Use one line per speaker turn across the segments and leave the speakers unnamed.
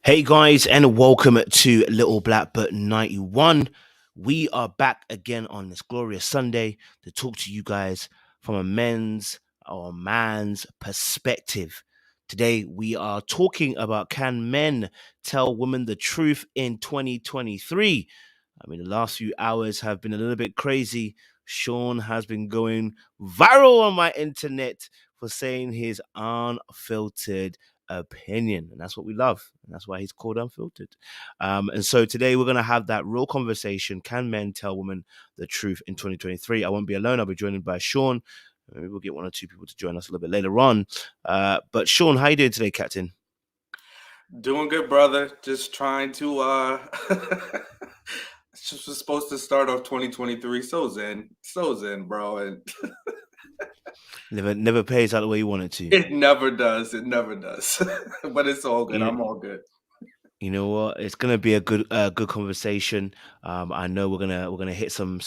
Hey guys, and welcome to Little Black But 91. We are back again on this glorious Sunday to talk to you guys from a men's or man's perspective. Today we are talking about, can men tell women the truth in 2023? I mean, the last few hours have been a little bit crazy. Sean has been going viral on my internet for saying his unfiltered opinion, and that's what we love, and that's why he's called Unfiltered. And so today we're going to have that real conversation. Can men tell women the truth in 2023? I won't be alone. I'll be joined by Sean. Maybe we'll get one or two people to join us a little bit later on. But Sean, how you doing today, Captain?
Doing good, brother. Just trying to just was supposed to start off 2023 so zen, bro, and
Never pays out the way you want it to.
it never does. It never does. But it's all good.
You
I'm all good.
You know what? It's gonna be a good conversation. I know we're gonna hit some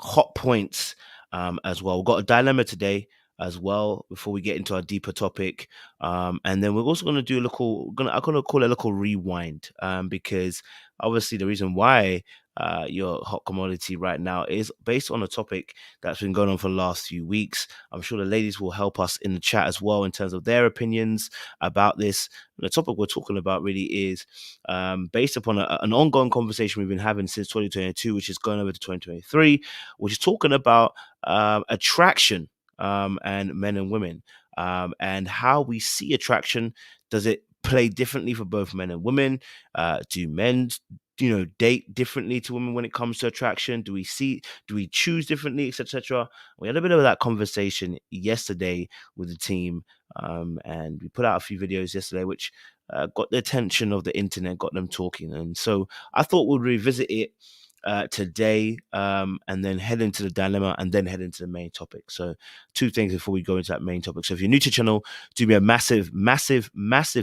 hot points as well. We've got a dilemma today as well before we get into our deeper topic. And then we're also gonna do I'm gonna call it a little rewind. Because obviously the reason why your hot commodity right now is based on a topic that's been going on for the last few weeks. I'm sure the ladies will help us in the chat as well in terms of their opinions about this. The topic we're talking about really is based upon an ongoing conversation we've been having since 2022, which is going over to 2023, which is talking about attraction and men and women, and how we see attraction. Does it play differently for both men and women? Do men date differently to women when it comes to attraction? Do we choose differently, etc.? We had a bit of that conversation yesterday with the team, and we put out a few videos yesterday which got the attention of the internet, got them talking. And so I thought we'd revisit it today, and then head into the dilemma and then head into the main topic. So two things before we go into that main topic. So if you're new to the channel, do me a massive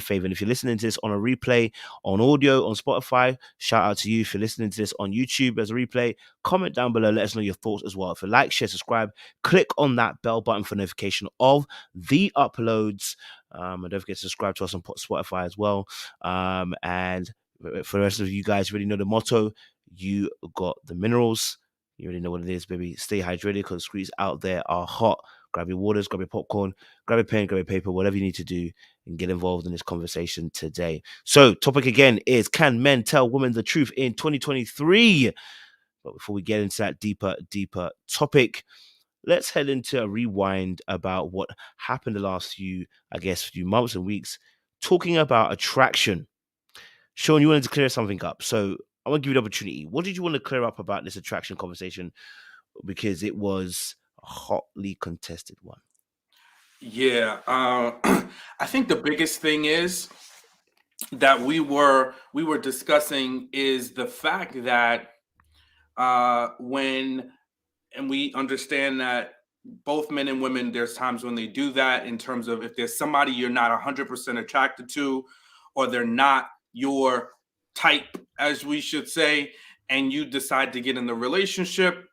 favor. And if you're listening to this on a replay, on audio, on Spotify, shout out to you. If you're listening to this on YouTube as a replay, comment down below, let us know your thoughts as well. If you like, share, subscribe, click on that bell button for notification of the uploads. And don't forget to subscribe to us on Spotify as well. And for the rest of you guys, really know the motto: you got the minerals. You already know what it is, baby. Stay hydrated because the streets out there are hot. Grab your waters, grab your popcorn, grab a pen, grab a paper, whatever you need to do, and get involved in this conversation today. So, topic again is, can men tell women the truth in 2023? But before we get into that deeper topic, let's head into a rewind about what happened the last few months and weeks, talking about attraction. Sean, you wanted to clear something up. So I want to give you the opportunity. What did you want to clear up about this attraction conversation? Because it was a hotly contested one.
Yeah. I think the biggest thing is that we were discussing is the fact that when and we understand that both men and women, there's times when they do that in terms of if there's somebody you're not 100% attracted to, or they're not your type, as we should say, and you decide to get in the relationship,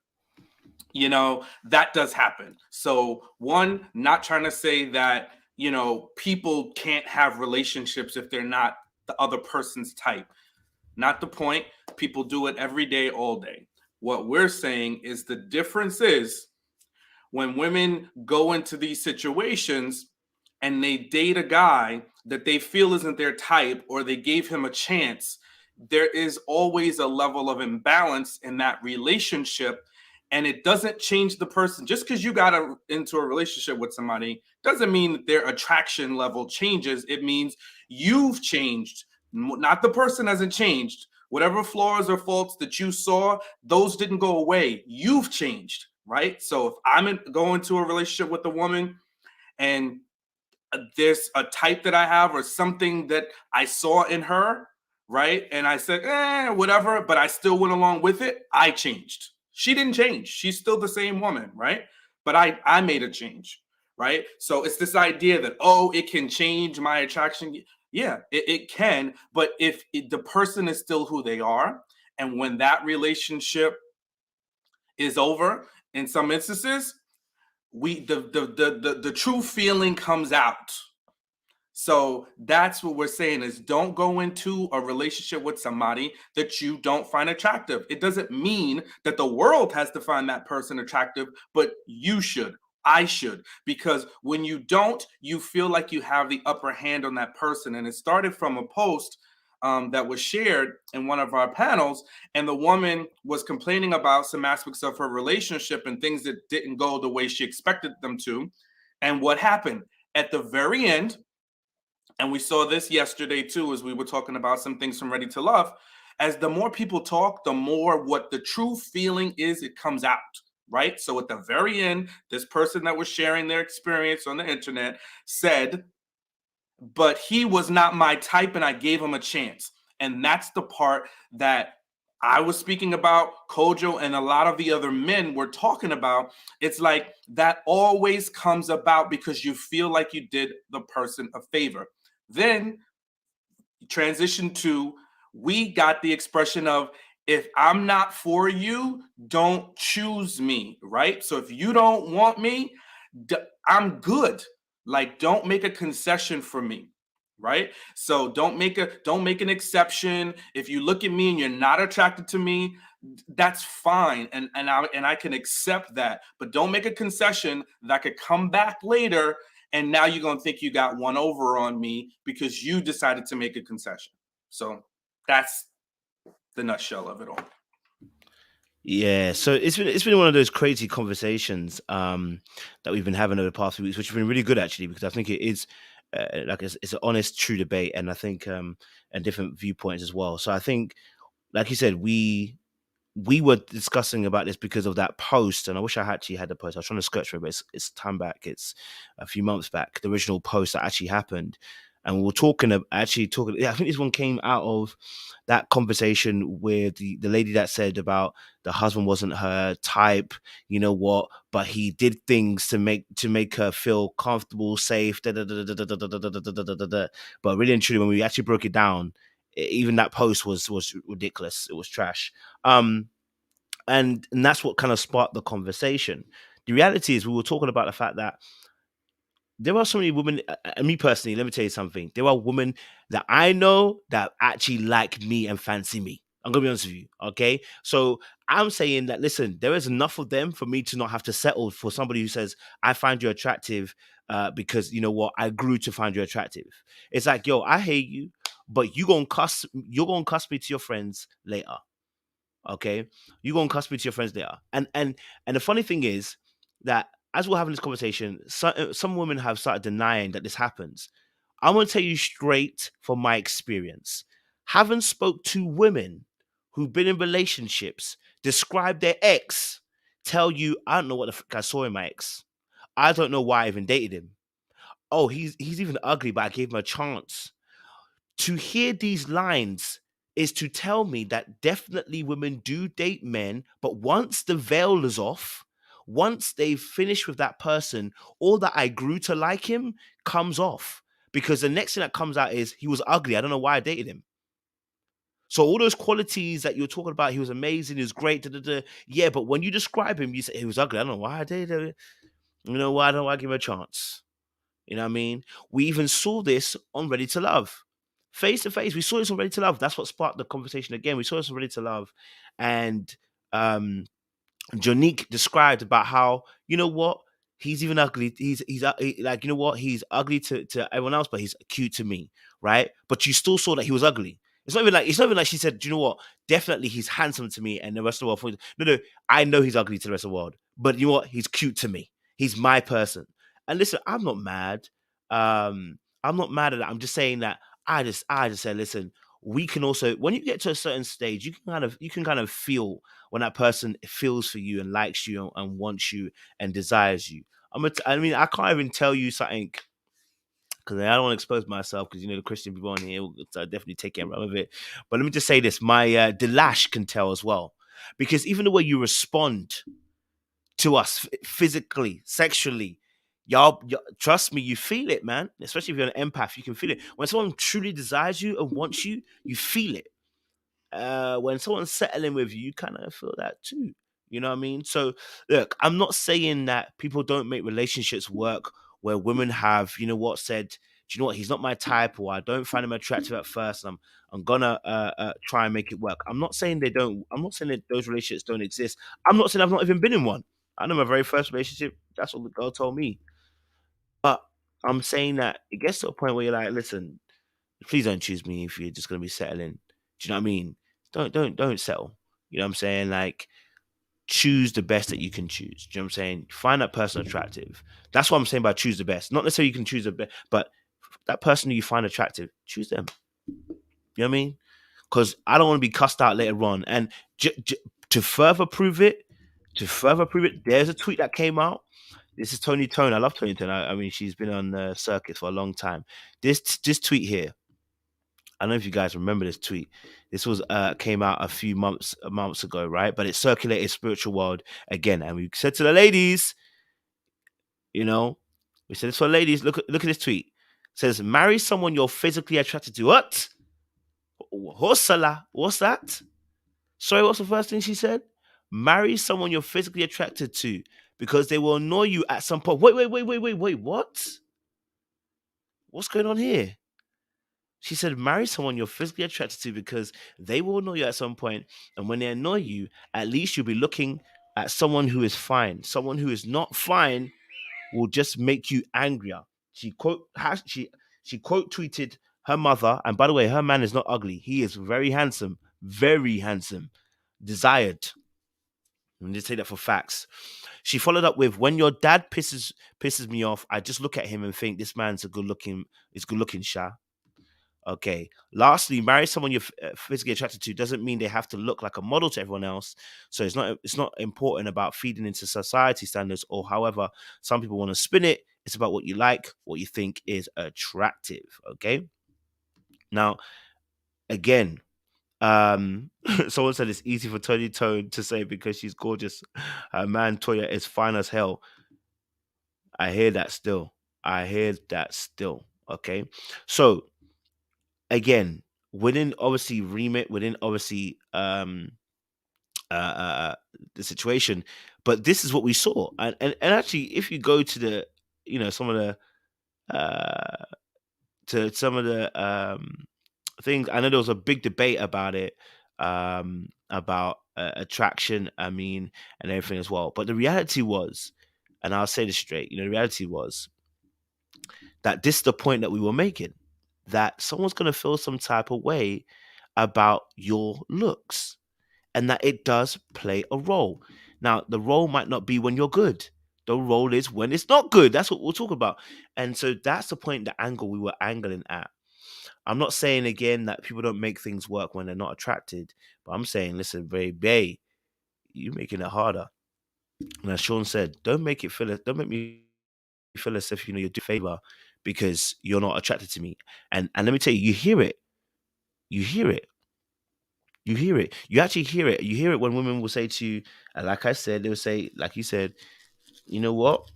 that does happen. So, one, not trying to say that, people can't have relationships if they're not the other person's type. Not the point. People do it every day, all day. What we're saying is the difference is when women go into these situations and they date a guy that they feel isn't their type, or they gave him a chance, there is always a level of imbalance in that relationship. And it doesn't change the person. Just because you got into a relationship with somebody doesn't mean that their attraction level changes. It means you've changed, not the person hasn't changed. Whatever flaws or faults that you saw, those didn't go away. You've changed, right? So if I'm going to a relationship with a woman and there's a type that I have or something that I saw in her, right? And I said, whatever, but I still went along with it. I changed. She didn't change. She's still the same woman, right? But I made a change, right? So it's this idea that, it can change my attraction. Yeah, it can. But if the person is still who they are, and when that relationship is over, in some instances, the true feeling comes out. So that's what we're saying is don't go into a relationship with somebody that you don't find attractive. It doesn't mean that the world has to find that person attractive, but you should. I should. Because when you don't, you feel like you have the upper hand on that person. And it started from a post that was shared in one of our panels. And the woman was complaining about some aspects of her relationship and things that didn't go the way she expected them to. And what happened? At the very end, and we saw this yesterday too, as we were talking about some things from Ready to Love. As the more people talk, the more what the true feeling is, it comes out, right? So at the very end, this person that was sharing their experience on the internet said, but he was not my type and I gave him a chance. And that's the part that I was speaking about, Kojo, and a lot of the other men were talking about. It's like that always comes about because you feel like you did the person a favor. Then transition to, we got the expression of, if I'm not for you, don't choose me, right? So if you don't want me, I'm good. Like, don't make a concession for me, right? So don't make an exception. If you look at me and you're not attracted to me, that's fine, and I can accept that. But don't make a concession that could come back later, and now you're gonna think you got one over on me because you decided to make a concession. So that's the nutshell of it all.
Yeah, so it's been one of those crazy conversations that we've been having over the past few weeks, which have been really good actually, because I think it is like it's an honest, true debate, and I think and different viewpoints as well. So I think, like you said, we were discussing about this because of that post, and I wish I actually had the post. I was trying to search for it, but it's time back. It's a few months back. The original post that actually happened, and we were actually talking. Yeah, I think this one came out of that conversation with the lady that said about the husband wasn't her type. You know what? But he did things to make her feel comfortable, safe. Da, da, da, da, da, da, da, da, da, da, da, da, da. But really and truly, when we actually broke it down, even that post was ridiculous. It was trash. And that's what kind of sparked the conversation. The reality is, we were talking about the fact that there are so many women, and me personally, let me tell you something. There are women that I know that actually like me and fancy me. I'm gonna be honest with you, okay? So I'm saying that, listen, there is enough of them for me to not have to settle for somebody who says I find you attractive because you know what, I grew to find you attractive. It's like, yo, I hate you, but you're gonna cuss me to your friends later. Okay, you go and cuss me to your friends there. And the funny thing is that as we're having this conversation, some women have started denying that this happens. I'm gonna tell you straight from my experience. Having spoke to women who've been in relationships, describe their ex, tell you, I don't know what the fuck I saw in my ex. I don't know why I even dated him. Oh, he's even ugly, but I gave him a chance. To hear these lines is to tell me that definitely women do date men, but once the veil is off, once they've finished with that person, all that I grew to like him comes off. Because the next thing that comes out is he was ugly. I don't know why I dated him. So all those qualities that you're talking about, he was amazing, he was great, da, da, da. Yeah, but when you describe him, you say he was ugly. I don't know why I dated him. You know why? I don't know why I give him a chance. You know what I mean? We even saw this on Ready to Love. Face to face, we saw this on Ready to Love. That's what sparked the conversation again. We saw this on Ready to Love. And Jonique described about how, you know what, he's even ugly. Like, you know what, he's ugly to everyone else, but he's cute to me, right? But you still saw that he was ugly. It's not even like she said, do you know what? Definitely he's handsome to me, and the rest of the world. No, I know he's ugly to the rest of the world, but you know what? He's cute to me. He's my person. And listen, I'm not mad. I'm not mad at that. I'm just saying that I just said, listen, we can also, when you get to a certain stage, you can kind of feel when that person feels for you and likes you and wants you and desires you. I mean, I can't even tell you something because I don't want to expose myself because the Christian people on here will definitely take care of it. But let me just say this: my Delash can tell as well, because even the way you respond to us physically, sexually. Y'all, trust me, you feel it, man. Especially if you're an empath, you can feel it. When someone truly desires you and wants you, you feel it. When someone's settling with you, you kind of feel that too. You know what I mean? So, look, I'm not saying that people don't make relationships work where women have, you know what, said you know what, he's not my type, or I don't find him attractive at first, and I'm gonna try and make it work. I'm not saying they don't. I'm not saying that those relationships don't exist. I'm not saying I've not even been in one. I know my very first relationship. That's what the girl told me. But I'm saying that it gets to a point where you're like, listen, please don't choose me if you're just gonna be settling. Do you know what I mean? Don't settle. You know what I'm saying? Like, choose the best that you can choose. Do you know what I'm saying? Find that person attractive. That's what I'm saying by choose the best. Not necessarily you can choose the best, but that person who you find attractive, choose them. You know what I mean? Because I don't want to be cussed out later on. And to further prove it, there's a tweet that came out. This is Tony Tone. I love Tony Tone. I mean, she's been on the circuit for a long time. This tweet here, I don't know if you guys remember this tweet. This was came out a few months ago, right? But it circulated spiritual world again, and we said to the ladies, you know, we said this for ladies. Look at this tweet. It says, marry someone you're physically attracted to. What? Hosala. What's that? Sorry, what's the first thing she said? Marry someone you're physically attracted to because they will annoy you at some point. Wait. What? What's going on here? She said, marry someone you're physically attracted to because they will annoy you at some point. And when they annoy you, at least you'll be looking at someone who is fine. Someone who is not fine will just make you angrier. She quote tweeted her mother. And by the way, her man is not ugly. He is very handsome, desired. Let me just say that for facts. She followed up with, when your dad pisses me off, I just look at him and think this man's good looking, Sha. Okay. Lastly, marry someone you're physically attracted to doesn't mean they have to look like a model to everyone else. So it's not important about feeding into society standards or however some people want to spin it. It's about what you like, what you think is attractive. Okay. Now, again, someone said it's easy for Tony Tone to say because she's gorgeous. Her man Toya is fine as hell. I hear that still. Okay. So again, within obviously remit, within obviously the situation, but this is what we saw. And actually, if you go to the, some of the to some of the things, I know there was a big debate about it, about attraction, I mean, and everything as well. But the reality was, and I'll say this straight, the reality was that this is the point that we were making, that someone's going to feel some type of way about your looks, and that it does play a role. Now, the role might not be when you're good. The role is when it's not good. That's what we'll talk about. And so that's the point, the angle we were angling at. I'm not saying again that people don't make things work when they're not attracted, but I'm saying, listen, babe, you're making it harder. And as Sean said, don't make me feel as if you're doing favor because you're not attracted to me. And let me tell you, you hear it. You hear it. You hear it. You actually hear it. You hear it when women will say to you, and like I said, they will say, like you said, you know what?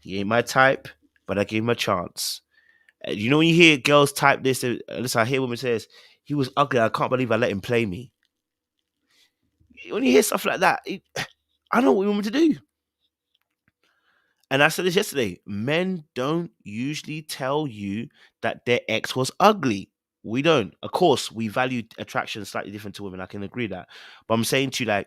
He ain't my type, but I gave him a chance. You know when you hear girls type this, listen, I hear women say, he was ugly. I can't believe I let him play me. When you hear stuff like that, I know what we want me to do. And I said this yesterday. Men don't usually tell you that their ex was ugly. We don't. Of course, we value attraction slightly different to women. I can agree that. But I'm saying to you, like,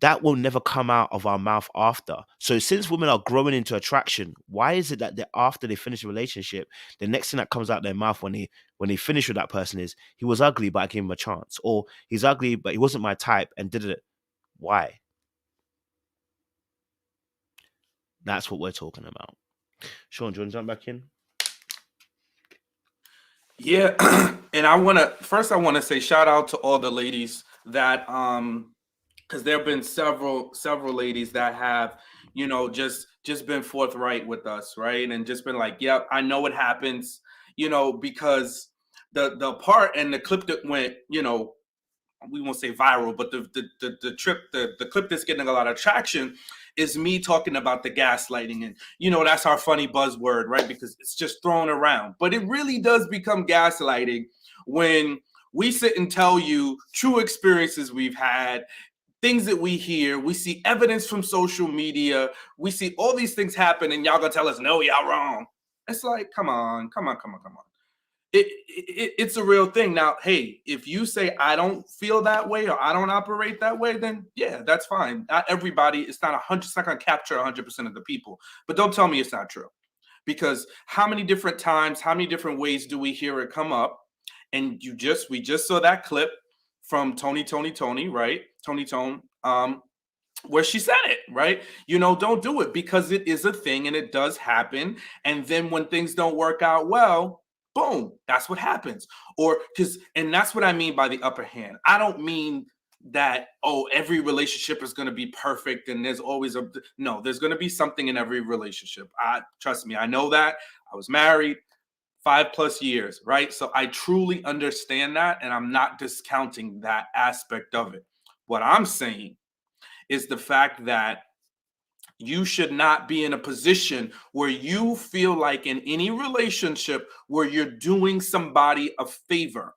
that will never come out of our mouth after. So since women are growing into attraction, why is it that after they finish a relationship, the next thing that comes out their mouth when they finish with that person is, he was ugly, but I gave him a chance, or he's ugly, but he wasn't my type, and did it? Why? That's what we're talking about. Sean, do you want to jump back in?
Yeah, and I want to say shout out to all the ladies that because there have been several ladies that have just been forthright with us, right, and just been like, yep, I know it happens, because the part and the clip that went, we won't say viral, but the clip that's getting a lot of traction is me talking about the gaslighting, and that's our funny buzzword, right? Because it's just thrown around, but it really does become gaslighting when we sit and tell you true experiences we've had, things that we hear, we see evidence from social media, we see all these things happen, and y'all gonna tell us, no, y'all wrong. It's like, come on, come on, come on, come on. It's a real thing. Now, hey, if you say I don't feel that way or I don't operate that way, then yeah, that's fine. Not everybody, it's not 100, it's not going to capture 100% of the people. But don't tell me it's not true. Because how many different times, how many different ways do we hear it come up? And we just saw that clip from Tony, right? Tony Tone, where she said it, right? You know, don't do it, because it is a thing and it does happen. And then when things don't work out well, boom, that's what happens. Or and that's what I mean by the upper hand. I don't mean that, oh, every relationship is going to be perfect and there's always no, there's going to be something in every relationship. I trust me, I know that. I was married 5+ years, right? So I truly understand that, and I'm not discounting that aspect of it. What I'm saying is the fact that you should not be in a position where you feel like, in any relationship, where you're doing somebody a favor,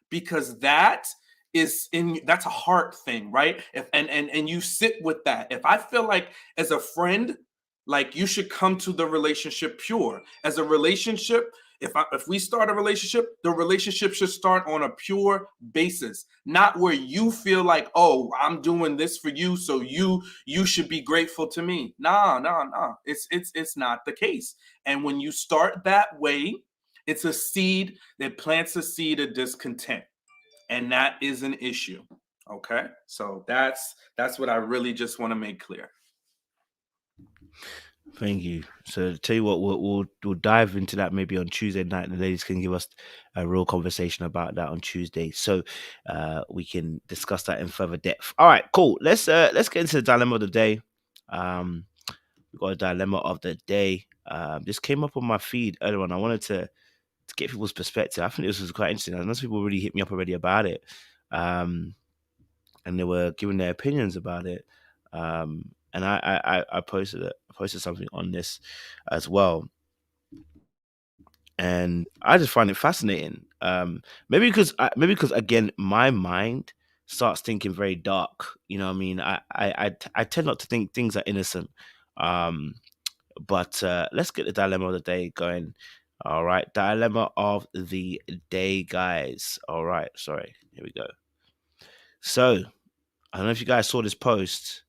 because that's a heart thing, right? If and you sit with that. If I feel like, as a friend, like, you should come to the relationship pure. As a relationship, if we start a relationship, the relationship should start on a pure basis, not where you feel like, oh, I'm doing this for you, so you should be grateful to me. Nah, nah, nah. It's not the case. And when you start that way, it's a seed that plants a seed of discontent, and that is an issue. Okay, so that's what I really just want to make clear.
Thank you. So tell you what, we'll dive into that maybe on Tuesday night, and the ladies can give us a real conversation about that on Tuesday, so we can discuss that in further depth. All right, cool. Let's get into the dilemma of the day. Um, we got a dilemma of the day. This came up on my feed earlier on. I wanted to get people's perspective. I think this was quite interesting. I know some people really hit me up already about it, um, and they were giving their opinions about it. And I posted it. I posted something on this as well, and I just find it fascinating. Maybe because again, my mind starts thinking very dark. You know what I mean? I tend not to think things are innocent. Um, but let's get the dilemma of the day going. All right, dilemma of the day, guys. All right, sorry. Here we go. So I don't know if you guys saw this post,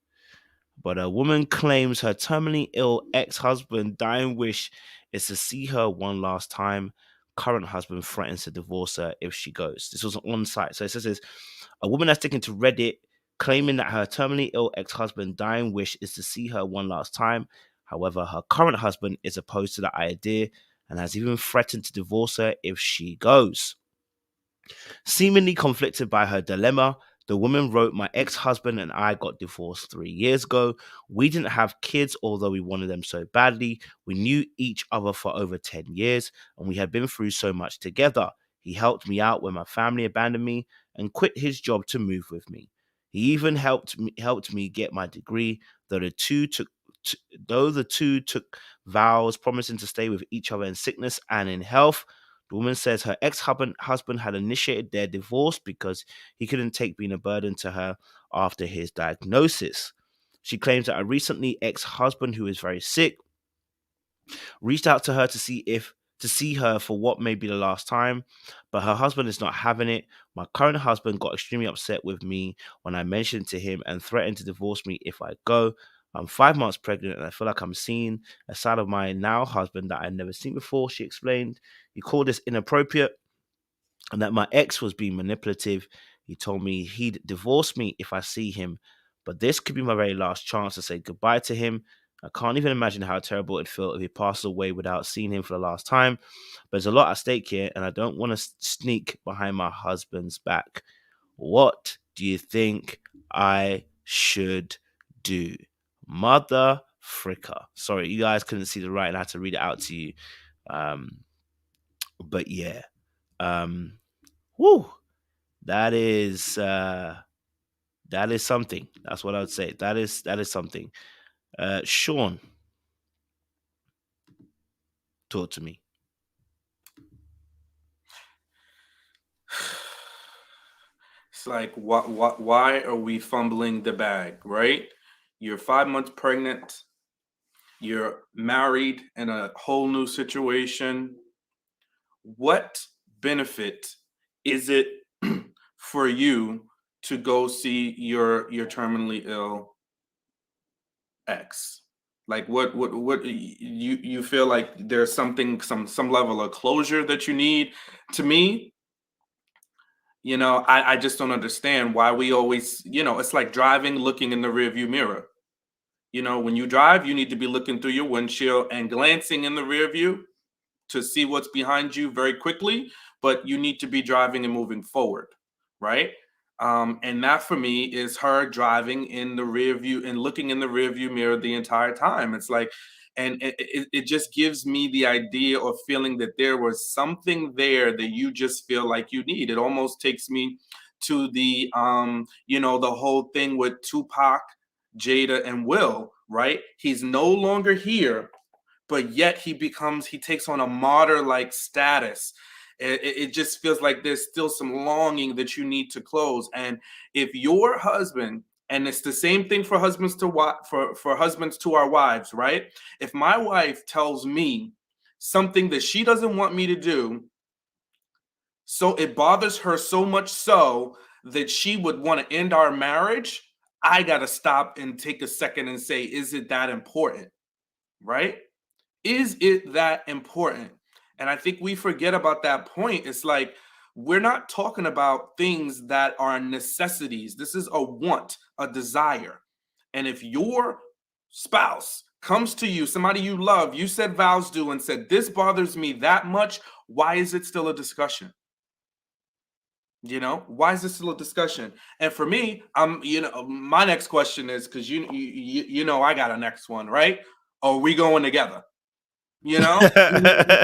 but a woman claims her terminally ill ex-husband dying wish is to see her one last time. Current husband threatens to divorce her if she goes. This was on site. So it says this, a woman has taken to Reddit claiming that her terminally ill ex-husband dying wish is to see her one last time. However, her current husband is opposed to the idea and has even threatened to divorce her if she goes. Seemingly conflicted by her dilemma, the woman wrote, my ex-husband and I got divorced 3 years ago. We didn't have kids, although we wanted them so badly. We knew each other for over 10 years, and we had been through so much together. He helped me out when my family abandoned me and quit his job to move with me. He even helped me get my degree, though the two took vows promising to stay with each other in sickness and in health. The woman says her ex-husband had initiated their divorce because he couldn't take being a burden to her after his diagnosis. She claims that a recently ex-husband who is very sick reached out to her to see her for what may be the last time, but her husband is not having it. My current husband got extremely upset with me when I mentioned to him and threatened to divorce me if I go. I'm 5 months pregnant and I feel like I'm seeing a side of my now husband that I'd never seen before, she explained. He called this inappropriate and that my ex was being manipulative. He told me he'd divorce me if I see him, but this could be my very last chance to say goodbye to him. I can't even imagine how terrible it'd feel if he passes away without seeing him for the last time. But there's a lot at stake here, and I don't want to sneak behind my husband's back. What do you think I should do? Mother fricker. Sorry, you guys couldn't see the writing. I had to read it out to you. Um, but yeah. Um, Woo, that is something. That's what I would say. That is something. Sean, talk to me.
It's like, why are we fumbling the bag, right? You're 5 months pregnant. you're married in a whole new situation. What benefit is it for you to go see your terminally ill ex? Like what you feel like there's something, some level of closure that you need? To me, I just don't understand why we always, it's like driving looking in the rearview mirror. When you drive, you need to be looking through your windshield and glancing in the rear view to see what's behind you very quickly, but you need to be driving and moving forward, right? And that for me is her driving in the rear view and looking in the rear view mirror the entire time. It's like, and it just gives me the idea or feeling that there was something there that you just feel like you need. It almost takes me to the whole thing with Tupac, Jada, and Will, right? He's no longer here, but yet he takes on a martyr like status. It just feels like there's still some longing that you need to close. And if your husband, and it's the same thing for husbands to for husbands to our wives, right? If my wife tells me something that she doesn't want me to do, so it bothers her so much so that she would want to end our marriage, I got to stop and take a second and say, is it that important? Right? Is it that important? And I think we forget about that point. It's like we're not talking about things that are necessities. This is a want, a desire. And if your spouse comes to you, somebody you love, you said vows due and said, this bothers me that much, why is it still a discussion? Why is this still a discussion? And for me, my next question is, because I got a next one, right? Are we going together? See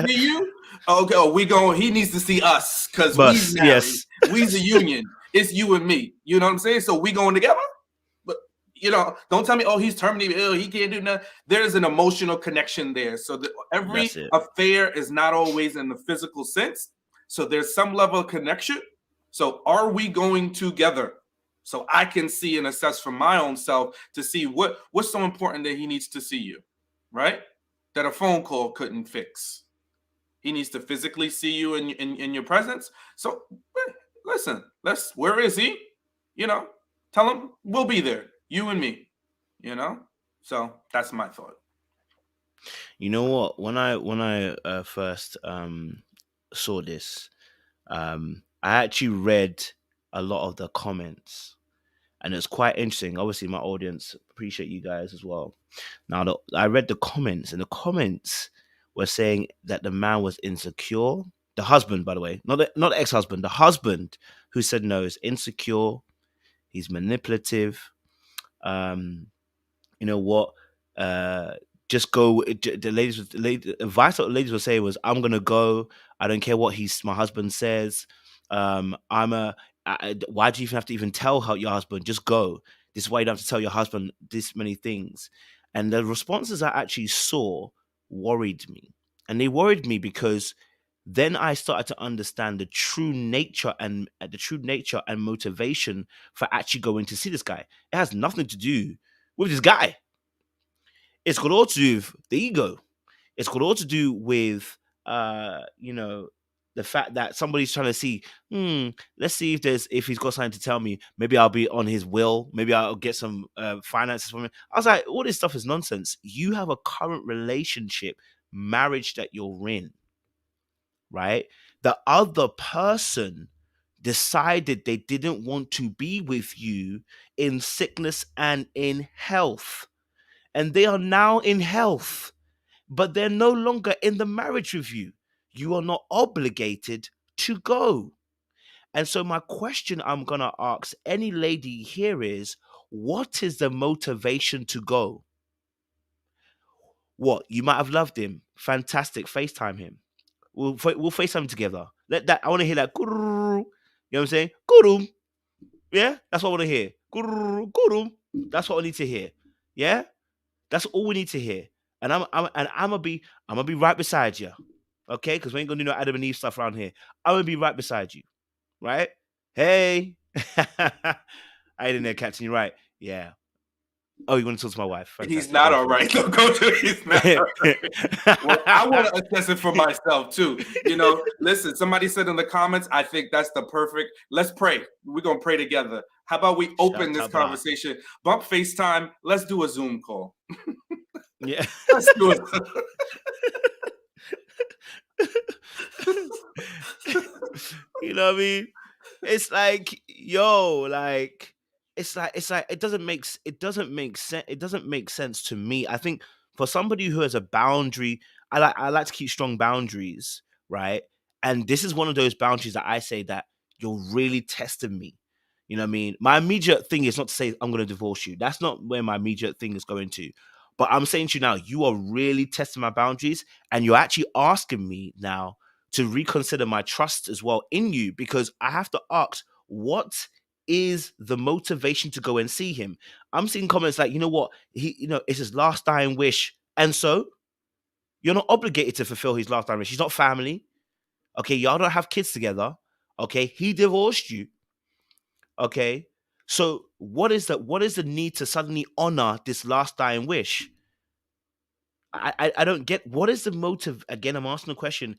you? Okay, we going, he needs to see us because we
Bus,
married.
yes.
We's a union. It's you and me. You know what I'm saying? So we going together? But don't tell me, oh, he's terminated ill, he can't do nothing. There's an emotional connection there. So every
That's it.
affair is not always in the physical sense. So there's some level of connection. So are we going together? So I can see and assess for my own self to see what's so important that he needs to see you, right? That a phone call couldn't fix. He needs to physically see you in your presence. So listen, where is he? Tell him we'll be there, you and me. So that's my thought.
You know what? When I first saw this, I actually read a lot of the comments, and it's quite interesting. Obviously, my audience appreciate you guys as well. Now, I read the comments, and the comments were saying that the man was insecure. The husband, by the way, not the ex-husband, the husband who said no is insecure. He's manipulative. Um, you know what? Uh, just go. The advice that the ladies were saying was, "I'm gonna go. I don't care what my husband says. I'm a. Why do you even have to even tell your husband? Just go. This is why you don't have to tell your husband this many things." And the responses I actually saw worried me, and they worried me because then I started to understand the true nature and motivation for actually going to see this guy. It has nothing to do with this guy. It's got all to do with the ego. It's got all to do with the fact that somebody's trying to see, let's see if he's got something to tell me. Maybe I'll be on his will. Maybe I'll get some finances from him. I was like, all this stuff is nonsense. You have a current relationship, marriage that you're in, right? The other person decided they didn't want to be with you in sickness and in health, and they are now in health, but they're no longer in the marriage with you. You are not obligated to go. And so, my question I'm going to ask any lady here is, what is the motivation to go? What? You might have loved him. Fantastic. FaceTime him. We'll FaceTime together. Let that, I want to hear that. You know what I'm saying? Kurum. Yeah? That's what I want to hear. Kurum. That's what I need to hear. Yeah? That's all we need to hear. And I'm gonna be right beside you. Okay? Because we ain't gonna do no Adam and Eve stuff around here. I'm gonna be right beside you. Right? Hey. I ain't in there catching you right. Yeah. Oh, you want to talk to my wife?
He's
Fantastic.
not
Go
all
for
right. So go to he's not all right. Well, I want to assess it for myself too. Listen, somebody said in the comments, I think that's the perfect. Let's pray. We're going to pray together. How about we open this
Shataba.
conversation? Bump FaceTime. Let's do a Zoom call.
Yeah.
Let's do it.
You know what I mean? It's like, yo, like it's like it doesn't make sense. It doesn't make sense to me. I think for somebody who has a boundary, I like to keep strong boundaries, right? And this is one of those boundaries that I say that you're really testing me. You know what I mean? My immediate thing is not to say I'm going to divorce you. That's not where my immediate thing is going to. But I'm saying to you now, you are really testing my boundaries, and you're actually asking me now to reconsider my trust as well in you, because I have to ask, what is the motivation to go and see him? I'm seeing comments like, you know what, it's his last dying wish, and so you're not obligated to fulfill his last dying wish. He's not family. Okay, y'all don't have kids together. Okay, he divorced you. Okay, so what is the need to suddenly honor this last dying wish? I don't get, what is the motive. Again, I'm asking the question,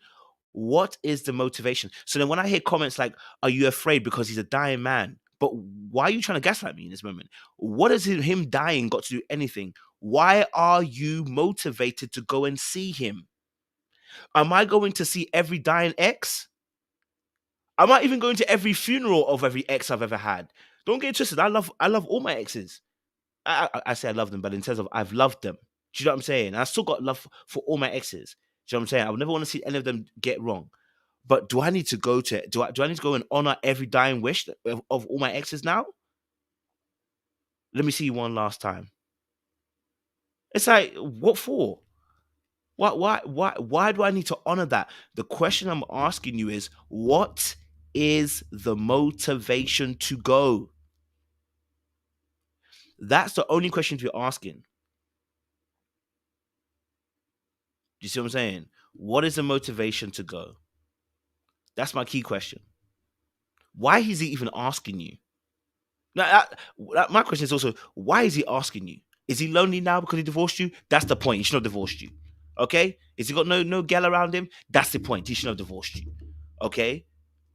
what is the motivation? So then when I hear comments like, are you afraid because he's a dying man? But why are you trying to gaslight me in this moment? What has him dying got to do anything? Why are you motivated to go and see him? Am I going to see every dying ex? Am I even going to every funeral of every ex I've ever had? Don't get twisted. I love all my exes. I say I love them, but in terms of I've loved them. Do you know what I'm saying? I still got love for all my exes. Do you know what I'm saying? I would never want to see any of them get wrong. But do I need to go to do I need to go and honor every dying wish of all my exes now? Let me see you one last time. It's like, what for? Why do I need to honor that? The question I'm asking you is, what is the motivation to go? That's the only question to be asking. Do you see what I'm saying? What is the motivation to go? That's my key question. Why is he even asking you? Now, my question is also, why is he asking you? Is he lonely now because he divorced you? That's the point. He should have divorced you. Okay? Is he got no gal around him? That's the point. He should have divorced you. Okay?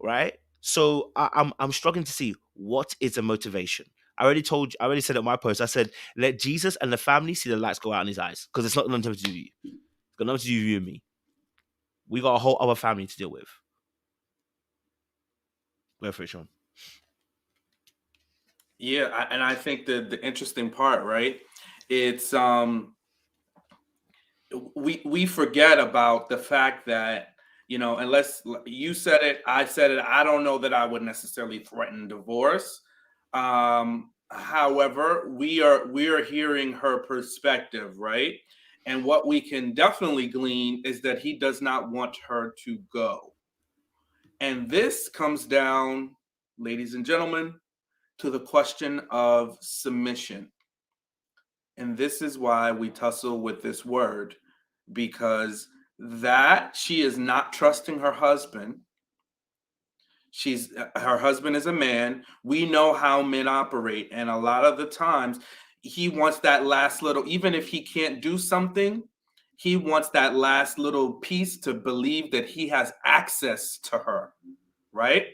Right? So I'm struggling to see what is the motivation. I already said it in my post. I said, let Jesus and the family see the lights go out in his eyes. Because it's not nothing to do with you. It's got nothing to do with you and me. We got a whole other family to deal with. Go for it, Sean.
Yeah, and I think the interesting part, right? It's we forget about the fact that, unless you said it, I said it, I don't know that I would necessarily threaten divorce. However, we are hearing her perspective, right? And what we can definitely glean is that he does not want her to go. And this comes down, ladies and gentlemen, to the question of submission. And this is why we tussle with this word, because that she is not trusting her husband. Her husband is a man. We know how men operate, and a lot of the times he wants that last little, even if he can't do something, he wants that last little piece to believe that he has access to her, right?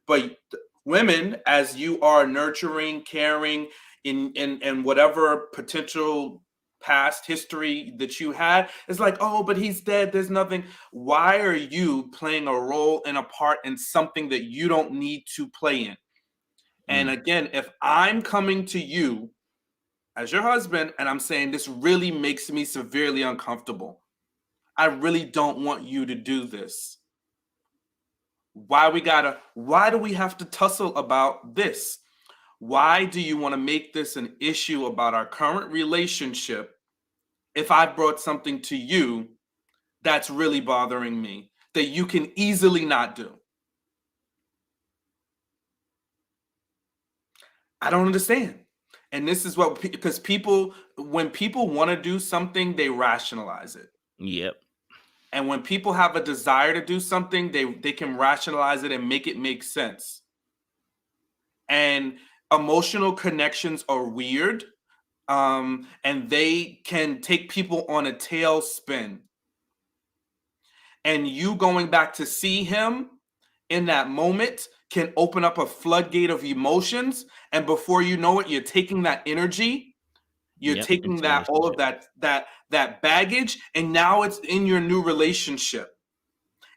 But women, as you are nurturing, caring in whatever potential past history that you had, it's like, oh, but he's dead, there's nothing. Why are you playing a role and a part in something that you don't need to play in? And again, if I'm coming to you as your husband and I'm saying this really makes me severely uncomfortable, I really don't want you to do this. Why do we have to tussle about this? Why do you want to make this an issue about our current relationship if I brought something to you that's really bothering me that you can easily not do? I don't understand. And this is what, because when people want to do something, they rationalize it.
Yep.
And when people have a desire to do something, they can rationalize it and make it make sense. And emotional connections are weird. and they can take people on a tailspin. And you going back to see him in that moment can open up a floodgate of emotions. And before you know it, you're taking that energy, you're
Yep.
taking
Into
that all of
relationship.
that baggage, and now it's in your new relationship.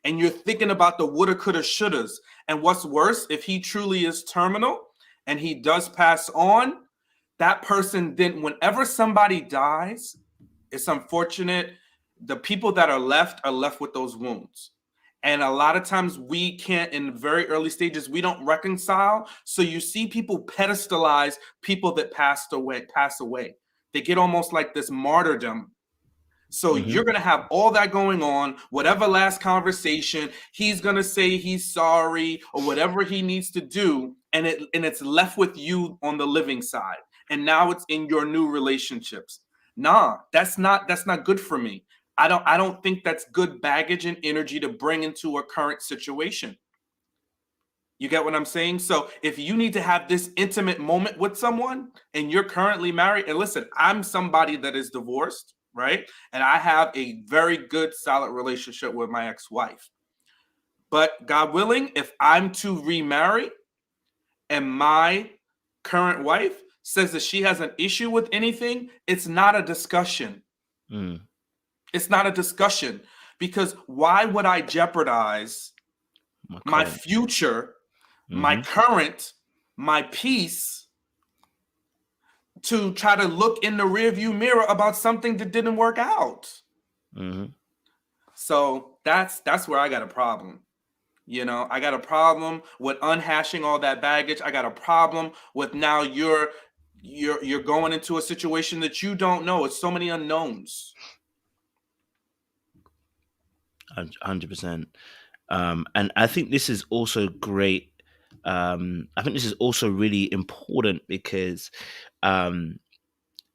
And you're thinking about the woulda, coulda, shouldas. And what's worse, if he truly is terminal and he does pass on, that person then, whenever somebody dies, it's unfortunate. The people that are left with those wounds. And a lot of times we can't, in very early stages, we don't reconcile. So you see people pedestalize people that pass away. They get almost like this martyrdom. So
Mm-hmm.
you're going to have all that going on, whatever last conversation, he's going to say he's sorry or whatever he needs to do, and it's left with you on the living side. And now it's in your new relationships. Nah, that's not good for me. I don't think that's good baggage and energy to bring into a current situation. You get what I'm saying? So if you need to have this intimate moment with someone and you're currently married, and listen, I'm somebody that is divorced, right? And I have a very good, solid relationship with my ex-wife. But God willing, if I'm to remarry and my current wife says that she has an issue with anything, it's not a discussion.
Mm.
It's not a discussion, because why would I jeopardize
My
my
current.
future, my
Mm-hmm.
current, my peace to try to look in the rearview mirror about something that didn't work out?
Mm-hmm.
So that's where I got a problem. I got a problem with unhashing all that baggage. I got a problem with now you're going into a situation that you don't know. It's so many unknowns.
100%. And I think this is also great. I think this is also really important because um,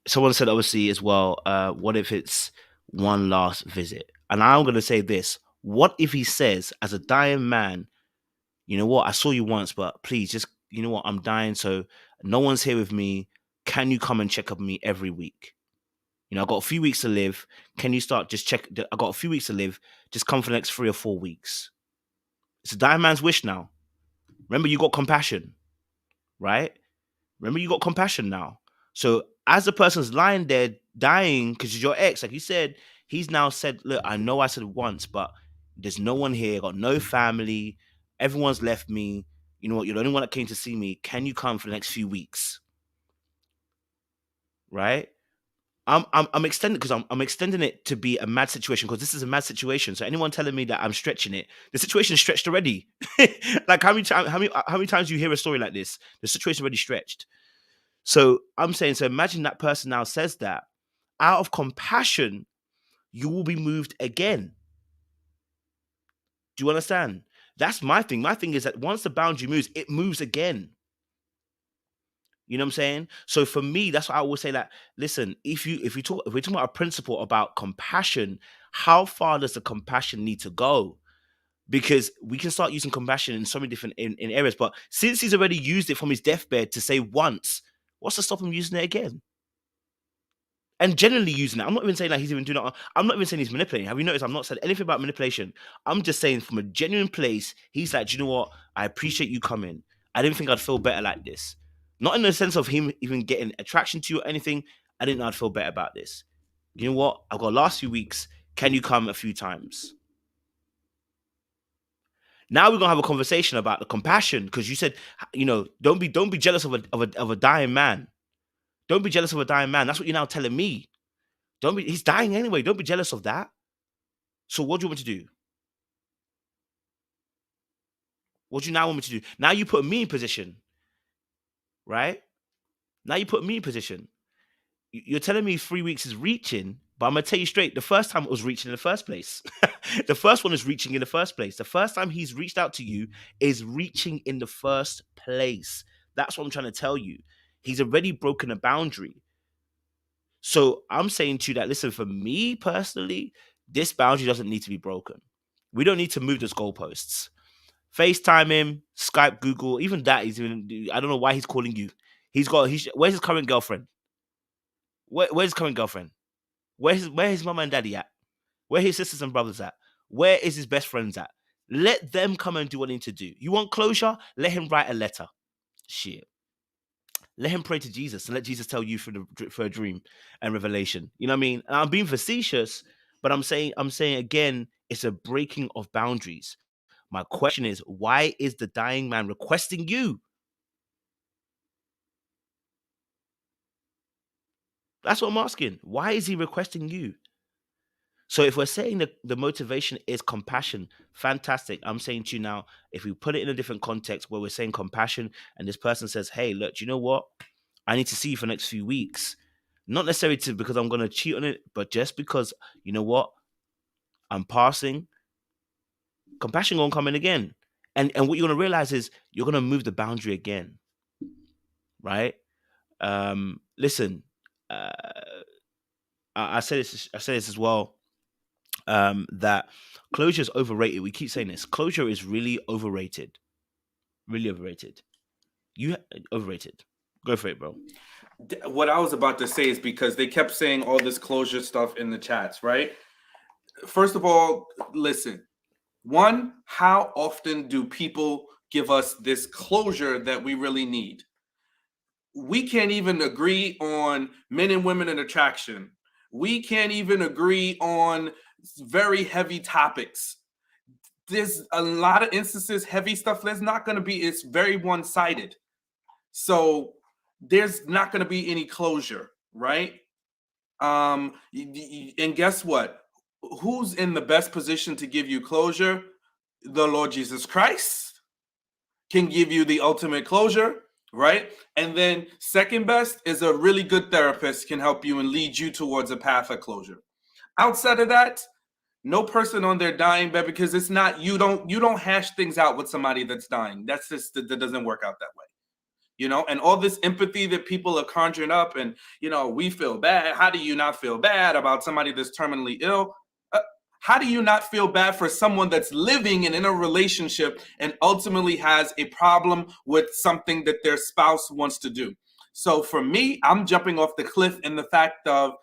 someone said, obviously, as well, what if it's one last visit? And I'm going to say this: what if he says, as a dying man, you know what, I saw you once, but please just, you know what, I'm dying, so no one's here with me. Can you come and check up on me every week? I got a few weeks to live. Can you start just check? I got a few weeks to live. Just come for the next 3 or 4 weeks. It's a dying man's wish now. Remember, you got compassion, right? Remember, you got compassion now. So as the person's lying there dying because it's your ex, like you said, he's now said, look, I know I said once, but there's no one here, got no family, everyone's left me. You know what? You're the only one that came to see me. Can you come for the next few weeks? Right? I'm extending because I'm extending it to be a mad situation, because this is a mad situation. So anyone telling me that I'm stretching it, the situation is stretched already. Like how many times you hear a story like this? The situation already stretched. So I'm saying, so imagine that person now says that out of compassion, you will be moved again. Do you understand? That's my thing. My thing is that once the boundary moves, it moves again. You know what I'm saying? So for me, that's why I always say that. Listen, if we're talking about a principle about compassion, how far does the compassion need to go? Because we can start using compassion in so many different in areas. But since he's already used it from his deathbed to say once, what's to stop him using it again? And generally using it. I'm not even saying that he's even doing it. I'm not even saying he's manipulating. Have you noticed I've not said anything about manipulation? I'm just saying from a genuine place, he's like, do you know what? I appreciate you coming. I didn't think I'd feel better like this. Not in the sense of him even getting attraction to you or anything. I didn't know I'd feel better about this. You know what? I've got last few weeks. Can you come a few times? Now we're gonna have a conversation about the compassion, because you said, don't be jealous of a dying man. Don't be jealous of a dying man. That's what you're now telling me. Don't be. He's dying anyway. Don't be jealous of that. So what do you want me to do? What do you now want me to do? Now you put me in position, right? Now you put me in position. You're telling me 3 weeks is reaching, but I'm gonna tell you straight. The first time it was reaching in the first place. The first one is reaching in the first place. The first time he's reached out to you is reaching in the first place. That's what I'm trying to tell you. He's already broken a boundary. So I'm saying to you that, listen, for me personally, this boundary doesn't need to be broken. We don't need to move those goalposts. FaceTime him, Skype, Google, even that. I don't know why he's calling you. Where's his current girlfriend? Where's his current girlfriend? Where his mom and daddy at? Where his sisters and brothers at? Where is his best friends at? Let them come and do what they need to do. You want closure? Let him write a letter. Shit. Let him pray to Jesus and let Jesus tell you for a dream and revelation. You know what I mean? And I'm being facetious, but I'm saying again, it's a breaking of boundaries. My question is, why is the dying man requesting you? That's what I'm asking. Why is he requesting you? So if we're saying that the motivation is compassion, fantastic. I'm saying to you now, if we put it in a different context where we're saying compassion and this person says, hey, look, do you know what? I need to see you for the next few weeks. Not necessarily because I'm going to cheat on it, but just because, you know what? I'm passing. Compassion going to come in again. And what you're going to realize is you're going to move the boundary again, right? Listen, uh, I say this as well. That closure is overrated. We keep saying this. Closure is really overrated. Really overrated. You overrated. Go for it, bro.
What I was about to say is because they kept saying all this closure stuff in the chats, right? First of all, listen. One, how often do people give us this closure that we really need? We can't even agree on men and women and attraction. We can't even agree on very heavy topics. There's a lot of instances, heavy stuff, there's not going to be, it's very one-sided. So there's not going to be any closure, right? And guess what? Who's in the best position to give you closure? The Lord Jesus Christ can give you the ultimate closure, right? And then second best is a really good therapist can help you and lead you towards a path of closure. Outside of that, no person on their dying bed, because it's not, you don't hash things out with somebody that's dying. That's just, that doesn't work out that way. And all this empathy that people are conjuring up, and we feel bad. How do you not feel bad about somebody that's terminally ill? How do you not feel bad for someone that's living and in a relationship and ultimately has a problem with something that their spouse wants to do? So for me, I'm jumping off the cliff in the fact of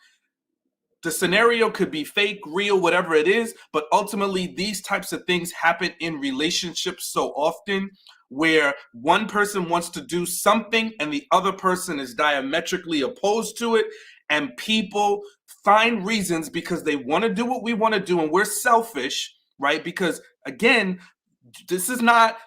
the scenario could be fake, real, whatever it is, but ultimately these types of things happen in relationships so often, where one person wants to do something and the other person is diametrically opposed to it, and people find reasons because they want to do what we want to do, and we're selfish, right? Because again, this is not,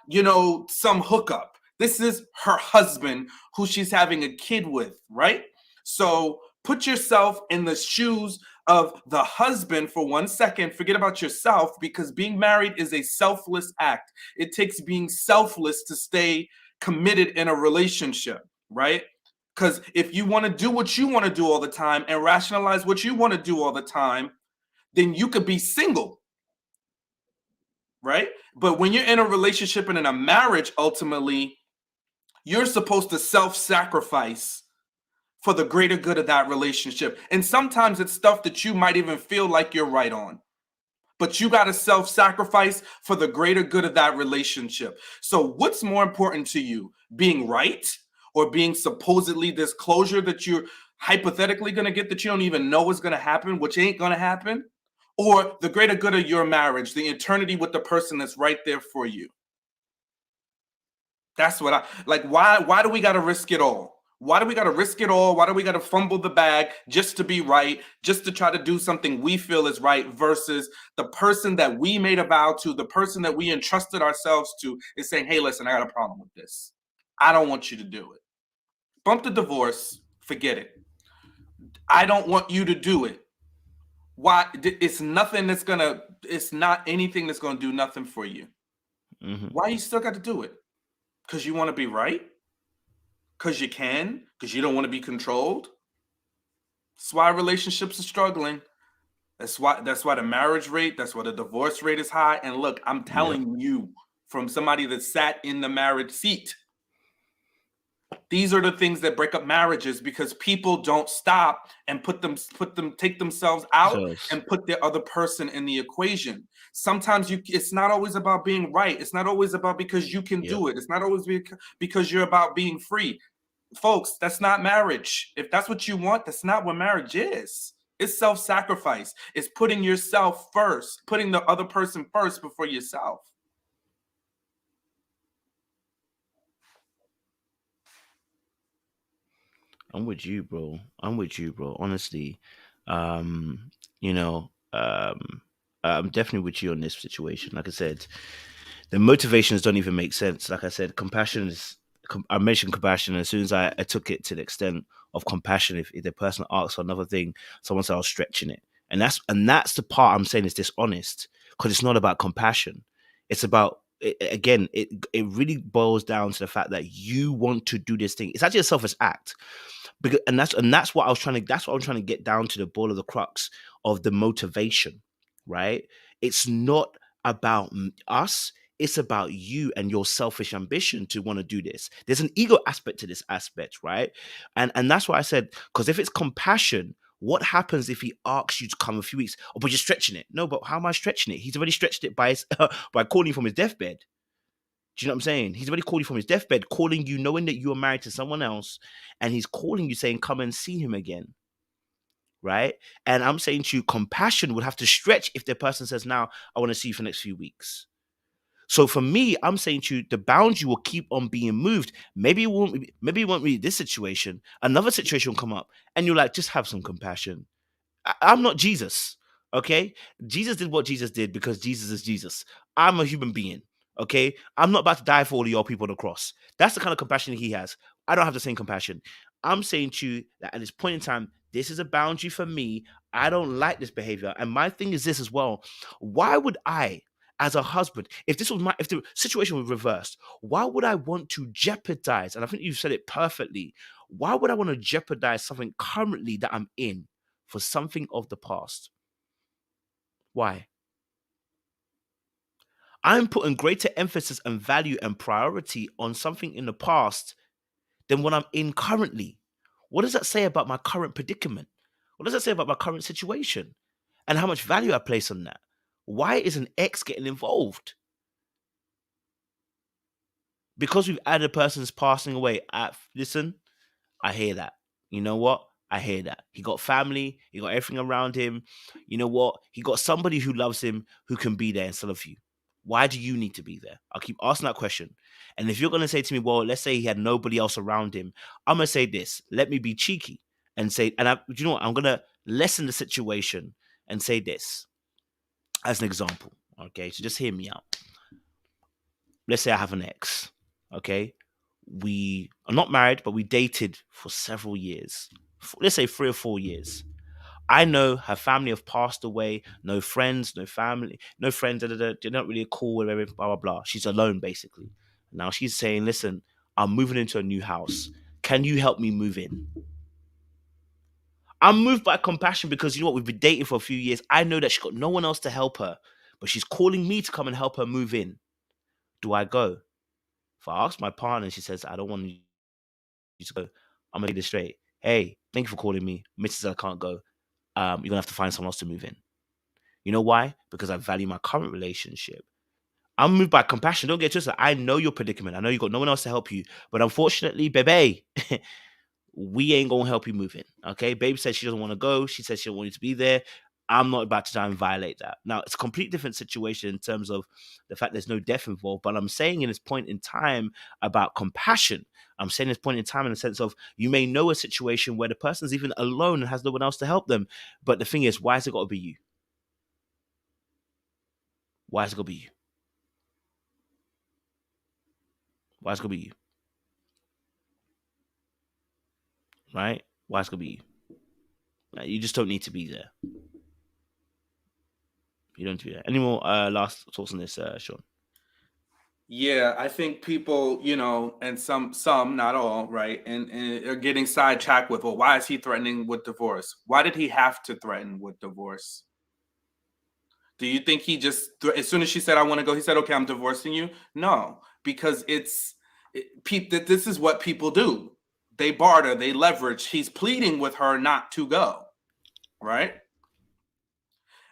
some hookup. This is her husband who she's having a kid with, right? So put yourself in the shoes of the husband for 1 second. Forget about yourself, because being married is a selfless act. It takes being selfless to stay committed in a relationship, right? Because if you want to do what you want to do all the time and rationalize what you want to do all the time, then you could be single, right? But when you're in a relationship and in a marriage, ultimately, you're supposed to self-sacrifice for the greater good of that relationship. And sometimes it's stuff that you might even feel like you're right on, but you got to self-sacrifice for the greater good of that relationship. So what's more important to you, being right or being supposedly this closure that you're hypothetically going to get that you don't even know is going to happen, which ain't going to happen, or the greater good of your marriage, the eternity with the person that's right there for you? That's what I like. Why do we got to risk it all? Why do we got to risk it all? Why do we got to fumble the bag just to be right, just to try to do something we feel is right, versus the person that we made a vow to, the person that we entrusted ourselves to is saying, hey, listen, I got a problem with this. I don't want you to do it. Bump the divorce, forget it. I don't want you to do it. Why? It's nothing that's gonna, it's not anything that's gonna do nothing for you.
Mm-hmm.
Why you still got to do it? Because you want to be right? Because you can? Because you don't want to be controlled? That's why relationships are struggling. That's why the marriage rate, that's why the divorce rate is high. And look, I'm telling you from somebody that sat in the marriage seat, these are the things that break up marriages, because people don't stop and take themselves out and put the other person in the equation. Sometimes it's not always about being right. It's not always about because you can do it. It's not always because you're about being free. Folks, that's not marriage. If that's what you want, that's not what marriage is. It's self-sacrifice. It's putting yourself first, putting the other person first before yourself.
I'm with you, bro. I'm with you, bro. Honestly, um, you know, I'm definitely with you on this situation. Like I said, the motivations don't even make sense. Like I said, compassion is. I mentioned compassion, and as soon as I took it to the extent of compassion, if the person asks for another thing, someone said I was stretching it, and that's the part I'm saying is dishonest because it's not about compassion. It's about again, it really boils down to the fact that you want to do this thing. It's actually a selfish act because and that's what I was trying to that's what I'm trying to get down to the ball of the crux of the motivation, right? It's not about us. It's about you and your selfish ambition to want to do this. There's an ego aspect to this aspect, right? And that's why I said, because if it's compassion, what happens if he asks you to come a few weeks? Oh, but you're stretching it. No, but how am I stretching it? He's already stretched it by by calling you from his deathbed. Do you know what I'm saying? He's already called you from his deathbed, calling you, knowing that you are married to someone else, and he's calling you saying, "Come and see him again." Right? And I'm saying to you, compassion would have to stretch if the person says, "Now I want to see you for the next few weeks." So for me, I'm saying to you, the boundary will keep on being moved. Maybe it won't be this situation. Another situation will come up, and you're like, just have some compassion. I'm not Jesus. Okay. Jesus did what Jesus did because Jesus is Jesus. I'm a human being. Okay. I'm not about to die for all of your people on the cross. That's the kind of compassion he has. I don't have the same compassion. I'm saying to you that at this point in time, this is a boundary for me. I don't like this behavior. And my thing is this as well. Why would I, as a husband, if the situation was reversed, why would I want to jeopardize? And I think you've said it perfectly. Why would I want to jeopardize something currently that I'm in for something of the past? Why? I'm putting greater emphasis and value and priority on something in the past than what I'm in currently. What does that say about my current predicament? What does that say about my current situation and how much value I place on that? Why is an ex getting involved? Because we've added a person's passing away. Listen, I hear that. You know what? I hear that. He got family, he got everything around him. You know what? He got somebody who loves him who can be there instead of you. Why do you need to be there? I'll keep asking that question. And if you're going to say to me, well, let's say he had nobody else around him, I'm going to say this. Let me be cheeky and say, you know what? I'm going to lessen the situation and say this as an example. Okay. So just hear me out. Let's say I have an ex. Okay. We are not married, but we dated for several years. Let's say 3 or 4 years. I know her family have passed away. No friends, no family, no friends. Da, da, da, they're not really cool with everything. Blah blah blah. She's alone basically. Now she's saying, "Listen, I'm moving into a new house. Can you help me move in?" I'm moved by compassion because you know what? We've been dating for a few years. I know that she's got no one else to help her, but she's calling me to come and help her move in. Do I go? If I ask my partner, and she says, "I don't want you to go," I'm gonna get this straight. Hey, thank you for calling me, Mrs. I can't go. You're gonna have to find someone else to move in. You know why? Because I value my current relationship. I'm moved by compassion. Don't get twisted. I know your predicament. I know you got no one else to help you. But unfortunately, baby, we ain't gonna help you move in. Okay. Babe said she doesn't want to go. She said she don't want you to be there. I'm not about to try and violate that. Now, it's a complete different situation in terms of the fact there's no death involved. But I'm saying in this point in time about compassion, I'm saying this point in time in the sense of you may know a situation where the person's even alone and has no one else to help them. But the thing is, why has it got to be you? Why has it got to be you? Why has it got to be you? Right? Why it's gonna be you? You just don't need to be there. You don't need to be there. Any more last thoughts on this, Sean?
Yeah, I think people, and some, not all, right, and are getting sidetracked with, well, why is he threatening with divorce? Why did he have to threaten with divorce? Do you think he just, as soon as she said, "I want to go," he said, "Okay, I'm divorcing you"? No, because this is what people do. They barter, they leverage. He's pleading with her not to go, right?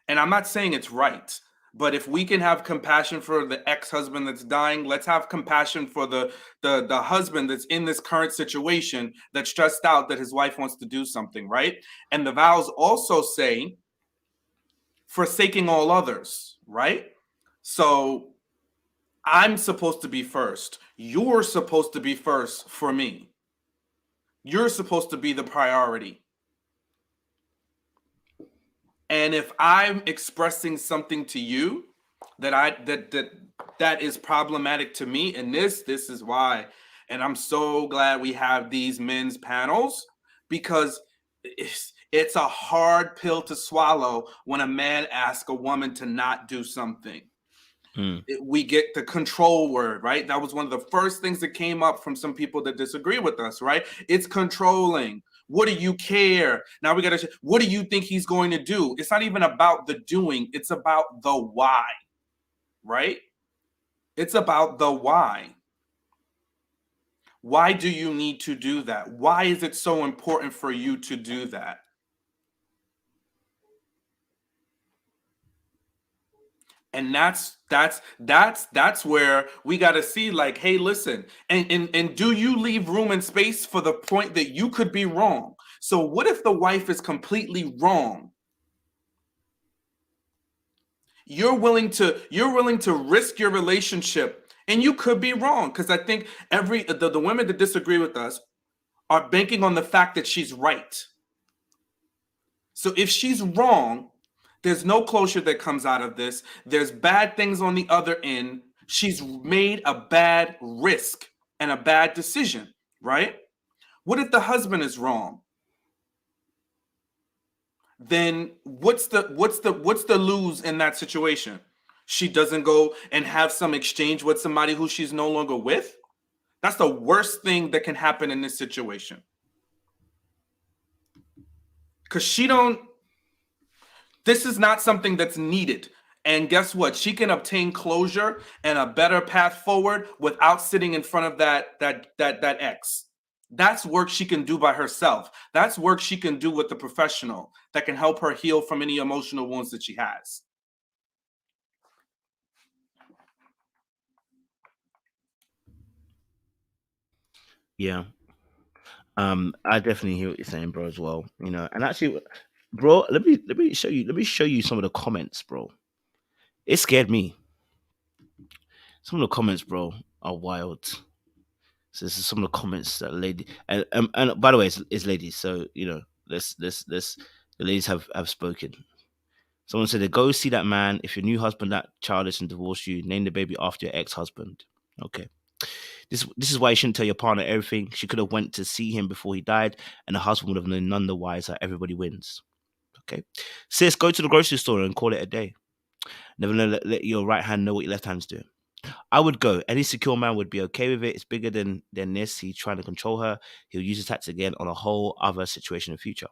And I'm not saying it's right. But if we can have compassion for the ex-husband that's dying, let's have compassion for the husband that's in this current situation, that's stressed out that his wife wants to do something, right? And the vows also say, forsaking all others, right? So I'm supposed to be first. You're supposed to be first for me. You're supposed to be the priority. And if I'm expressing something to you that is problematic to me, and this is why, and I'm so glad we have these men's panels, because it's a hard pill to swallow when a man asks a woman to not do something. We get the control word, right? That was one of the first things that came up from some people that disagree with us, right? It's controlling. What do you care? Now we got to, what do you think he's going to do? It's not even about the doing, it's about the why, right? It's about the why. Why do you need to do that? Why is it so important for you to do that? And that's where we got to see, like, hey, listen, and do you leave room and space for the point that you could be wrong? So what if the wife is completely wrong? You're willing to risk your relationship, and you could be wrong, because I think the women that disagree with us are banking on the fact that she's right. So if she's wrong, there's no closure that comes out of this. There's bad things on the other end. She's made a bad risk and a bad decision, right? What if the husband is wrong? Then what's the lose in that situation? She doesn't go and have some exchange with somebody who she's no longer with? That's the worst thing that can happen in this situation. Because this is not something that's needed. And guess what? She can obtain closure and a better path forward without sitting in front of that ex. That's work she can do by herself. That's work she can do with a professional that can help her heal from any emotional wounds that she has.
Yeah. I definitely hear what you're saying, bro, as well. And actually, bro, let me show you some of the comments, bro. It scared me. Some of the comments, bro, are wild. So this is some of the comments that lady, and by the way, it's ladies. So let's the ladies have spoken. Someone said, "Go see that man. If your new husband that childish and divorce you, name the baby after your ex-husband." Okay. This is why you shouldn't tell your partner everything. She could have went to see him before he died, and the husband would have known none the wiser. Everybody wins. Okay. Sis, go to the grocery store and call it a day. Never let your right hand know what your left hand's doing. I would go. Any secure man would be okay with it. It's bigger than this. He's trying to control her. He'll use his tactics again on a whole other situation in the future.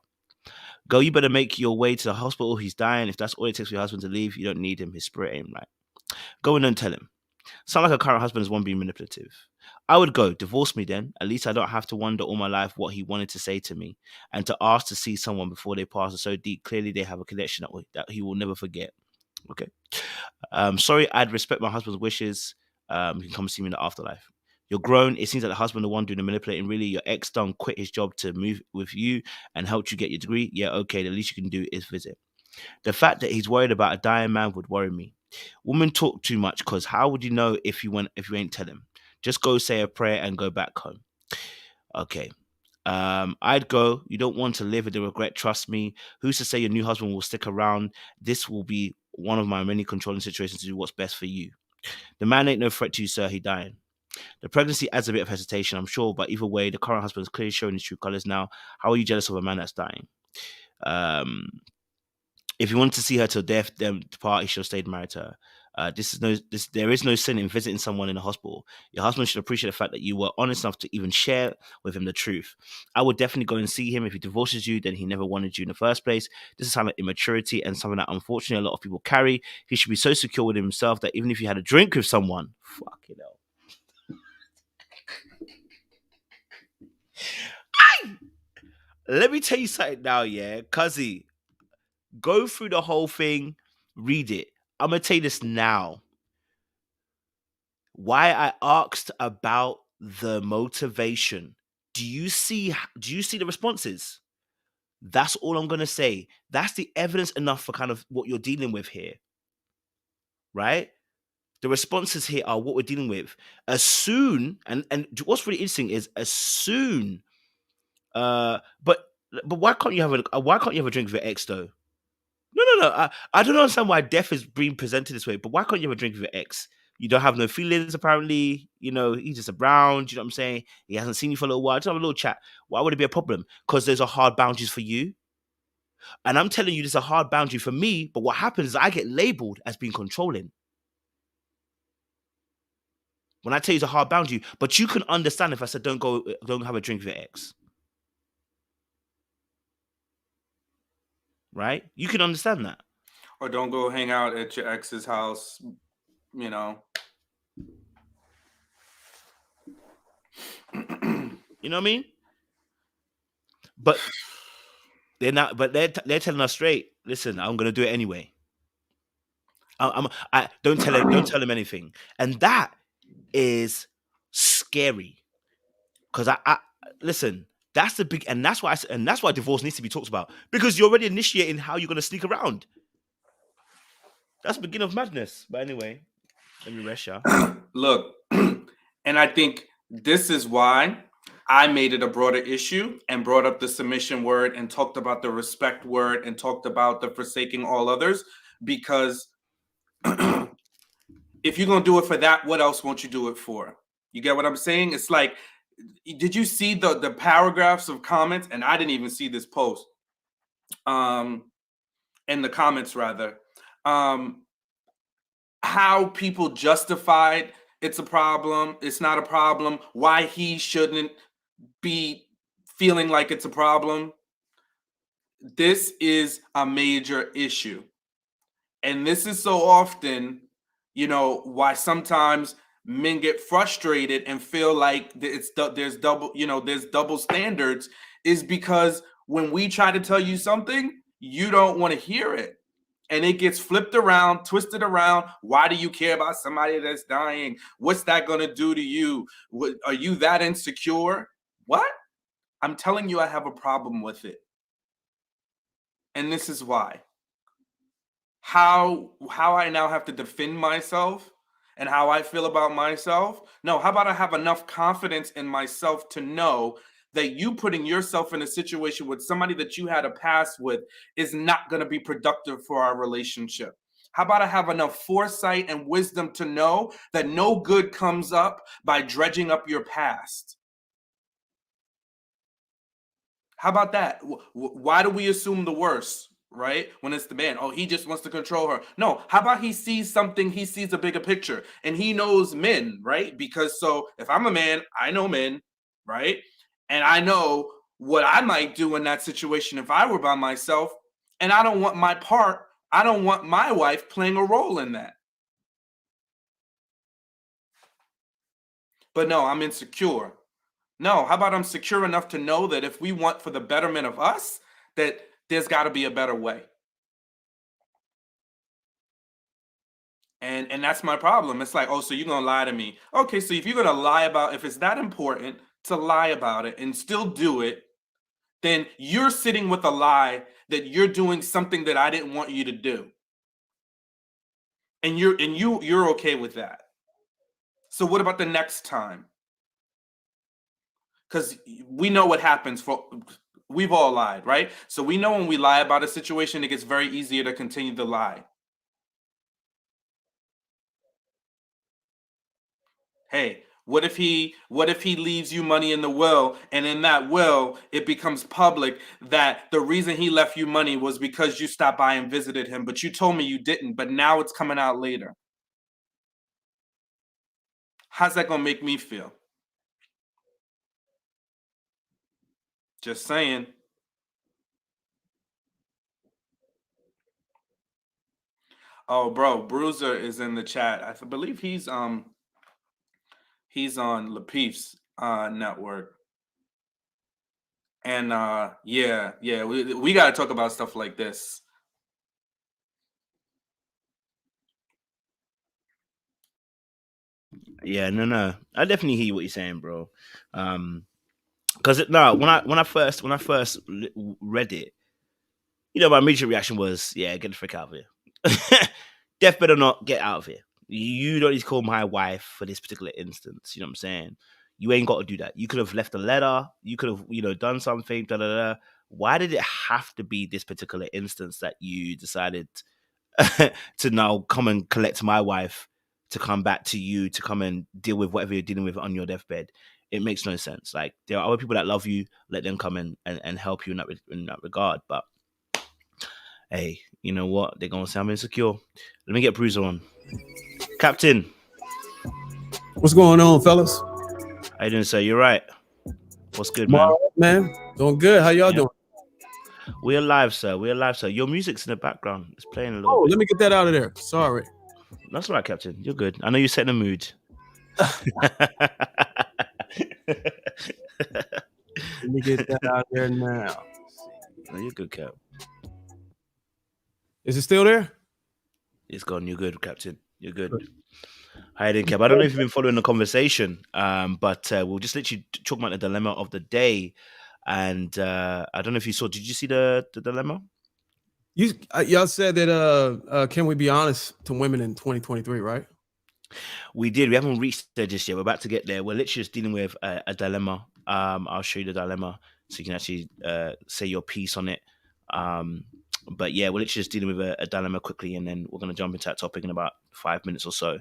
Go, you better make your way to the hospital. He's dying. If that's all it takes for your husband to leave, you don't need him. His spirit ain't right. Go in and tell him. Sound like a current husband is one being manipulative. I would go, divorce me then. At least I don't have to wonder all my life what he wanted to say to me. And to ask to see someone before they pass is so deep. Clearly they have a connection that he will never forget. Okay. Sorry, I'd respect my husband's wishes. You can come see me in the afterlife. You're grown. It seems like the husband, the one doing the manipulating, really, your ex done quit his job to move with you and helped you get your degree. Yeah, okay. The least you can do is visit. The fact that he's worried about a dying man would worry me. Women talk too much because how would you know if you ain't tell him? Just go say a prayer and go back home. Okay. I'd go. You don't want to live with the regret. Trust me. Who's to say your new husband will stick around? This will be one of my many controlling situations to do what's best for you. The man ain't no threat to you, sir. He dying. The pregnancy adds a bit of hesitation, I'm sure, but either way, the current husband is clearly showing his true colors now. How are you jealous of a man that's dying? Um, if you want to see her till death, then depart. He should have stayed married to her. There is no sin in visiting someone in the hospital. Your husband should appreciate the fact that you were honest enough to even share with him the truth. I would definitely go and see him. If he divorces you, then he never wanted you in the first place. This is a sign of immaturity and something that unfortunately a lot of people carry. He should be so secure with himself that even if you had a drink with someone, fuck it hell. Let me tell you something now, yeah, Cuzzy. Go through the whole thing, read it. I'm gonna tell you this now. Why I asked about the motivation. Do you see the responses? That's all I'm gonna say. That's the evidence enough for kind of what you're dealing with here, right? The responses here are what we're dealing with. As soon and what's really interesting is as soon uh but but why can't you have a drink with your ex though? No. I don't understand why death is being presented this way, but why can't you have a drink with your ex? You don't have no feelings, apparently. He's just around. You know what I'm saying? He hasn't seen you for a little while. Just have a little chat. Why would it be a problem? Because there's a hard boundaries for you. And I'm telling you, there's a hard boundary for me. But what happens is I get labeled as being controlling. When I tell you it's a hard boundary, but you can understand if I said don't have a drink with your ex. Right? You can understand that.
Or don't go hang out at your ex's house, you know.
You know what I mean? But they're not. But they're telling us straight. Listen, I'm gonna do it anyway. I don't tell them anything, and that is scary. Because I listen. That's the big, and that's why divorce needs to be talked about because you're already initiating how you're gonna sneak around. That's the beginning of madness. But anyway, let me rest ya.
Look, and I think this is why I made it a broader issue and brought up the submission word and talked about the respect word and talked about the forsaking all others. Because if you're going to do it for that, what else won't you do it for? You get what I'm saying? It's like, did you see the paragraphs of comments? And I didn't even see this post. In the comments rather. How people justified it's a problem, it's not a problem, why he shouldn't be feeling like it's a problem. This is a major issue. And this is so often, why sometimes men get frustrated and feel like there's double standards is because when we try to tell you something, you don't want to hear it. And it gets flipped around, twisted around. Why do you care about somebody that's dying? What's that going to do to you? Are you that insecure? What? I'm telling you, I have a problem with it. And this is why. How I now have to defend myself and how I feel about myself. No, how about I have enough confidence in myself to know that you putting yourself in a situation with somebody that you had a past with is not going to be productive for our relationship. How about I have enough foresight and wisdom to know that no good comes up by dredging up your past? How about that? Why do we assume the worst, right? When it's the man, oh, he just wants to control her. No, how about he sees something, he sees a bigger picture and he knows men, right? Because so if I'm a man, I know men, right? And I know what I might do in that situation if I were by myself. And I don't want I don't want my wife playing a role in that. But no, I'm insecure. No, how about I'm secure enough to know that if we want for the betterment of us, that there's got to be a better way. And that's my problem. It's like, oh, so you're gonna lie to me. Okay, so if you're gonna lie about if it's that important to lie about it and still do it, then you're sitting with a lie that you're doing something that I didn't want you to do. And you're okay with that. So what about the next time? Because we know what happens for we've all lied, right? So we know when we lie about a situation, it gets very easier to continue the lie. Hey, what if he leaves you money in the will and in that will it becomes public that the reason he left you money was because you stopped by and visited him, but you told me you didn't, but now it's coming out later. How's that going to make me feel? Just saying. Oh, bro, Bruiser is in the chat. I believe he's on Lapeef's network. And yeah, we got to talk about stuff like this.
Yeah, no. I definitely hear what you're saying, bro. Because no, when I first read it, my immediate reaction was, yeah, get the frick out of here. Death better not get out of here. You don't need to call my wife for this particular instance. You know what I'm saying? You ain't got to do that. You could have left a letter. You could have, done something. Da da da. Why did it have to be this particular instance that you decided to now come and collect my wife, to come back to you, to come and deal with whatever you're dealing with on your deathbed? It makes no sense. Like, there are other people that love you. Let them come and help you in that regard. But hey, you know what? They're gonna say I'm insecure. Let me get Bruiser on. Captain,
What's going on, fellas?
how you doing, sir? You're right. What's good,
I'm all
man?
right, man. Doing good. How y'all
Yeah.
doing?
We're live, sir. We're live, sir. Your music's in the background. It's playing a little
Oh,
bit.
let me get that out of there. Sorry.
That's all right, Captain. You're good. I know you're setting a mood.
Let me get that out there now.
No, you're good, Cap.
Is it still there?
It's gone. You're good, Captain. You're good. Hi, then, Cap. I don't know if you've been following the conversation, but we'll just literally talk about the dilemma of the day. And I don't know if you saw. Did you see the dilemma?
Y'all said that can we be honest to women in 2023, right?
We did. We haven't reached there just yet. We're about to get there. We're literally just dealing with a dilemma. I'll show you the dilemma so you can actually say your piece on it. But yeah, we're literally just dealing with a dilemma quickly, and then we're going to jump into that topic in about 5 minutes or so.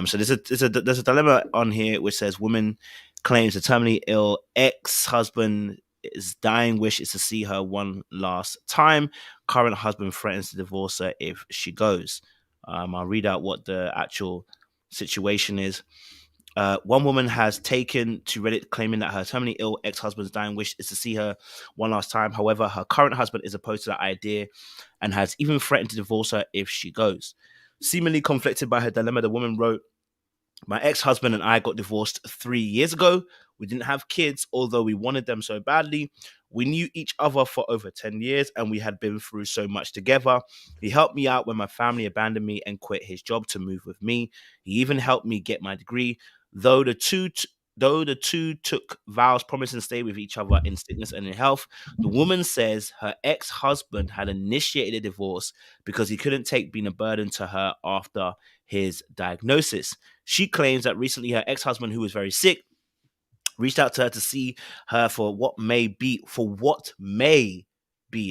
So there's a dilemma on here which says woman claims a terminally ill ex-husband is dying wish is to see her one last time. Current husband threatens to divorce her if she goes. I'll read out what the actual situation is. One woman has taken to Reddit claiming that her terminally ill ex-husband's dying wish is to see her one last time. However, her current husband is opposed to that idea and has even threatened to divorce her if she goes. Seemingly conflicted by her dilemma, the woman wrote, "My ex-husband and I got divorced 3 years ago. We didn't have kids, although we wanted them so badly. We knew each other for over 10 years and we had been through so much together. He helped me out when my family abandoned me and quit his job to move with me. He even helped me get my degree. Though the two took vows promising to stay with each other in sickness and in health, the woman says her ex-husband had initiated a divorce because he couldn't take being a burden to her after his diagnosis. She claims that recently her ex-husband, who was very sick, reached out to her to see her for what may be,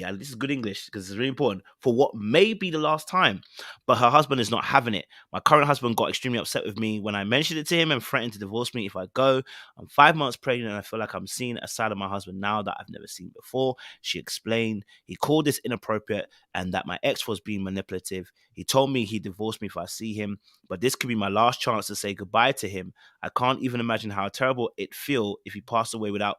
and this is good English because it's really important, for what may be the last time. But her husband is not having it. My current husband got extremely upset with me when I mentioned it to him and threatened to divorce me if I go. I'm 5 months pregnant and I feel like I'm seeing a side of my husband now that I've never seen before." She explained, "He called this inappropriate and that my ex was being manipulative. He told me he'd divorce me if I see him, but this could be my last chance to say goodbye to him. I can't even imagine how terrible it'd feel if he passed away without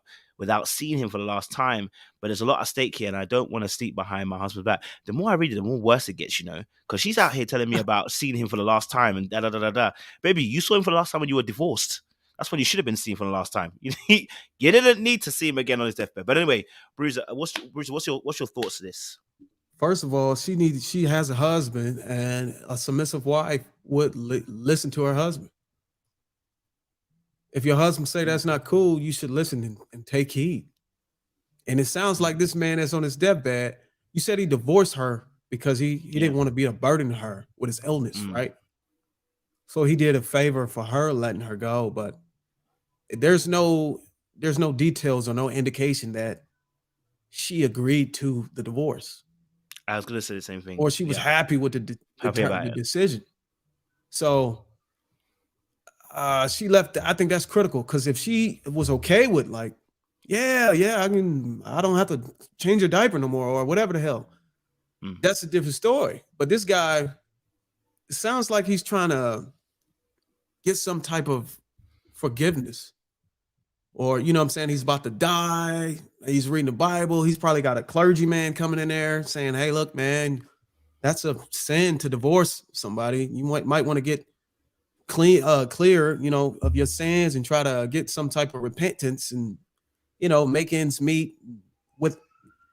seeing him for the last time. But there's a lot at stake here, and I don't want to sleep behind my husband's back." The more I read it, the more worse it gets, because she's out here telling me about seeing him for the last time and da da da da da. Baby, you saw him for the last time when you were divorced. That's when you should have been seeing for the last time. You didn't need to see him again on his deathbed. But anyway, Bruiser, what's your thoughts to this?
First of all, she has a husband, and a submissive wife would listen to her husband. If your husband say that's not cool, you should listen and take heed. And it sounds like this man that's on his deathbed, you said he divorced her because he didn't want to be a burden to her with his illness, right? So he did a favor for her letting her go, but there's no details or no indication that she agreed to the divorce.
I was gonna say the same thing.
Or she was happy with the decision. So she left. I think that's critical, because if she was okay with, like, yeah, I mean, I don't have to change your diaper no more or whatever the hell, that's a different story. But this guy, it sounds like he's trying to get some type of forgiveness, or, you know what I'm saying, he's about to die. He's reading the Bible. He's probably got a clergyman coming in there saying, "Hey, look, man, that's a sin to divorce somebody. You might want to get clear, of your sins and try to get some type of repentance and, make ends meet with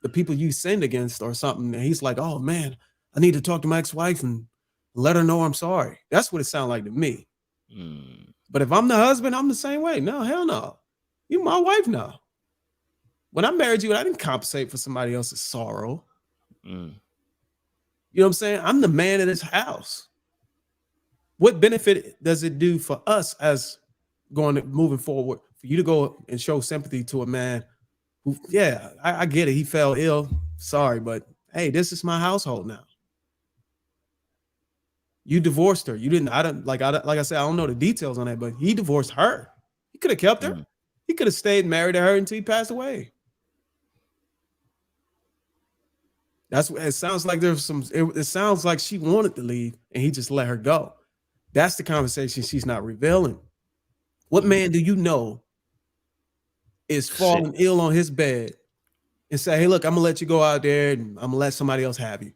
the people you sinned against or something." And he's like, "Oh man, I need to talk to my ex-wife and let her know I'm sorry." That's what it sounded like to me. But if I'm the husband, I'm the same way. No, hell no. You my wife now. When I married you, I didn't compensate for somebody else's sorrow. You know what I'm saying? I'm the man of this house. What benefit does it do for us as moving forward for you to go and show sympathy to a man who, yeah, I get it. He fell ill. Sorry, but hey, this is my household now. You divorced her. You didn't. Like I said, I don't know the details on that, but he divorced her. He could have kept her. He could have stayed married to her until he passed away. That's what it sounds like. There's some. It sounds like she wanted to leave and he just let her go. That's the conversation she's not revealing. What man do you know is falling ill on his bed and say, "Hey, look, I'm gonna let you go out there and I'm gonna let somebody else have you"?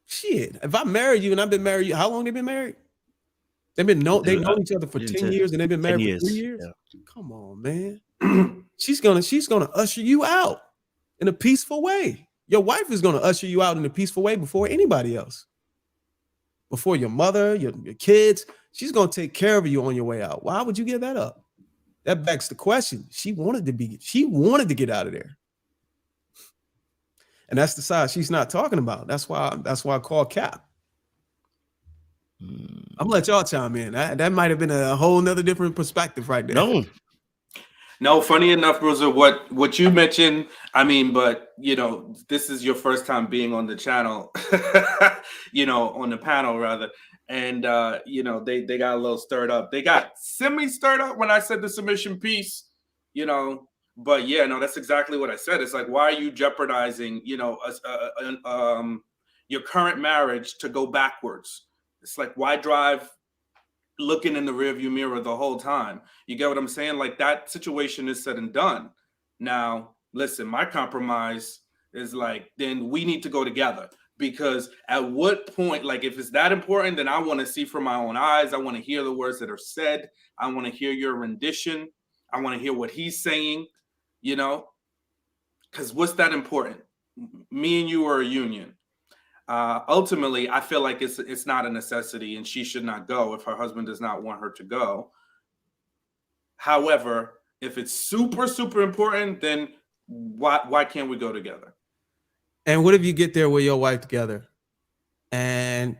Shit, if I married you and I've been married, how long they been married? They've known each other for 10 years and they've been married for 3 years. Yeah. Come on, man. She's gonna usher you out in a peaceful way. Your wife is gonna usher you out in a peaceful way before anybody else. Before your mother, your kids. She's gonna take care of you on your way out. Why would you give that up? That begs the question. She wanted to get out of there. And that's the side she's not talking about. That's why I call cap. I'm gonna let y'all chime in. That might have been a whole nother different perspective right there.
No, funny enough, Bruiser, what you mentioned, I mean, but this is your first time being on the channel, on the panel rather. And they got a little stirred up. They got semi-stirred up when I said the submission piece, but yeah, no, that's exactly what I said. It's like, why are you jeopardizing, your current marriage to go backwards? It's like, why drive looking in the rearview mirror the whole time? You get what I'm saying? Like, that situation is said and done. Now, listen, my compromise is like, then we need to go together, because at what point, like, if it's that important, then I want to see from my own eyes. I want to hear the words that are said. I want to hear your rendition. I want to hear what he's saying, because what's that important? Me and you are a union. Ultimately, I feel like it's not a necessity, and she should not go if her husband does not want her to go. However, if it's super, super important, then why can't we go together?
And what if you get there with your wife together and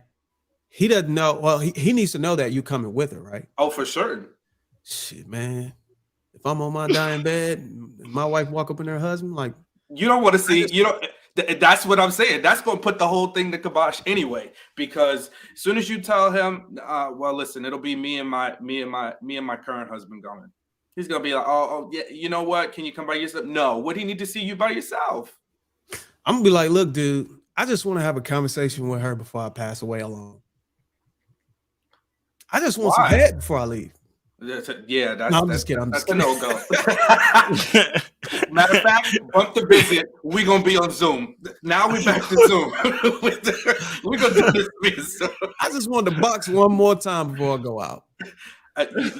he doesn't know? Well, he needs to know that you coming with her, right?
Oh, for certain.
Shit, man. If I'm on my dying bed and my wife walk up in her husband, like,
you don't want to see, that's what I'm saying. That's going to put the whole thing to kibosh anyway, because as soon as you tell him, well, listen, it'll be me and my current husband going, he's going to be like, oh, yeah, you know what? Can you come by yourself? No. Would he need to see you by yourself?
I'm going to be like, look, dude, I just want to have a conversation with her before I pass away alone. I just want some head before I leave.
Yeah,
I'm just kidding.
That's a no-go. Matter of fact, bump the visit. We're gonna be on Zoom. Now we're back to Zoom. We're gonna do this.
I just want to box one more time before I go out.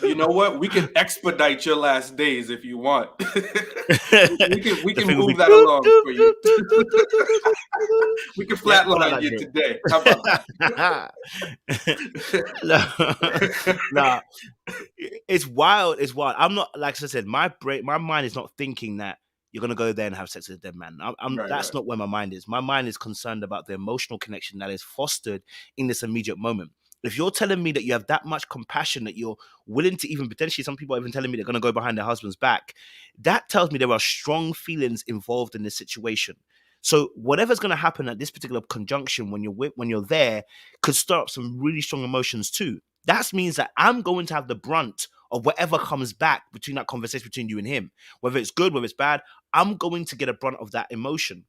You know what? We can expedite your last days if you want. we can move that along for you. We can flatline you today. How about
that? No, it's wild. It's wild. I'm not, like I said, my mind is not thinking that you're gonna go there and have sex with a dead man. That's not where my mind is. My mind is concerned about the emotional connection that is fostered in this immediate moment. If you're telling me that you have that much compassion, that you're willing to even potentially, some people are even telling me they're going to go behind their husband's back, that tells me there are strong feelings involved in this situation. So whatever's going to happen at this particular conjunction when you're there could stir up some really strong emotions too. That means that I'm going to have the brunt of whatever comes back between that conversation between you and him. Whether it's good, whether it's bad, I'm going to get a brunt of that emotion.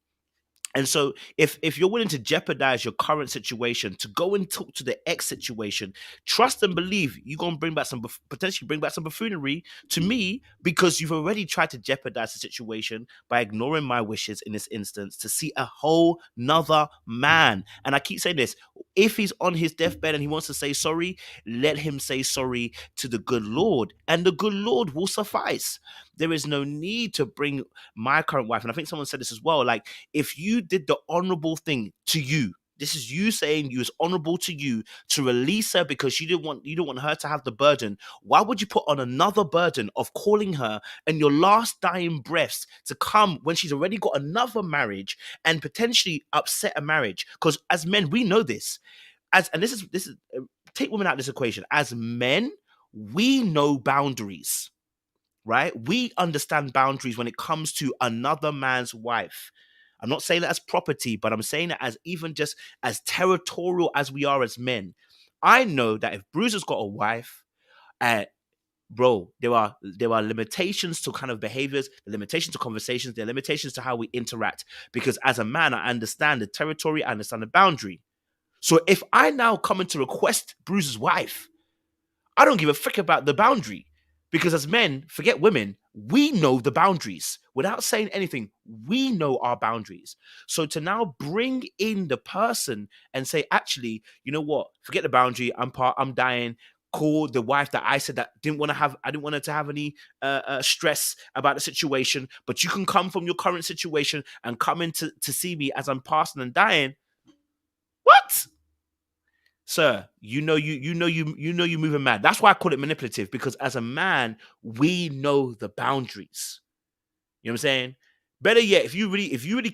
And so if you're willing to jeopardize your current situation to go and talk to the ex situation, trust and believe you're going to potentially bring back some buffoonery to me, because you've already tried to jeopardize the situation by ignoring my wishes in this instance to see a whole nother man. And I keep saying this, if he's on his deathbed and he wants to say sorry, let him say sorry to the good Lord, and the good Lord will suffice. There is no need to bring my current wife. And I think someone said this as well. Like, if you did the honorable thing to you, This is you saying you was honorable to you to release her because you don't want her to have the burden. Why would you put on another burden of calling her in your last dying breaths to come when she's already got another marriage and potentially upset a marriage? Because as men, we know this. This is take women out of this equation. As men, we know boundaries, right? We understand boundaries when it comes to another man's wife. I'm not saying that as property, but I'm saying that as even just as territorial as we are as men. I know that if Bruiser's got a wife, bro, there are limitations to kind of behaviors, the limitations to conversations, there are limitations to how we interact. Because as a man, I understand the territory, I understand the boundary. So if I now come in to request Bruiser's wife, I don't give a frick about the boundary. Because as men, forget women, we know the boundaries. Without saying anything, we know our boundaries. So to now bring in the person and say, actually, you know what? Forget the boundary. I'm dying. Call the wife that I said that I didn't want her to have any stress about the situation. But you can come from your current situation and come in to see me as I'm passing and dying. What? Sir, you're moving mad. That's why I call it manipulative, because as a man, we know the boundaries. You know what I'm saying? Better yet, if you really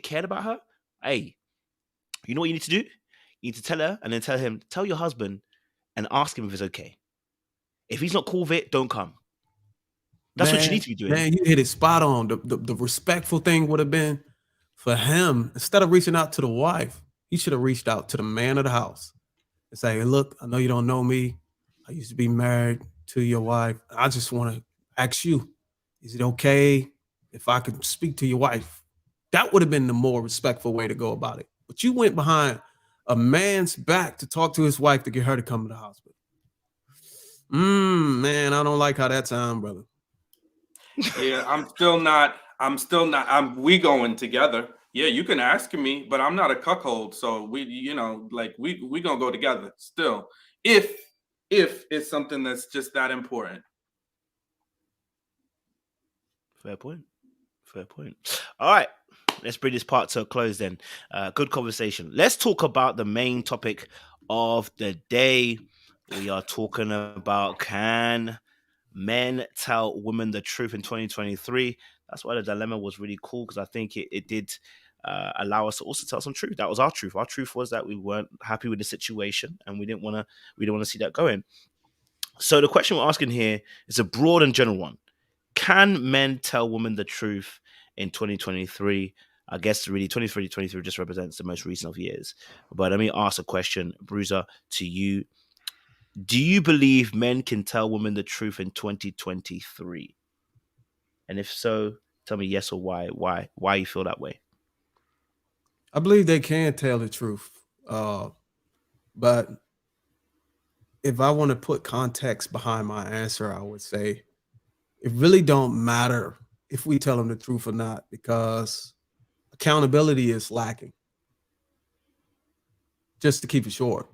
cared about her, hey, you know what you need to do? You need to tell her and then tell your husband and ask him if it's okay. If he's not cool with it, don't come. That's what you need to be doing.
Man, you hit it spot on. The respectful thing would have been for him, instead of reaching out to the wife, he should have reached out to the man of the house and say, hey, look, I know you don't know me. I used to be married to your wife. I just want to ask you, is it okay if I could speak to your wife? That would have been the more respectful way to go about it. But you went behind a man's back to talk to his wife to get her to come to the hospital. Man, I don't like how that sounds, brother.
Yeah, we going together. Yeah, you can ask me, but I'm not a cuckold. So we gonna go together still. If it's something that's just that important.
Fair point. All right, let's bring this part to a close then. Good conversation. Let's talk about the main topic of the day. We are talking about, can men tell women the truth in 2023? That's why the dilemma was really cool, because I think it did allow us to also tell some truth. That was our truth. Our truth was that we weren't happy with the situation and we didn't want to see that going. So the question we're asking here is a broad and general one. Can men tell women the truth in 2023? I guess really 2023 just represents the most recent of years. But let me ask a question, Bruiser, to you. Do you believe men can tell women the truth in 2023? And if so, tell me yes or why. Why you feel that way?
I believe they can tell the truth. But if I want to put context behind my answer, I would say it really don't matter if we tell them the truth or not, because accountability is lacking. Just to keep it short.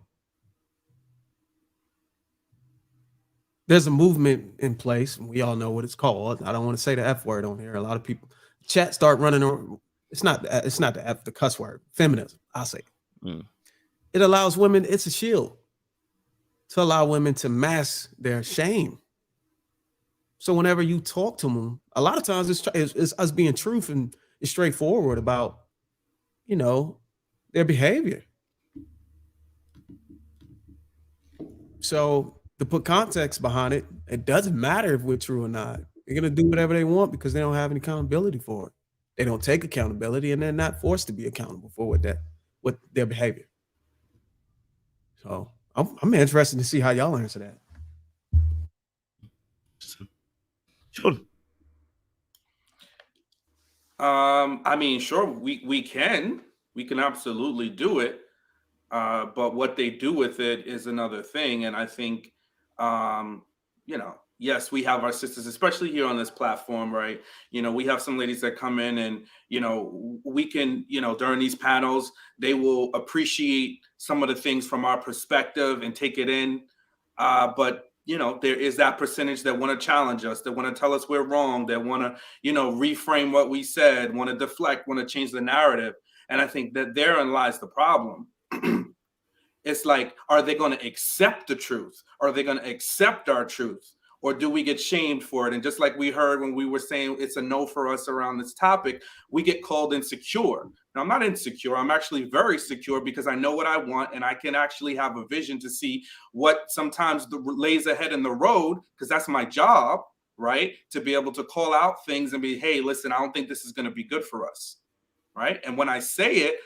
There's a movement in place, and we all know what it's called. I don't want to say the F word on here. A lot of people chat start running. It's not the cuss word. Feminism, I say. It allows women. It's a shield to allow women to mask their shame. So whenever you talk to them, a lot of times it's us being truth and it's straightforward about, their behavior. So to put context behind it, it doesn't matter if we're true or not. They're going to do whatever they want because they don't have any accountability for it. They don't take accountability, and they're not forced to be accountable for what their behavior. So I'm interested to see how y'all answer that.
Sure.
I mean, sure, we can absolutely do it. But what they do with it is another thing. And I think, yes, we have our sisters, especially here on this platform, right? We have some ladies that come in and, we can, during these panels, they will appreciate some of the things from our perspective and take it in. But there is that percentage that want to challenge us, that want to tell us we're wrong, that want to, reframe what we said, want to deflect, want to change the narrative. And I think that therein lies the problem. It's like, are they going to accept the truth? Are they going to accept our truth? Or do we get shamed for it? And just like we heard when we were saying it's a no for us around this topic, we get called insecure. Now, I'm not insecure. I'm actually very secure because I know what I want, and I can actually have a vision to see what sometimes lays ahead in the road, because that's my job, right? To be able to call out things and be, hey, listen, I don't think this is going to be good for us, right? And when I say it,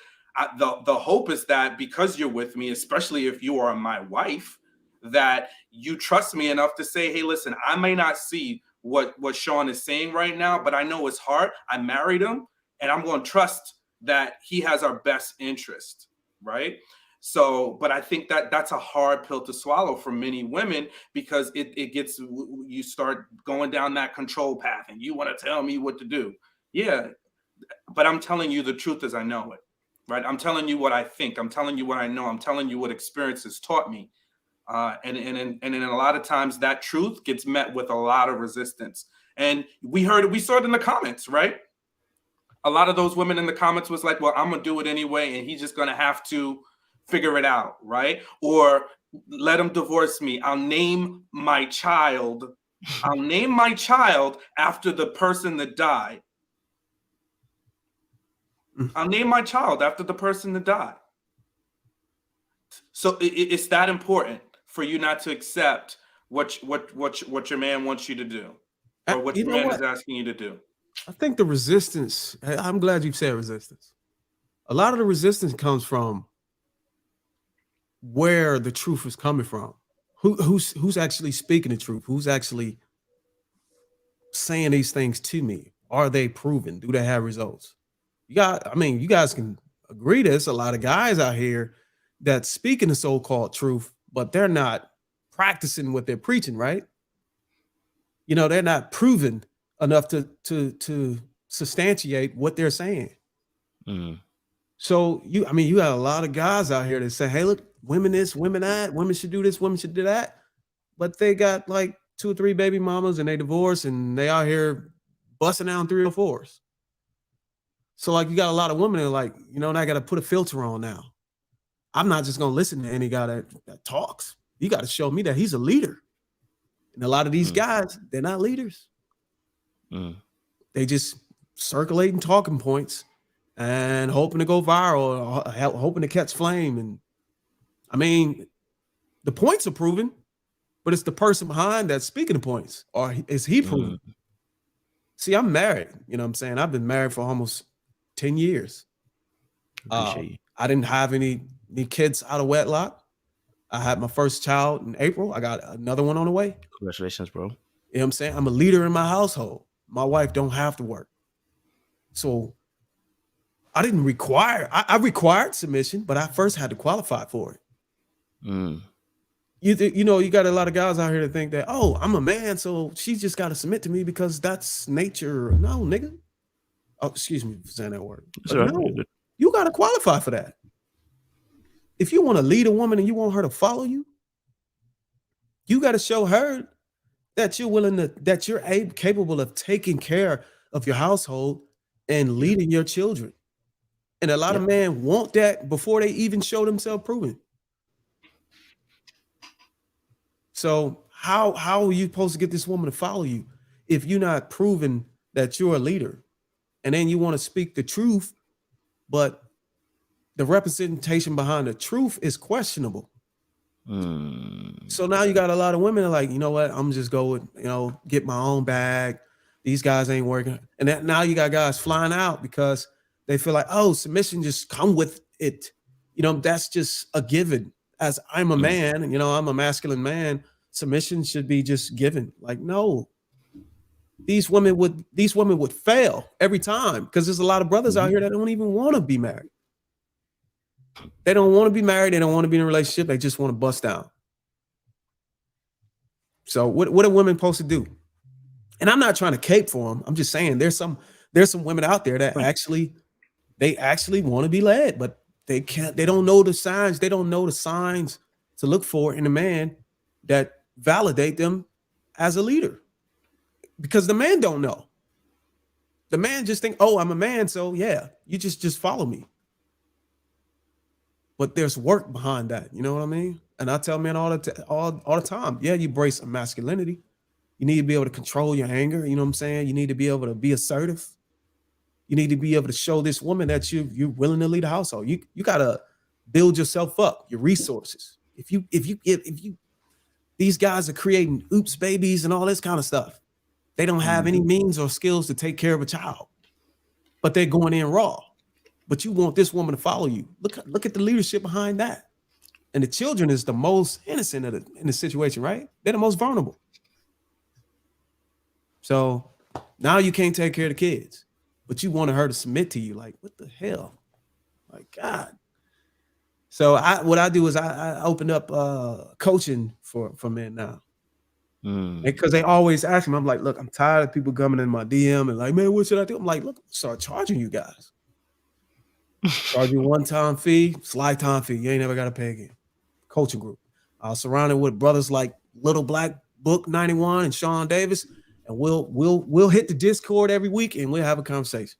the hope is that because you're with me, especially if you are my wife, that you trust me enough to say, hey, listen, I may not see what Sean is saying right now, but I know his heart. I married him, and I'm going to trust that he has our best interest, right? So, but I think that that's a hard pill to swallow for many women, because it gets, you start going down that control path and you want to tell me what to do. Yeah, but I'm telling you the truth as I know it, right? I'm telling you what I think. I'm telling you what I know. I'm telling you what experience has taught me. And in a lot of times that truth gets met with a lot of resistance. And we saw it in the comments, right? A lot of those women in the comments was like, well, I'm going to do it anyway, and he's just going to have to figure it out, right? Or let him divorce me. I'll name my child after the person that died. I'll name my child after the person that died. So it's that important for you not to accept what your man wants you to do, or what your man is asking you to do.
I think the resistance, I'm glad you said resistance. A lot of the resistance comes from where the truth is coming from. Who's actually speaking the truth? Who's actually saying these things to me? Are they proven? Do they have results? You guys can agree there's a lot of guys out here that speaking the so-called truth, but they're not practicing what they're preaching, right? You know, they're not proven enough to substantiate what they're saying. Mm. So you got a lot of guys out here that say, hey, look, women this, women that, women should do this, women should do that. But they got like 2 or 3 baby mamas and they divorced and they out here busting down 304s. So like you got a lot of women that are like, you know, and I got to put a filter on now. I'm not just going to listen to any guy that talks. You got to show me that he's a leader. And a lot of these guys, they're not leaders. They just circulating talking points and hoping to go viral, or hoping to catch flame. And I mean, the points are proven, but it's the person behind that's speaking the points. Or is he proven? See, I'm married. You know what I'm saying? I've been married for almost 10 years. I didn't have any kids out of wedlock. I had my first child in April. I got another one on the way.
Congratulations, bro.
You know what I'm saying? I'm a leader in my household. My wife don't have to work. So I didn't require, I required submission, but I first had to qualify for it. You know, you got a lot of guys out here that think that, oh, I'm a man, so she's just got to submit to me because that's nature. No, nigga. Oh, excuse me for saying that word. No, you got to qualify for that. If you want to lead a woman and you want her to follow you, you got to show her that you're willing to, that you're capable of taking care of your household and leading your children. And a lot of men want that before they even show themselves proven. So how are you supposed to get this woman to follow you if you're not proving that you're a leader? And then you want to speak the truth, but the representation behind the truth is questionable. So now you got a lot of women are like, you know what? I'm just go with, you know, get my own bag. These guys ain't working. And that, now you got guys flying out because they feel like, oh, submission just come with it. You know, that's just a given. As I'm a man, you know, I'm a masculine man. Submission should be just given. Like, no, these women would fail every time because there's a lot of brothers out here that don't even want to be married. They don't want to be married. They don't want to be in a relationship. They just want to bust down. So what are women supposed to do? And I'm not trying to cape for them. I'm just saying there's some women out there that actually want to be led, but they can't. They don't know the signs. They don't know the signs to look for in a man that validate them as a leader, because the man don't know. The man just think, oh, I'm a man, so yeah, you just follow me. but there's work behind that. You know what I mean? And I tell men all the time, yeah, you brace some masculinity. You need to be able to control your anger. You know what I'm saying? You need to be able to be assertive. You need to be able to show this woman that you're willing to lead a household. You gotta build yourself up, your resources. If you these guys are creating oops babies and all this kind of stuff. They don't have any means or skills to take care of a child, but they're going in raw. But you want this woman to follow you. Look at the leadership behind that. And the children is the most innocent in the situation, right? They're the most vulnerable. So now you can't take care of the kids, but you wanted her to submit to you. Like, what the hell? My God. So what I do is I open up coaching for men now. Because they always ask me, I'm like, look, I'm tired of people coming in my DM and like, man, what should I do? I'm like, look, start charging you guys. Charge you one-time fee, it's lifetime fee. You ain't never got to pay again. Coaching group. I was surrounded with brothers like Little Black Book 91 and Sean Davis, and we'll hit the Discord every week and we'll have a conversation.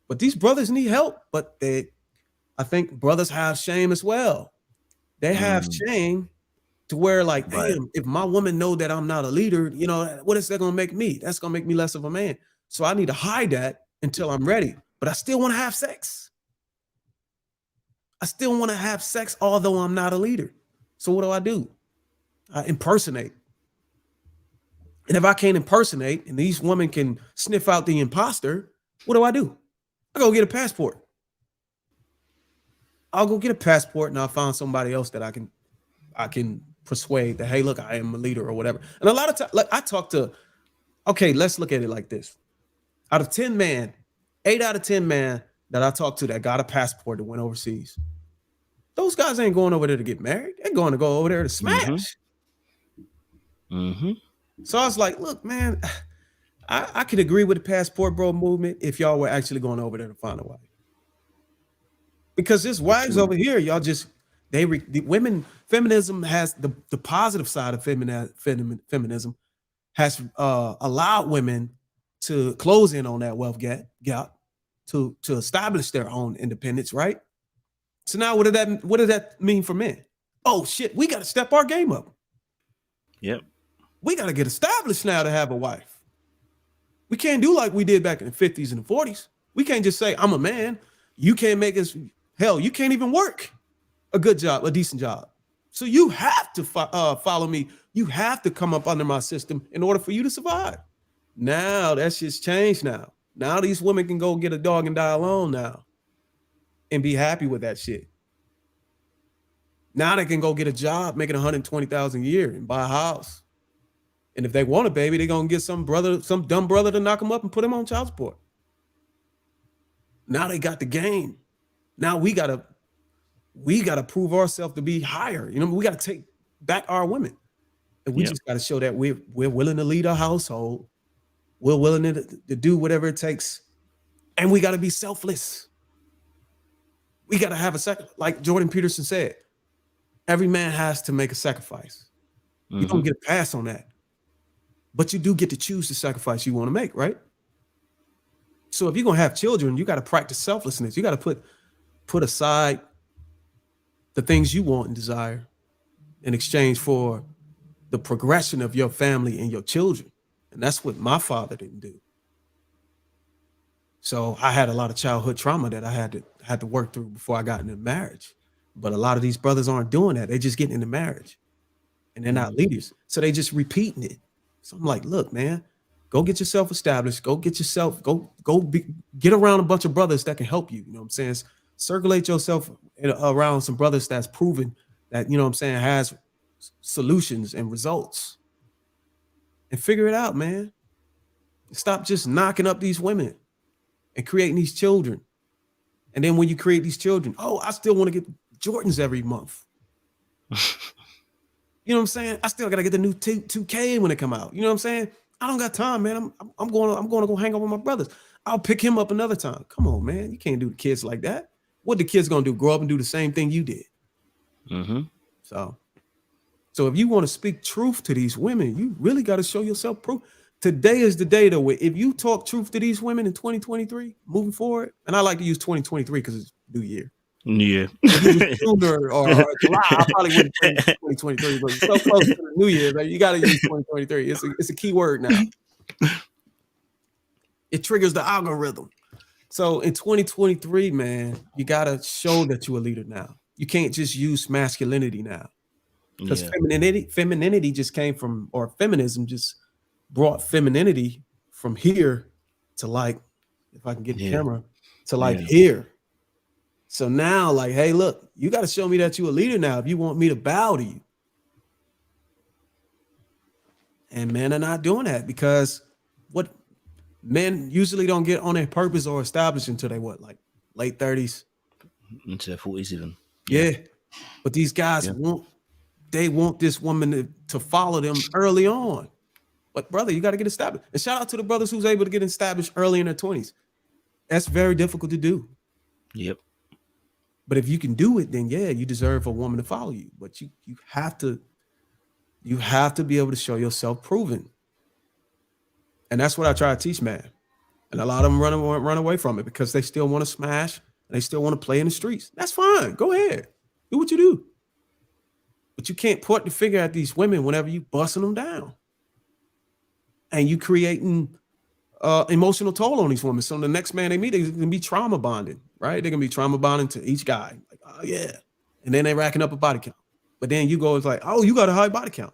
But these brothers need help, but I think brothers have shame as well. They have shame to where like, damn, if my woman know that I'm not a leader, you know, what is that going to make me? That's going to make me less of a man. So I need to hide that until I'm ready, but I still want to have sex. I still want to have sex, although I'm not a leader. So what do? I impersonate. And if I can't impersonate and these women can sniff out the imposter, what do? I go get a passport. I'll go get a passport and I'll find somebody else that I can persuade that, hey, look, I am a leader or whatever. And a lot of times, like I talk to, okay, let's look at it like this. Out of 10 men, 8 out of 10 men that I talked to that got a passport that went overseas, those guys ain't going over there to get married. They're going to go over there to smash. So I was like, look, man, I could agree with the passport bro movement if y'all were actually going over there to find a wife. Because this wives over here, y'all just, feminism has the positive side of feminism has allowed women to close in on that wealth gap to establish their own independence, right? So now what does that mean for men? Oh shit, we got to step our game up.
Yep.
We got to get established now to have a wife. We can't do like we did back in the 50s and the 40s. We can't just say, I'm a man. You can't make us, hell, you can't even work a good job, a decent job. So you have to follow me. You have to come up under my system in order for you to survive. Now that shit's changed now. Now these women can go get a dog and die alone now and be happy with that shit. Now they can go get a job making $120,000 a year and buy a house. And if they want a baby, they're going to get some dumb brother to knock them up and put him on child support. Now they got the game. Now we got to prove ourselves to be higher. You know, we got to take back our women. And we just got to show that we're willing to lead a household. We're willing to do whatever it takes. And we got to be selfless. We got to have a second, like Jordan Peterson said, every man has to make a sacrifice. You don't get a pass on that. But you do get to choose the sacrifice you want to make, right? So if you're going to have children, you got to practice selflessness. You got to put aside the things you want and desire in exchange for the progression of your family and your children. And that's what my father didn't do. So I had a lot of childhood trauma that I had to work through before I got into marriage. But a lot of these brothers aren't doing that. They're just getting into marriage and they're not leaders. So they just repeating it. So I'm like, look, man, go get yourself established. Go get around a bunch of brothers that can help you. You know what I'm saying? Circulate yourself around some brothers that's proven that, you know what I'm saying, has solutions and results. And figure it out, man. Stop just knocking up these women and creating these children. And then when you create these children, oh, I still want to get Jordans every month. You know what I'm saying? I still got to get the new 2K when it come out. You know what I'm saying? I don't got time, man. I'm going to go hang out with my brothers. I'll pick him up another time. Come on, man. You can't do the kids like that. What the kids going to do? Grow up and do the same thing you did. So if you want to speak truth to these women, you really got to show yourself proof. Today is the day, though, if you talk truth to these women in 2023, moving forward, and I like to use 2023 because it's new year.
Yeah.
If it was sooner or July, I probably wouldn't put 2023, but it's so close to the new year that you got to use 2023. It's a key word now. It triggers the algorithm. So in 2023, man, you got to show that you're a leader now. You can't just use masculinity now. Because femininity just came from, or feminism just brought femininity from here to like, if I can get the camera, to like here. So now, like, hey, look, you got to show me that you're a leader now if you want me to bow to you. And men are not doing that because what men usually don't get on their purpose or established until they what, like late 30s?
Into their 40s even.
Yeah. But these guys want this woman to follow them early on. But brother, you got to get established. And shout out to the brothers who's able to get established early in their 20s. That's very difficult to do.
Yep.
But if you can do it, then yeah, you deserve a woman to follow you. But you have to be able to show yourself proven. And that's what I try to teach, man. And a lot of them run away from it because they still want to smash and they still want to play in the streets. That's fine. Go ahead. Do what you do. But you can't point the finger at these women whenever you busting them down. And you creating emotional toll on these women. So the next man they meet, they're going to be trauma bonded, right? They're going to be trauma bonding to each guy. Like, oh, yeah. And then they racking up a body count. But then you go, it's like, oh, you got a high body count.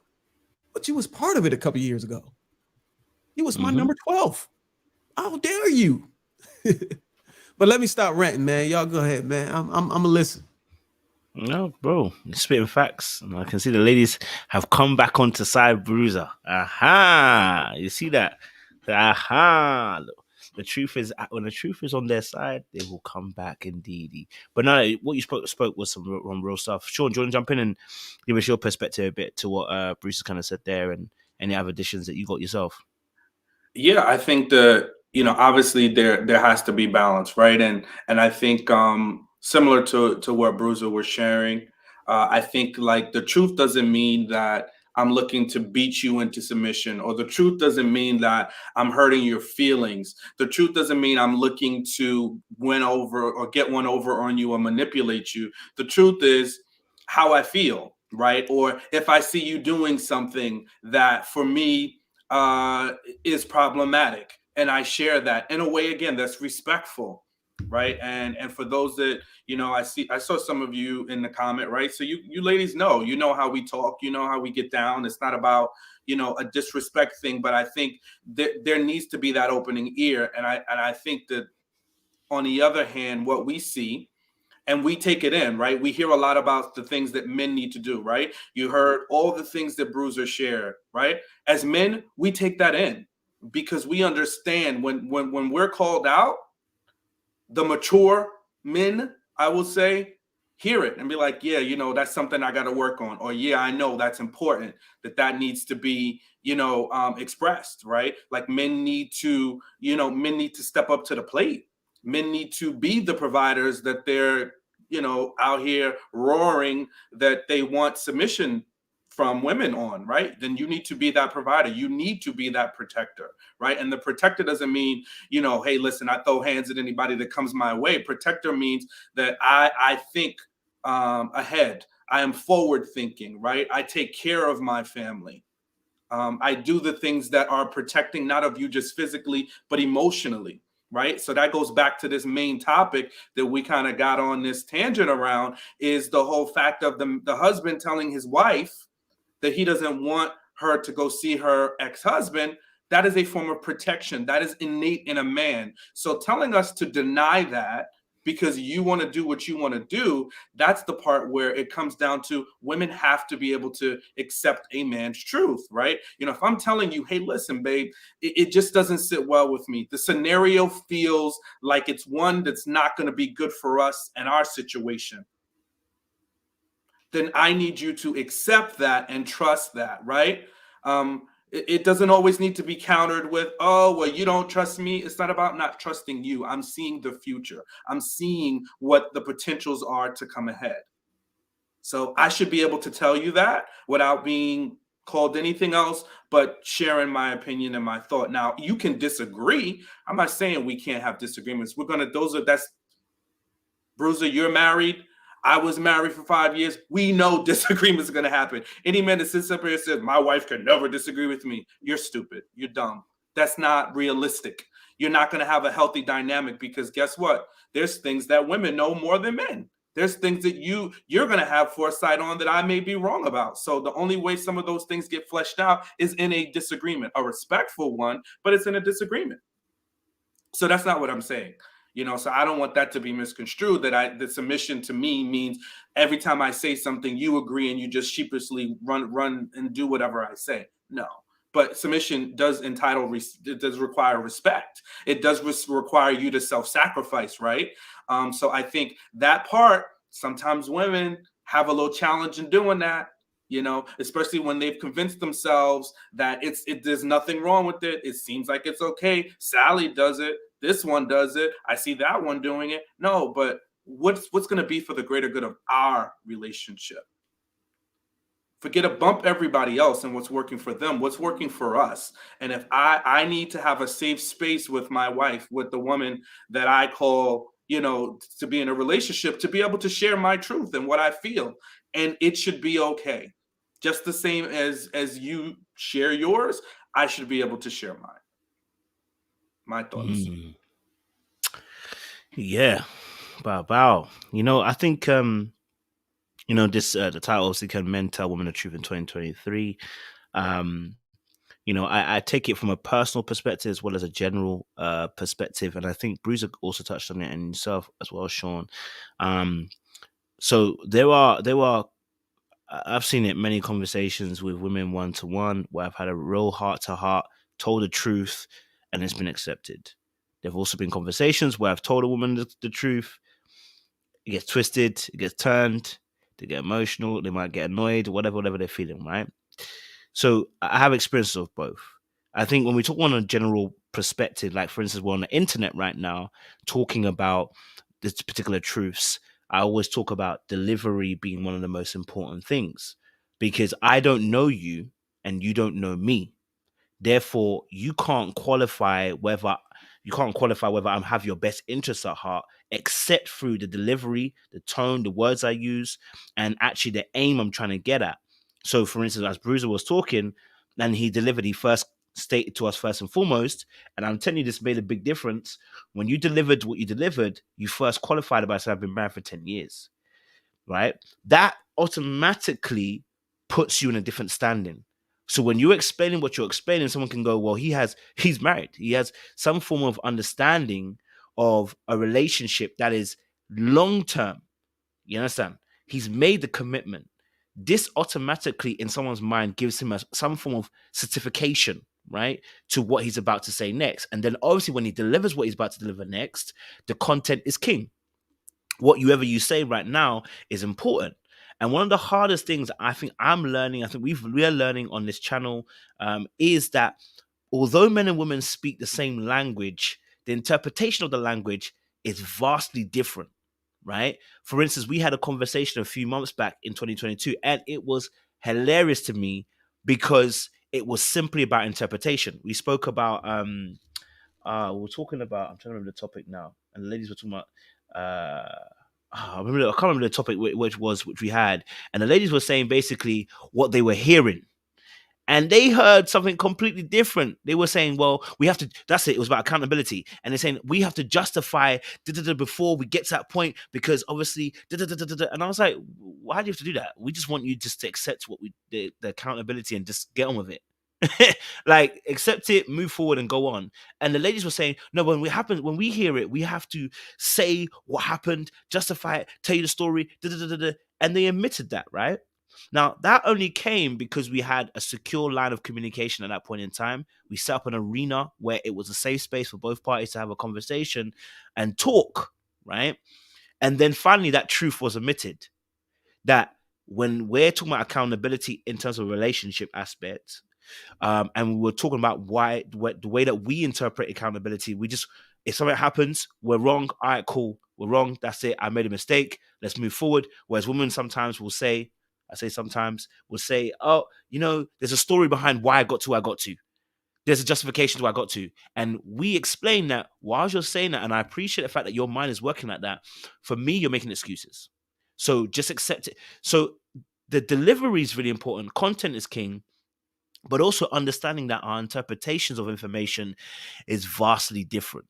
But you was part of it a couple years ago. You was my number 12. How dare you? But let me stop ranting, man. Y'all go ahead, man. I'm gonna listen.
No, bro, you're spitting facts. And I can see the ladies have come back onto side Bruiser. Aha! You see that? Aha! The truth is, when the truth is on their side, they will come back indeed. But no, what you spoke was some real stuff. Sean, do you want to jump in and give us your perspective a bit to what Bruce kind of said there, and any other additions that you got yourself?
Yeah, I think obviously there has to be balance, right? And I think similar to what Bruiser was sharing, I think like the truth doesn't mean that I'm looking to beat you into submission, or the truth doesn't mean that I'm hurting your feelings. The truth doesn't mean I'm looking to win over or get one over on you or manipulate you. The truth is how I feel, right? Or if I see you doing something that for me is problematic, and I share that in a way, again, that's respectful, right? And for those that I saw some of you in the comment, right? So you ladies know how we talk, how we get down. It's not about a disrespect thing, but I think that there needs to be that opening ear, and I think that on the other hand, what we see, and we take it in, right? We hear a lot about the things that men need to do, right? You heard all the things that Bruiser shared, right? As men, we take that in because we understand when we're called out, the mature men, I will say, hear it and be like, yeah, that's something I got to work on. Or yeah, I know that's important, that needs to be, expressed, right? Like men need to step up to the plate. Men need to be the providers that they're, out here roaring that they want submission from women on, right? Then you need to be that provider. You need to be that protector, right? And the protector doesn't mean, hey, listen, I throw hands at anybody that comes my way. Protector means that I think ahead. I am forward thinking, right? I take care of my family. I do the things that are protecting, not of you just physically, but emotionally, right? So that goes back to this main topic that we kind of got on this tangent around, is the whole fact of the husband telling his wife that he doesn't want her to go see her ex-husband. That is a form of protection. That is innate in a man. So telling us to deny that because you want to do what you want to do, that's the part where it comes down to women have to be able to accept a man's truth, right? If I'm telling you, hey, listen, babe, it just doesn't sit well with me. The scenario feels like it's one that's not going to be good for us and our situation. Then I need you to accept that and trust that, right? It doesn't always need to be countered with, oh, well, you don't trust me. It's not about not trusting you. I'm seeing the future. I'm seeing what the potentials are to come ahead. So I should be able to tell you that without being called anything else, but sharing my opinion and my thought. Now, you can disagree. I'm not saying we can't have disagreements. Bruiser, you're married. I was married for 5 years. We know disagreements are going to happen. Any man that sits up here and says, my wife can never disagree with me, you're stupid. You're dumb. That's not realistic. You're not going to have a healthy dynamic, because guess what? There's things that women know more than men. There's things that you're going to have foresight on that I may be wrong about. So the only way some of those things get fleshed out is in a disagreement, a respectful one, but it's in a disagreement. So that's not what I'm saying. So I don't want that to be misconstrued, that the submission to me means every time I say something, you agree and you just sheepishly run and do whatever I say. No. But submission does it does require respect. It does require you to self-sacrifice, right? So I think that part, sometimes women have a little challenge in doing that, especially when they've convinced themselves that there's nothing wrong with it. It seems like it's okay. Sally does it. This one does it. I see that one doing it. No, but what's going to be for the greater good of our relationship? Forget to bump everybody else and what's working for them, what's working for us. And if I need to have a safe space with my wife, with the woman that I call, to be in a relationship, to be able to share my truth and what I feel. And it should be okay. Just the same as you share yours, I should be able to share mine. My thoughts.
Yeah. Wow. I think this the title obviously, Can Men Tell Women the Truth in 2023? I take it from a personal perspective as well as a general perspective, and I think Bruiser also touched on it, and yourself as well, Sean. So there are I've seen it many conversations with women one-to-one where I've had a real heart-to-heart, told the truth, and it's been accepted. There have also been conversations where I've told a woman the truth, it gets twisted, it gets turned, they get emotional, they might get annoyed, whatever they're feeling, right? So I have experiences of both. I think when we talk on a general perspective, like for instance, we're on the internet right now talking about this particular truths, I always talk about delivery being one of the most important things, because I don't know you and you don't know me. Therefore, you can't qualify whether I have your best interests at heart, except through the delivery, the tone, the words I use, and actually the aim I'm trying to get at. So, for instance, as Bruiser was talking, and he first stated to us first and foremost, and I'm telling you, this made a big difference. When you delivered what you delivered, you first qualified it by saying, I've been married for 10 years, right? That automatically puts you in a different standing. So when you're explaining what you're explaining, someone can go, well, he's married. He has some form of understanding of a relationship that is long-term. You understand? He's made the commitment. This automatically in someone's mind gives him some form of certification, right, to what he's about to say next. And then obviously when he delivers what he's about to deliver next, the content is king. Whatever you say right now is important. And one of the hardest things I think I'm learning, I think we are learning on this channel, is that although men and women speak the same language, the interpretation of the language is vastly different, right? For instance, we had a conversation a few months back in 2022, and it was hilarious to me because it was simply about interpretation. We spoke about, we were talking about, I'm trying to remember the topic now, and the ladies were talking about, I can't remember the topic which we had, and the ladies were saying basically what they were hearing, and they heard something completely different. They were saying, well, we have to, that's it was about accountability, and they're saying we have to justify before we get to that point, because obviously and I was like, why do you have to do that? We just want you just to accept the accountability and just get on with it. Like, accept it, move forward, and go on. And the ladies were saying, no, when we hear it, we have to say what happened, justify it, tell you the story, and they admitted that, right? Now, that only came because we had a secure line of communication at that point in time. We set up an arena where it was a safe space for both parties to have a conversation and talk, right? And then finally, that truth was admitted, that when we're talking about accountability in terms of relationship aspects, and we were talking about the way that we interpret accountability, if something happens, we're wrong. All right, cool. We're wrong. That's it. I made a mistake. Let's move forward. Whereas women sometimes will say, oh, there's a story behind why I got to where I got to. there's a justification to what I got to. And we explain that while you're saying that, and I appreciate the fact that your mind is working like that, for me, you're making excuses. So just accept it. So the delivery is really important. Content is king, but also understanding that our interpretations of information is vastly different.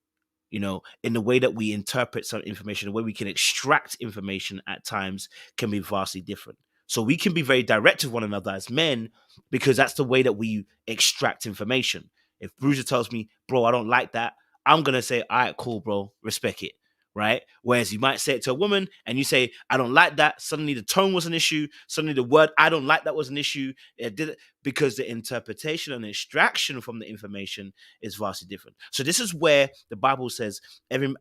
In the way that we interpret some information, the way we can extract information at times can be vastly different. So we can be very direct with one another as men because that's the way that we extract information. If Bruiser tells me, bro, I don't like that, I'm going to say, all right, cool, bro, respect it. Right? Whereas you might say it to a woman and you say, I don't like that. Suddenly the tone was an issue. Suddenly the word I don't like that was an issue. It did it because the interpretation and extraction from the information is vastly different. So this is where the Bible says you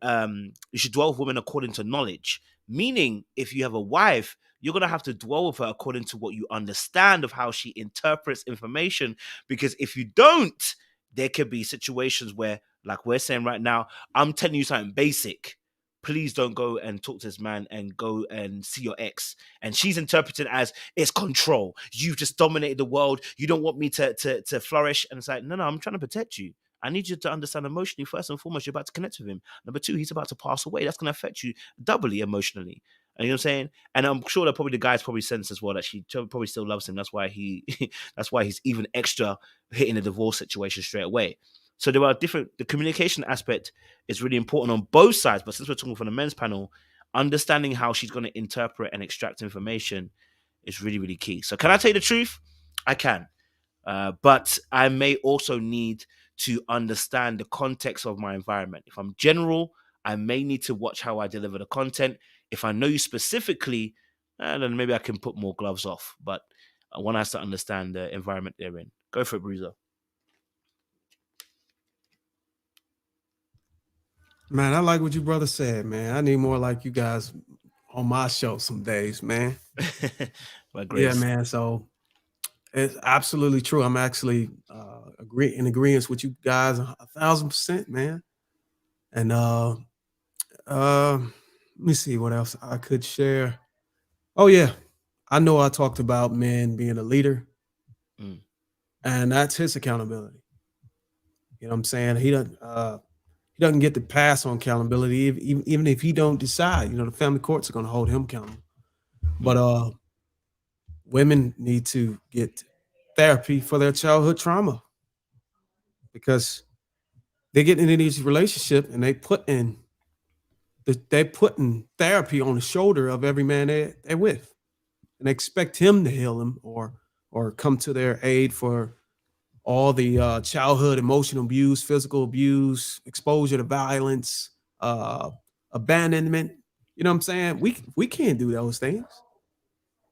should dwell with women according to knowledge. Meaning, if you have a wife, you're going to have to dwell with her according to what you understand of how she interprets information. Because if you don't, there could be situations where, like we're saying right now, I'm telling you something basic. Please don't go and talk to this man and go and see your ex. And she's interpreted as it's control. You've just dominated the world. You don't want me to flourish. And it's like, no, I'm trying to protect you. I need you to understand emotionally, first and foremost, you're about to connect with him. Number two, he's about to pass away. That's going to affect you doubly emotionally. And you know what I'm saying? And I'm sure that probably the guys probably sense as well that she probably still loves him. That's why that's why he's even extra hitting the divorce situation straight away. So there are the communication aspect is really important on both sides. But since we're talking from the men's panel, understanding how she's going to interpret and extract information is really, really key. So can I tell you the truth? I can. But I may also need to understand the context of my environment. If I'm general, I may need to watch how I deliver the content. If I know you specifically, then maybe I can put more gloves off. But one has to understand the environment they're in. Go for it, Bruiser.
Man, I like what your brother said, man. I need more like you guys on my show some days, man. Yeah, man. So it's absolutely true. I'm actually in agreement with you guys 1,000%, man. And let me see what else I could share. Oh yeah, I know I talked about men being a leader, and that's his accountability. You know what I'm saying? He doesn't get to pass on accountability, even if he don't decide. The family courts are going to hold him accountable. But women need to get therapy for their childhood trauma because they get into these relationships and they putting therapy on the shoulder of every man they're with, and they expect him to heal them or come to their aid for all the childhood emotional abuse, physical abuse, exposure to violence, abandonment. You know what I'm saying? We can't do those things.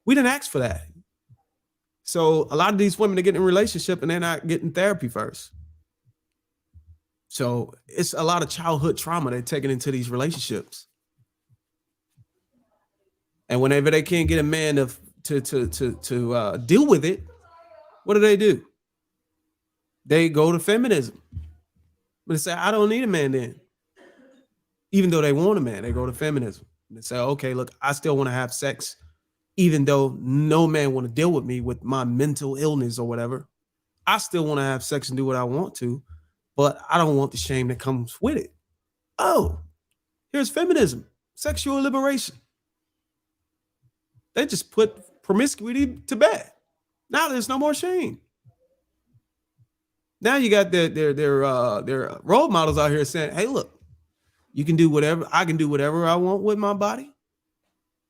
We didn't ask for that. So a lot of these women are getting in a relationship and they're not getting therapy first. So it's a lot of childhood trauma they're taking into these relationships. And whenever they can't get a man to deal with it, what do? They go to feminism. But they say, I don't need a man then. Even though they want a man, they go to feminism. And they say, okay, look, I still want to have sex, even though no man want to deal with me with my mental illness or whatever. I still want to have sex and do what I want to, but I don't want the shame that comes with it. Oh, here's feminism, sexual liberation. They just put promiscuity to bed. Now there's no more shame. Now you got their role models out here saying, hey, look, you can do whatever. I can do whatever I want with my body,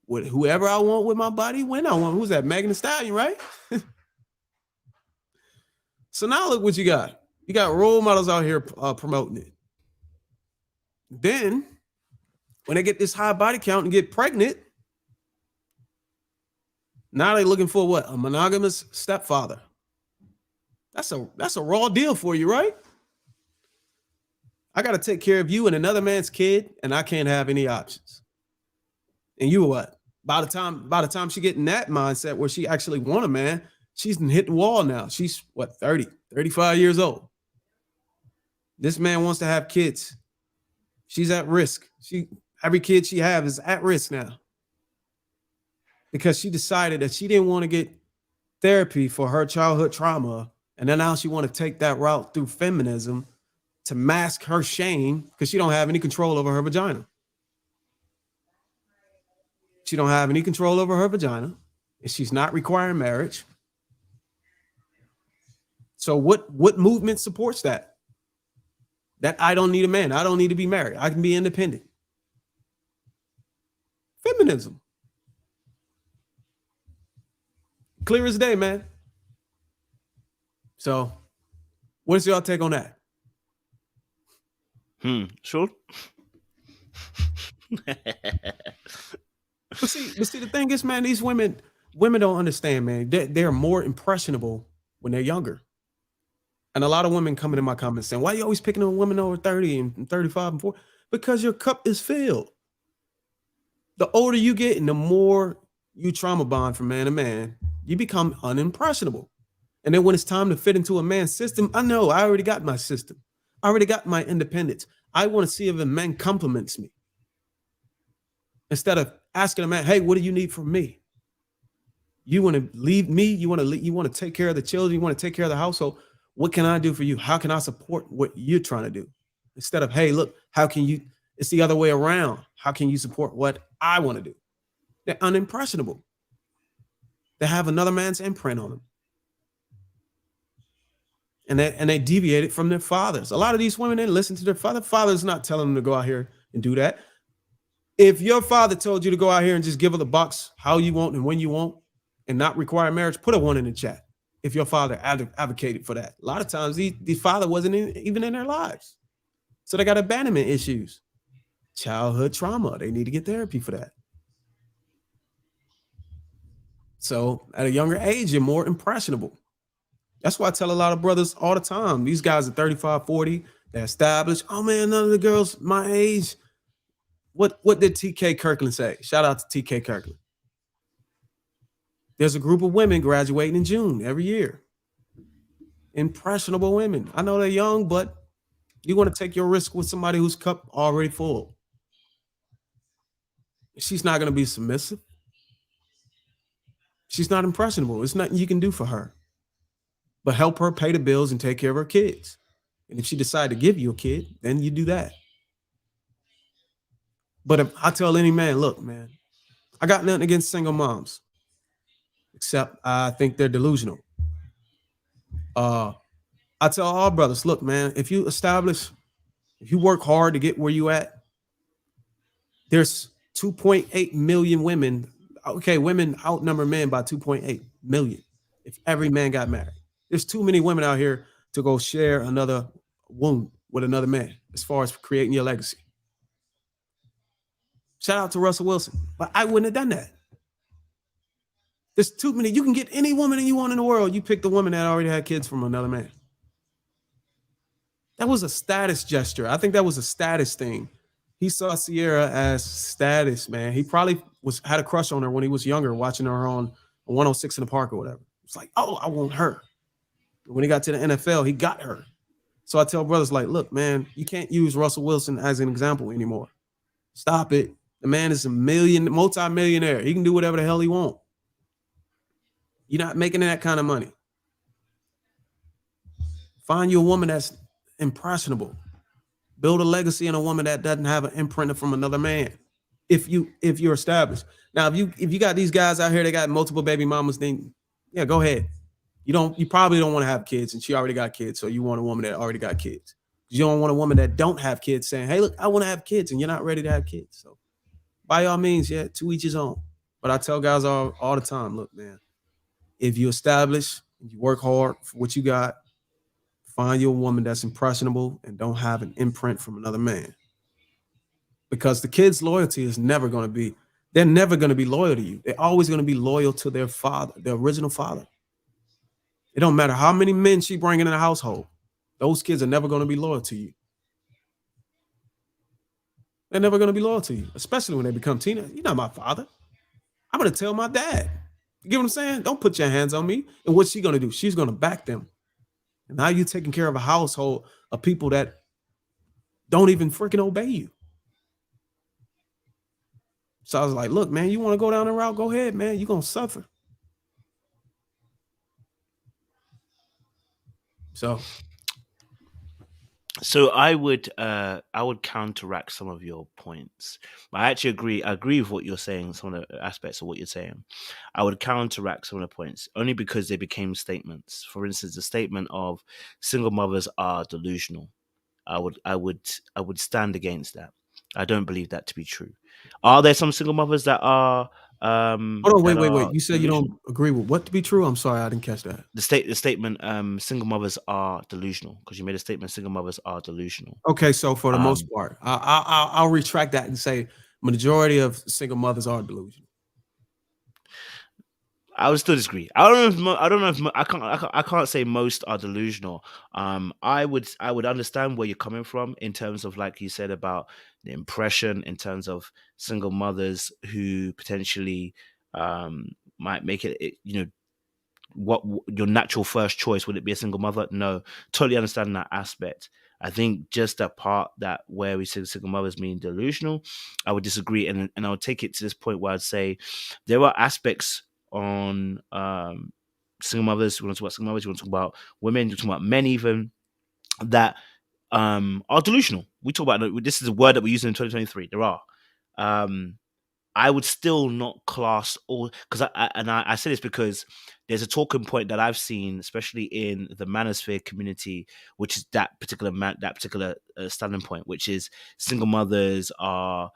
with whoever I want with my body, when I want. Who's that? Megan Thee Stallion, right? So now look what you got. You got role models out here promoting it. Then when they get this high body count and get pregnant, now they're looking for what? A monogamous stepfather. That's a raw deal for you, right? I got to take care of you and another man's kid, and I can't have any options. And you what? By the time she get in that mindset where she actually want a man, she's hit the wall now. She's what, 30, 35 years old. This man wants to have kids. She's at risk. Every kid she has is at risk now. Because she decided that she didn't want to get therapy for her childhood trauma And then now she want to take that route through feminism to mask her shame because she don't have any control over her vagina. She don't have any control over her vagina, and she's not requiring marriage. So what movement supports that? That I don't need a man. I don't need to be married. I can be independent. Feminism. Clear as day, man. So what's y'all take on that?
Sure.
But see, the thing is, man, these women don't understand, man. They're more impressionable when they're younger. And a lot of women coming in my comments saying, why are you always picking on women over 30 and 35 and 40? Because your cup is filled. The older you get and the more you trauma bond from man to man, you become unimpressionable. And then when it's time to fit into a man's system, I know I already got my system. I already got my independence. I want to see if a man compliments me. Instead of asking a man, hey, what do you need from me? You want to leave me? You want to take care of the children? You want to take care of the household? What can I do for you? How can I support what you're trying to do? Instead of, hey, look, how can you? It's the other way around. How can you support what I want to do? They're unimpressionable. They have another man's imprint on them. And they deviated from their fathers. A lot of these women didn't listen to their father. Father's not telling them to go out here and do that. If your father told you to go out here and just give her the bucks how you want and when you want and not require marriage, put a 1 in the chat. If your father advocated for that. A lot of times the father wasn't even in their lives. So they got abandonment issues, childhood trauma. They need to get therapy for that. So at a younger age, you're more impressionable. That's why I tell a lot of brothers all the time, these guys are 35, 40, they're established. Oh man, none of the girls my age. What did TK Kirkland say? Shout out to TK Kirkland. There's a group of women graduating in June every year. Impressionable women. I know they're young, but you want to take your risk with somebody whose cup already full. She's not going to be submissive. She's not impressionable. There's nothing you can do for her but help her pay the bills and take care of her kids. And if she decides to give you a kid, then you do that. But if I tell any man, look, man, I got nothing against single moms, except I think they're delusional. I tell all brothers, look, man, if you work hard to get where you at, there's 2.8 million women. Okay, women outnumber men by 2.8 million. If every man got married, there's too many women out here to go share another womb with another man as far as creating your legacy. Shout out to Russell Wilson, but I wouldn't have done that. There's too many. You can get any woman that you want in the world. You pick the woman that already had kids from another man. That was a status gesture. I think that was a status thing. He saw Sierra as status, man. He probably had a crush on her when he was younger, watching her on 106 in the Park or whatever. It's like, oh, I want her. When he got to the NFL, he got her. So I tell brothers like, look, man, you can't use Russell Wilson as an example anymore. Stop it. The man is a multi-millionaire. He can do whatever the hell he wants. You're not making that kind of money. Find you a woman that's impressionable. Build a legacy in a woman that doesn't have an imprint from another man. If you're established. Now, if you got these guys out here that got multiple baby mamas, then yeah, go ahead. You probably don't want to have kids, and she already got kids, so you want a woman that already got kids. You don't want a woman that don't have kids saying, hey, look, I want to have kids, and you're not ready to have kids. So by all means, yeah, to each his own. But I tell guys all the time, look, man, if you establish and you work hard for what you got, find you a woman that's impressionable and don't have an imprint from another man. Because the kid's loyalty is never going to be, they're never going to be loyal to you. They're always going to be loyal to their father, their original father. It don't matter how many men she bringing in the household. Those kids are never going to be loyal to you. They're never going to be loyal to you, especially when they become teenagers. You're not my father. I'm going to tell my dad. You get what I'm saying? Don't put your hands on me. And what's she going to do? She's going to back them. And now you're taking care of a household of people that don't even freaking obey you. So I was like, look, man, you want to go down the route? Go ahead, man. You're going to suffer.
So I would counteract some of your points. I actually agree. I agree with what you're saying. Some of the aspects of what you're saying, I would counteract some of the points only because they became statements. For instance, the statement of single mothers are delusional. I would stand against that. I don't believe that to be true. Are there some single mothers that are
Hold on, wait. You said you don't agree with what to be true? I'm sorry, I didn't catch that.
The statement single mothers are delusional, because you made a statement single mothers are delusional.
Okay, so for the most part, I'll retract that and say majority of single mothers are delusional.
I would still disagree. I can't say most are delusional. I would understand where you're coming from in terms of, like you said, about the impression in terms of single mothers who potentially might make it, what your natural first choice, would it be a single mother? No, totally understand that aspect. I think just that part that where we say single mothers mean delusional, I would disagree, and I would take it to this point where I'd say there are aspects on single mothers. We want to talk about single mothers. We want to talk about women. We talk about men, even that are delusional. We talk about, this is a word that we're using in 2023. There are. I would still not class all, because I say this because there's a talking point that I've seen, especially in the manosphere community, which is that particular standing point, which is single mothers are,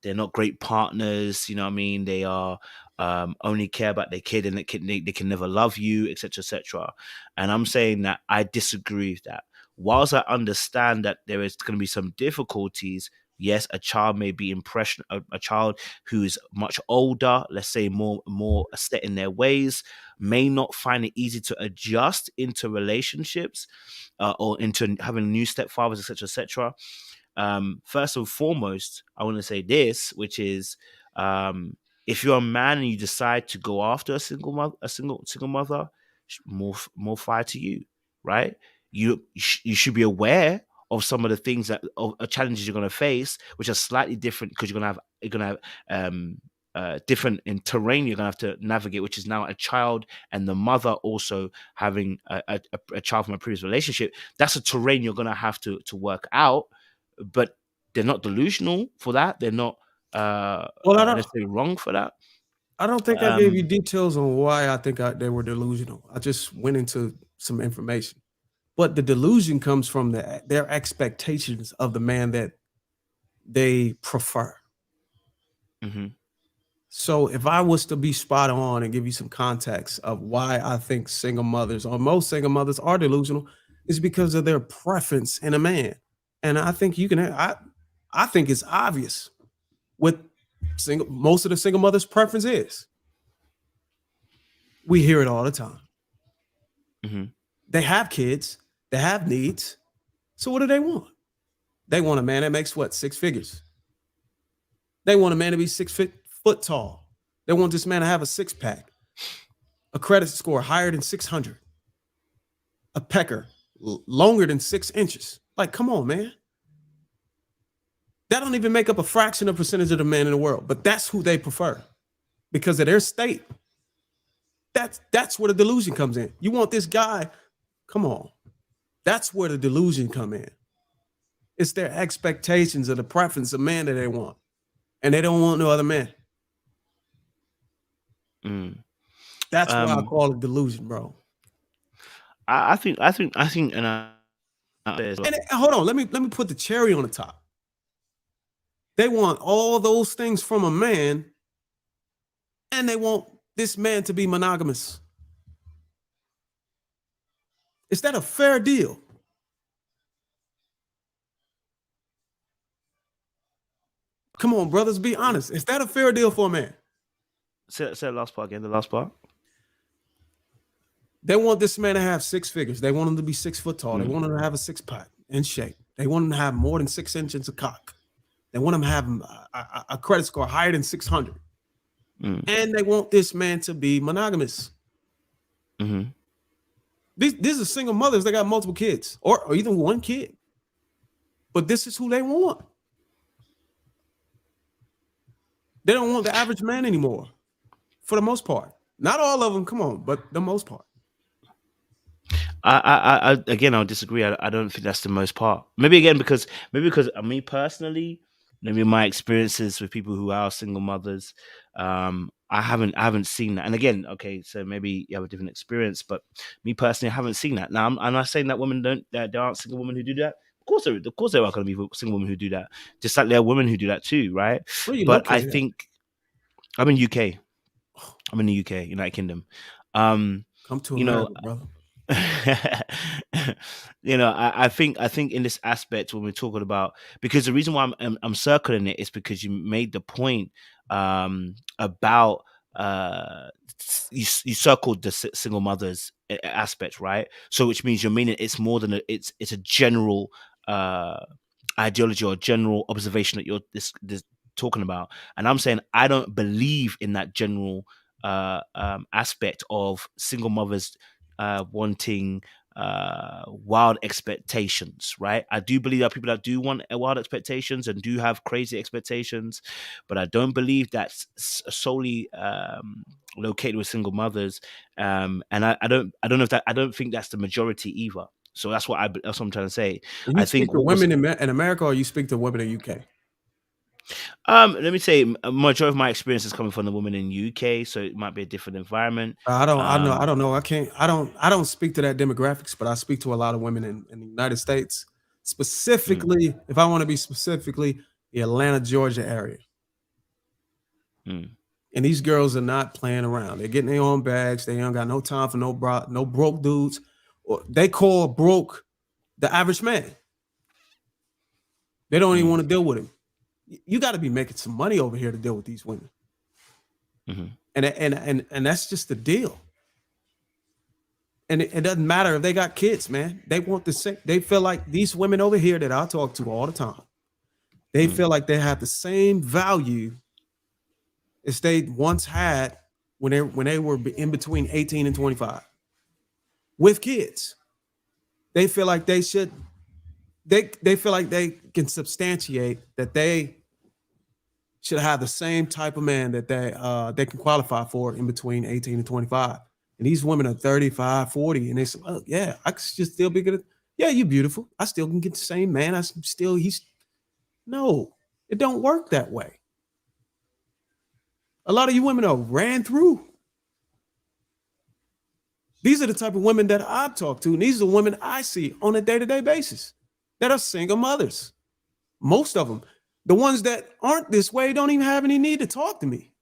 they're not great partners. You know what I mean? They are only care about their kid, and they can never love you, etc., etc. And I'm saying that I disagree with that. Whilst I understand that there is going to be some difficulties, yes, a child may be a child who is much older, let's say more set in their ways, may not find it easy to adjust into relationships or into having new stepfathers, etc., etc. First and foremost, I want to say this, which is, if you're a man and you decide to go after a single mother, more fire to you, right? You should be aware of some of the things of challenges you're going to face, which are slightly different, because you're going to have different in terrain you're going to have to navigate, which is now a child and the mother also having a child from a previous relationship. That's a terrain you're going to have to work out, but they're not delusional for that. They're not necessarily wrong for that.
I don't think I gave you details on why I think they were delusional. I just went into some information. But the delusion comes from their expectations of the man that they prefer.
Mm-hmm.
So if I was to be spot on and give you some context of why I think single mothers, or most single mothers, are delusional, is because of their preference in a man. And I think I think it's obvious what most of the single mothers' preference is. We hear it all the time.
Mm-hmm.
They have kids. They have needs. So what do they want? They want a man that makes what? 6 figures. They want a man to be 6 foot tall. They want this man to have a 6-pack, a credit score higher than 600, a pecker longer than 6 inches. Like, come on, man. That don't even make up a fraction of percentage of the men in the world, but that's who they prefer because of their state. That's where the delusion comes in. You want this guy, come on. That's where the delusion come in. It's their expectations of the preference of man that they want. And they don't want no other man. That's why I call it delusion, bro.
I think, and
hold on, let me put the cherry on the top. They want all those things from a man, and they want this man to be monogamous. Is that a fair deal? Come on, brothers, be honest. Is that a fair deal for a man?
Say the last part again, the last part.
They want this man to have 6 figures. They want him to be 6 foot tall. They want him to have a 6-pack in shape. They want him to have more than 6 inches of cock. They want him to have a credit score higher than 600. And they want this man to be monogamous.
Mm-hmm.
These are single mothers that got multiple kids or even one kid. But this is who they want. They don't want the average man anymore, for the most part. Not all of them, come on, but the most part.
I again, I'll disagree. I don't think that's the most part. Maybe because me personally, maybe my experiences with people who are single mothers, I haven't seen that. And again, okay, so maybe you have a different experience, but me personally, I haven't seen that. Now, I'm not saying that women don't, that there aren't single women who do that. Of course, there are going to be single women who do that. Just like there are women who do that too, right?
Where are you
But I
located at?
think I'm in UK. I'm in the UK, United Kingdom.
Come to
You know,
America, brother.
I think in this aspect when we're talking about, because the reason why I'm circling it is because you made the point about you circled the single mothers aspect, right? So which means you're meaning it's more than it's a general uh ideology or general observation that you're this talking about. And I'm saying I don't believe in that general aspect of single mothers wanting wild expectations, right? I do believe there are people that do want wild expectations and do have crazy expectations, but I don't believe that's solely located with single mothers. And I don't know if that I don't think that's the majority either. So that's what I'm trying to say.
And you
I
speak
think
to
what was
women in America, or you speak to women in UK?
let me say a majority of my experience is coming from the woman in UK, so it might be a different environment.
I don't. I know. I
Um,
don't know. I can't. I don't. I don't speak to that demographics, but I speak to a lot of women in the United States,
mm,
specifically. If I want to be specifically, the Atlanta, Georgia area.
mm,
And these girls are not playing around. They're getting their own bags. They ain't got no time for no broke dudes. Or they call broke the average man. They don't even
mm,
want to deal with him. You got to be making some money over here to deal with these women.
mhm,
And that's just the deal. And it doesn't matter if they got kids, man. They want the same. They feel like these women over here that I talk to all the time, they
mm,
feel like they have the same value as they once had when they were in between 18 and 25 with kids. They feel like they should they feel like they can substantiate that they should have the same type of man that they can qualify for in between 18 and 25. And these women are 35, 40, and they say, oh, yeah, I could just still be good. Yeah, you're beautiful. I still can get the same man. He's no, it don't work that way. A lot of you women are ran through. These are the type of women that I talk to, and these are the women I see on a day-to-day basis that are single mothers. Most of them. The ones that aren't this way don't even have any need to talk to me.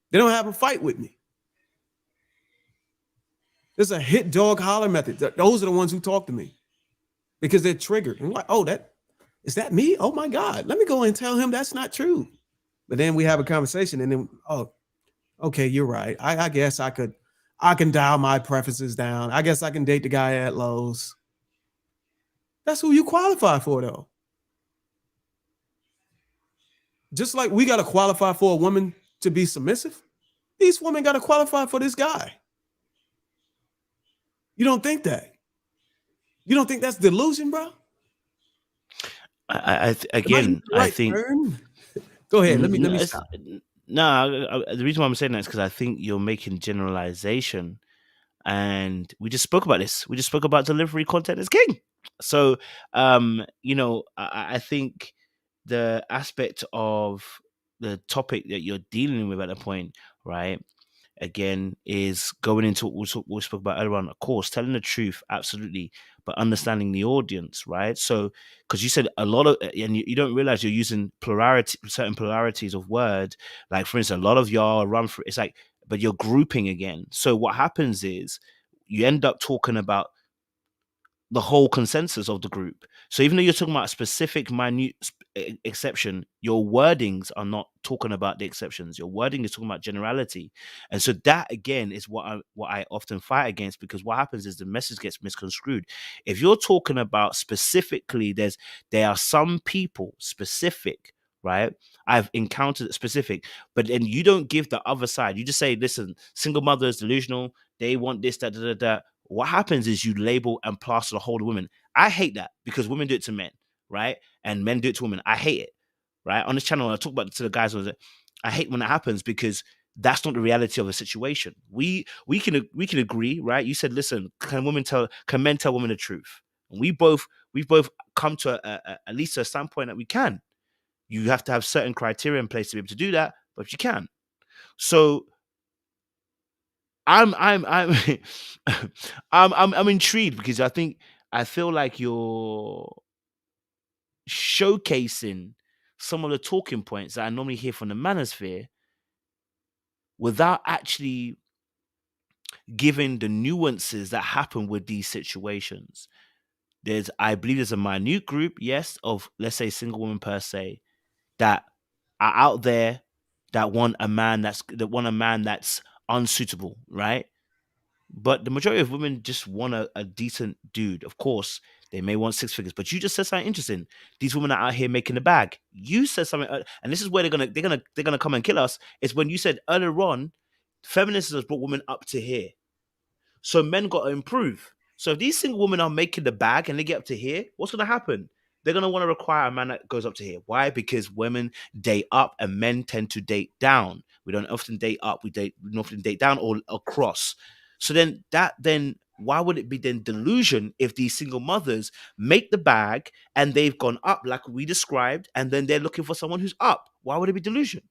They don't have a fight with me. There's a hit dog holler method. Those are the ones who talk to me because they're triggered. And like, oh, is that me? Oh my God. Let me go and tell him that's not true. But then we have a conversation and then, oh, okay, you're right. I guess I can dial my preferences down. I guess I can date the guy at Lowe's. That's who you qualify for, though. Just like we got to qualify for a woman to be submissive, these women got to qualify for this guy. You don't think that? You don't think that's delusion, bro?
again, I think.
Turn? Go ahead. Let me stop.
No, the reason why I'm saying that is because I think you're making generalization, and we just spoke about this. We just spoke about delivery content is king. So, I think the aspect of the topic that you're dealing with at the point, right? Again, is going into what we spoke about earlier on. Of course, telling the truth, absolutely, but understanding the audience, right? So, because you said a lot of, and you don't realize you're using certain polarities of word. Like, for instance, a lot of y'all run for it's like, but you're grouping again. So what happens is you end up talking about the whole consensus of the group. So even though you're talking about a specific minute exception, your wordings are not talking about the exceptions. Your wording is talking about generality. And so that again is what I often fight against, because what happens is the message gets misconstrued. If you're talking about specifically, there are some people specific, right? I've encountered specific, but then you don't give the other side. You just say, listen, single mothers, delusional, they want this, that, that. What happens is you label and plaster the whole of women. I hate that because women do it to men, right? And men do it to women. I hate it, right? On this channel, I talk about it to the guys. I hate when that happens because that's not the reality of a situation. We can agree, right? You said, listen, can men tell women the truth? And we've both come to at least a standpoint that we can. You have to have certain criteria in place to be able to do that, but you can. So I'm I'm intrigued, because I feel like you're showcasing some of the talking points that I normally hear from the manosphere without actually giving the nuances that happen with these situations. I believe there's a minute group, yes, of, let's say, single women per se, that are out there that want a man that's unsuitable, right? But the majority of women just want a decent dude. Of course, they may want six figures, but you just said something interesting. These women are out here making the bag. You said something, and this is where they're gonna come and kill us. It's when you said earlier on, feminism has brought women up to here. So men got to improve. So if these single women are making the bag and they get up to here, what's going to happen? They're going to want to require a man that goes up to here. Why? Because women date up and men tend to date down. We don't often date up. We often date down or across. So then why would it be then delusion if these single mothers make the bag and they've gone up like we described, and then they're looking for someone who's up? Why would it be delusion?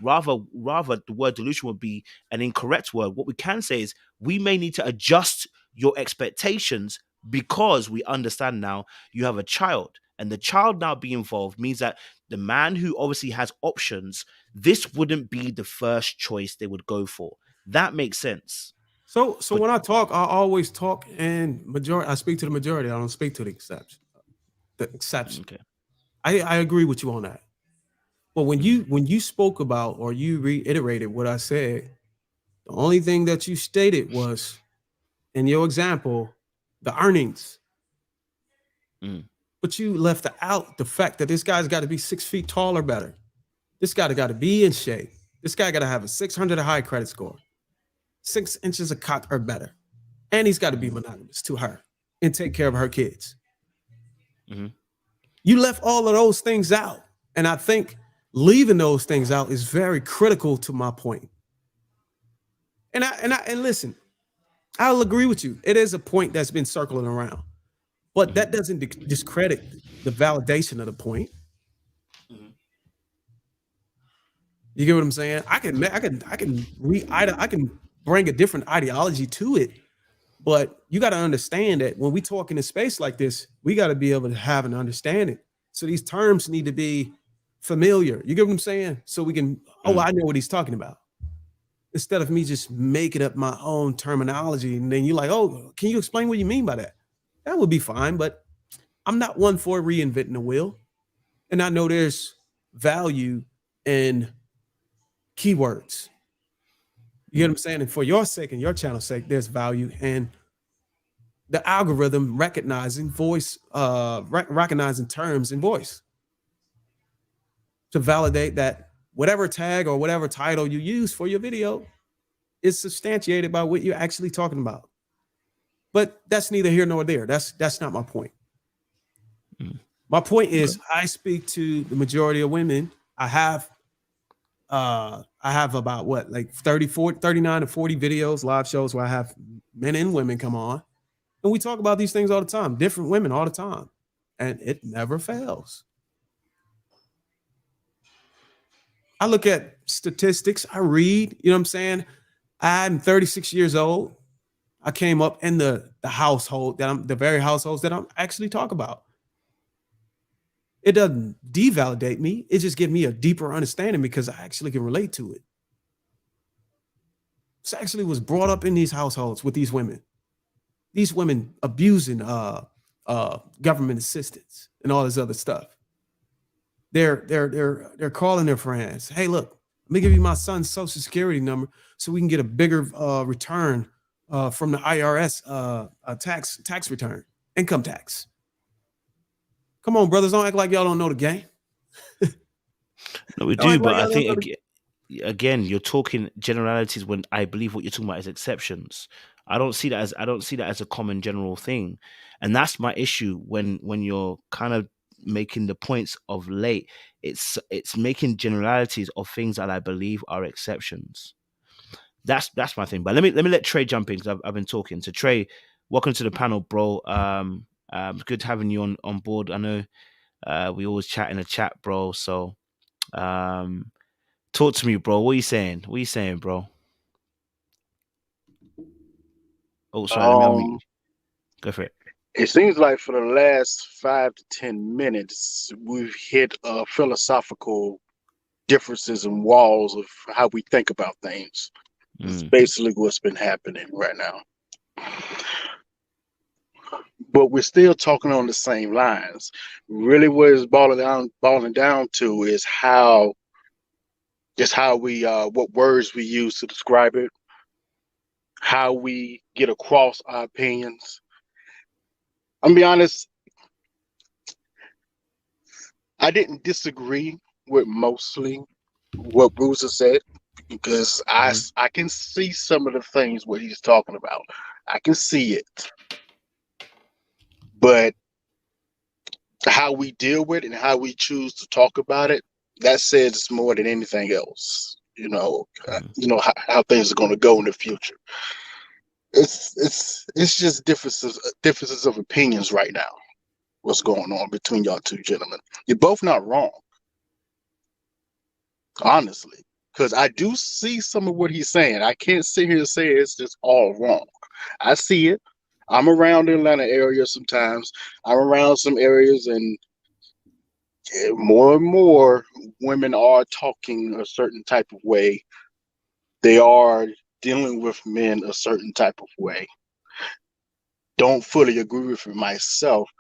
Rather, the word delusion would be an incorrect word. What we can say is we may need to adjust your expectations, because we understand now you have a child, and the child now being involved means that the man who obviously has options, this wouldn't be the first choice they would go for. That makes sense.
So when I talk, I always talk in majority. I speak to the majority. I don't speak to the exception. Okay. I agree with you on that. But when you spoke about, or you reiterated what I said, the only thing that you stated was, in your example, the earnings. But you left out the fact that this guy's got to be 6 feet tall or better. This guy got to be in shape. This guy got to have a 600 high credit score, 6 inches of cock or better. And he's got to be monogamous to her and take care of her kids. You left all of those things out. And I think leaving those things out is very critical to my point. And listen, I'll agree with you. It is a point that's been circling around, but that doesn't discredit the validation of the point. You get what I'm saying? I can bring a different ideology to it, but you got to understand that when we talk in a space like this, we got to be able to have an understanding. So these terms need to be familiar. You get what I'm saying? So we can, I know what he's talking about. Instead of me just making up my own terminology, and then you're like, oh, can you explain what you mean by that? That would be fine, but I'm not one for reinventing the wheel. And I know there's value in keywords. You get what I'm saying? And for your sake and your channel's sake, there's value in the algorithm recognizing voice, recognizing terms in voice to validate that whatever tag or whatever title you use for your video is substantiated by what you're actually talking about. But that's neither here nor there. That's not my point. My point is, I speak to the majority of women. I have about what, like 39 to 40 videos, live shows where I have men and women come on, and we talk about these things all the time, different women all the time, and it never fails. I look at statistics, I read, you know what I'm saying? I'm 36 years old. I came up in the household the very households that I'm actually talking about. It doesn't devalidate me. It just gives me a deeper understanding because I actually can relate to it. So I actually was brought up in these households with these women abusing government assistance and all this other stuff. They're calling their friends. Hey, look, let me give you my son's social security number so we can get a bigger return from the IRS tax return, income tax. Come on, brothers, don't act like y'all don't know the game.
No, we do, but I think again, you're talking generalities when I believe what you're talking about is exceptions. I don't see that as a common general thing, and that's my issue when you're kind of making the points of late. It's making generalities of things that I believe are exceptions. That's my thing. But let me let Trey jump in because I've been talking. So Trey, welcome to the panel, bro. Good having you on board. I know we always chat in the chat, bro. So talk to me, bro. What are you saying? What are you saying, bro? Oh, sorry, let me unmute you. Go for it.
It seems like for the last 5 to 10 minutes, we've hit philosophical differences and walls of how we think about things. It's basically what's been happening right now. But we're still talking on the same lines. Really, what it's boiling down to is how we what words we use to describe it, how we get across our opinions. I'm gonna be honest, I didn't disagree with mostly what Bruiser said because I can see some of the things what he's talking about. I can see it. But how we deal with it and how we choose to talk about it, that says more than anything else. How things are going to go in the future. It's just differences of opinions right now. What's going on between y'all two gentlemen? You're both not wrong, honestly, because I do see some of what he's saying. I can't sit here and say it's just all wrong. I see it. I'm around the Atlanta area sometimes. I'm around some areas, and more and more women are talking a certain type of way. They are dealing with men a certain type of way. Don't fully agree with it myself,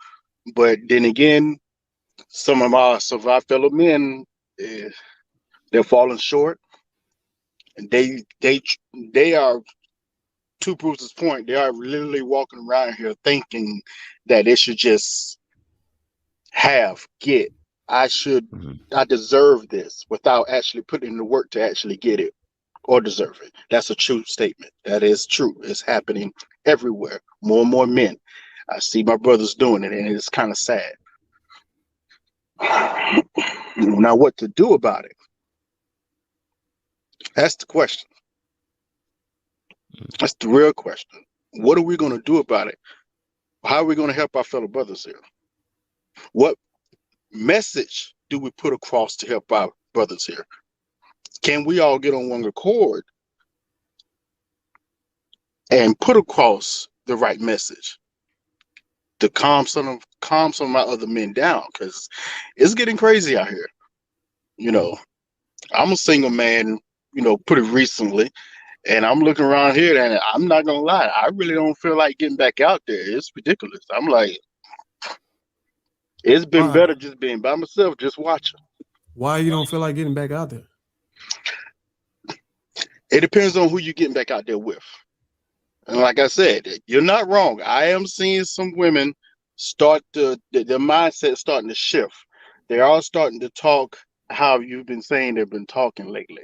but then again, some of our fellow men, they're falling short, and they are, to Bruce's point, they are literally walking around here thinking that it should just get. I deserve this without actually putting in the work to actually get it or deserve it. That's a true statement. That is true. It's happening everywhere. More and more men. I see my brothers doing it, and it's kind of sad. Now, what to do about it? That's the question. That's the real question. What are we going to do about it? How are we going to help our fellow brothers here? What message do we put across to help our brothers here? Can we all get on one accord and put across the right message to calm some of my other men down? Because it's getting crazy out here. I'm a single man, pretty recently, and I'm looking around here, and I'm not gonna lie, I really don't feel like getting back out there. It's ridiculous. I'm like, it's been better just being by myself, just watching.
Why you don't feel like getting back out there?
It depends on who you're getting back out there with. And like I said, you're not wrong. I am seeing some women start their mindset starting to shift. They are starting to talk how you've been saying they've been talking lately.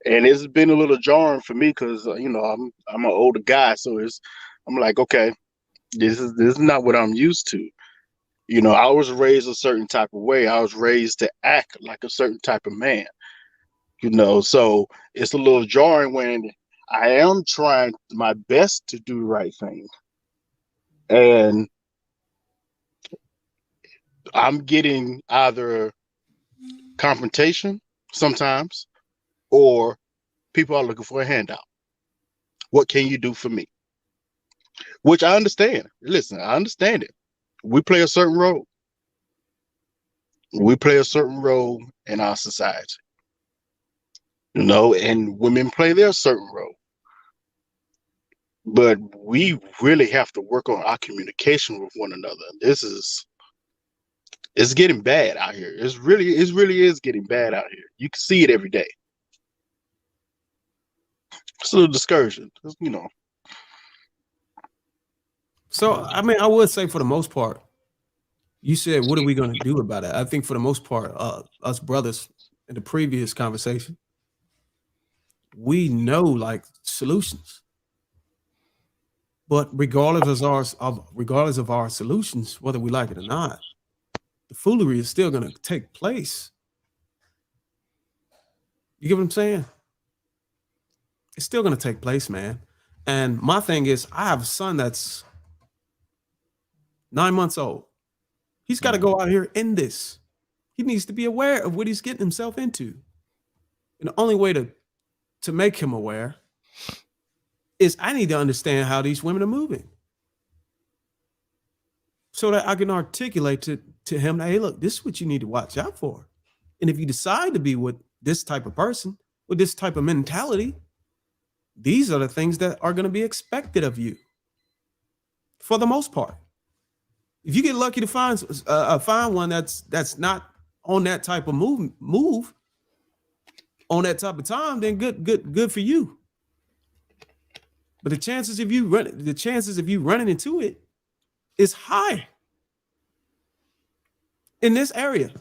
And it's been a little jarring for me because I'm an older guy, so I'm like, okay, this is not what I'm used to. I was raised a certain type of way. I was raised to act like a certain type of man. So it's a little jarring when I am trying my best to do the right thing, and I'm getting either confrontation sometimes, or people are looking for a handout. What can you do for me? Which I understand. Listen, I understand it. We play a certain role. We play a certain role in our society. And women play their certain role. But we really have to work on our communication with one another. It's getting bad out here. It really is getting bad out here. You can see it every day. It's a little discouraging,
So, I mean, I would say for the most part, you said, what are we going to do about it? I think for the most part, us brothers in the previous conversation, we know like solutions. But regardless of our solutions, whether we like it or not, the foolery is still going to take place. You get what I'm saying? It's still going to take place, man. And my thing is, I have a son that's 9 months old. He's got to go out here in this. He needs to be aware of what he's getting himself into. And the only way to make him aware is I need to understand how these women are moving, so that I can articulate to him, hey, look, this is what you need to watch out for. And if you decide to be with this type of person, with this type of mentality, these are the things that are going to be expected of you for the most part. If you get lucky to find one that's not on that type of move on that type of time, then good for you. But the chances of you running into it is high in this area.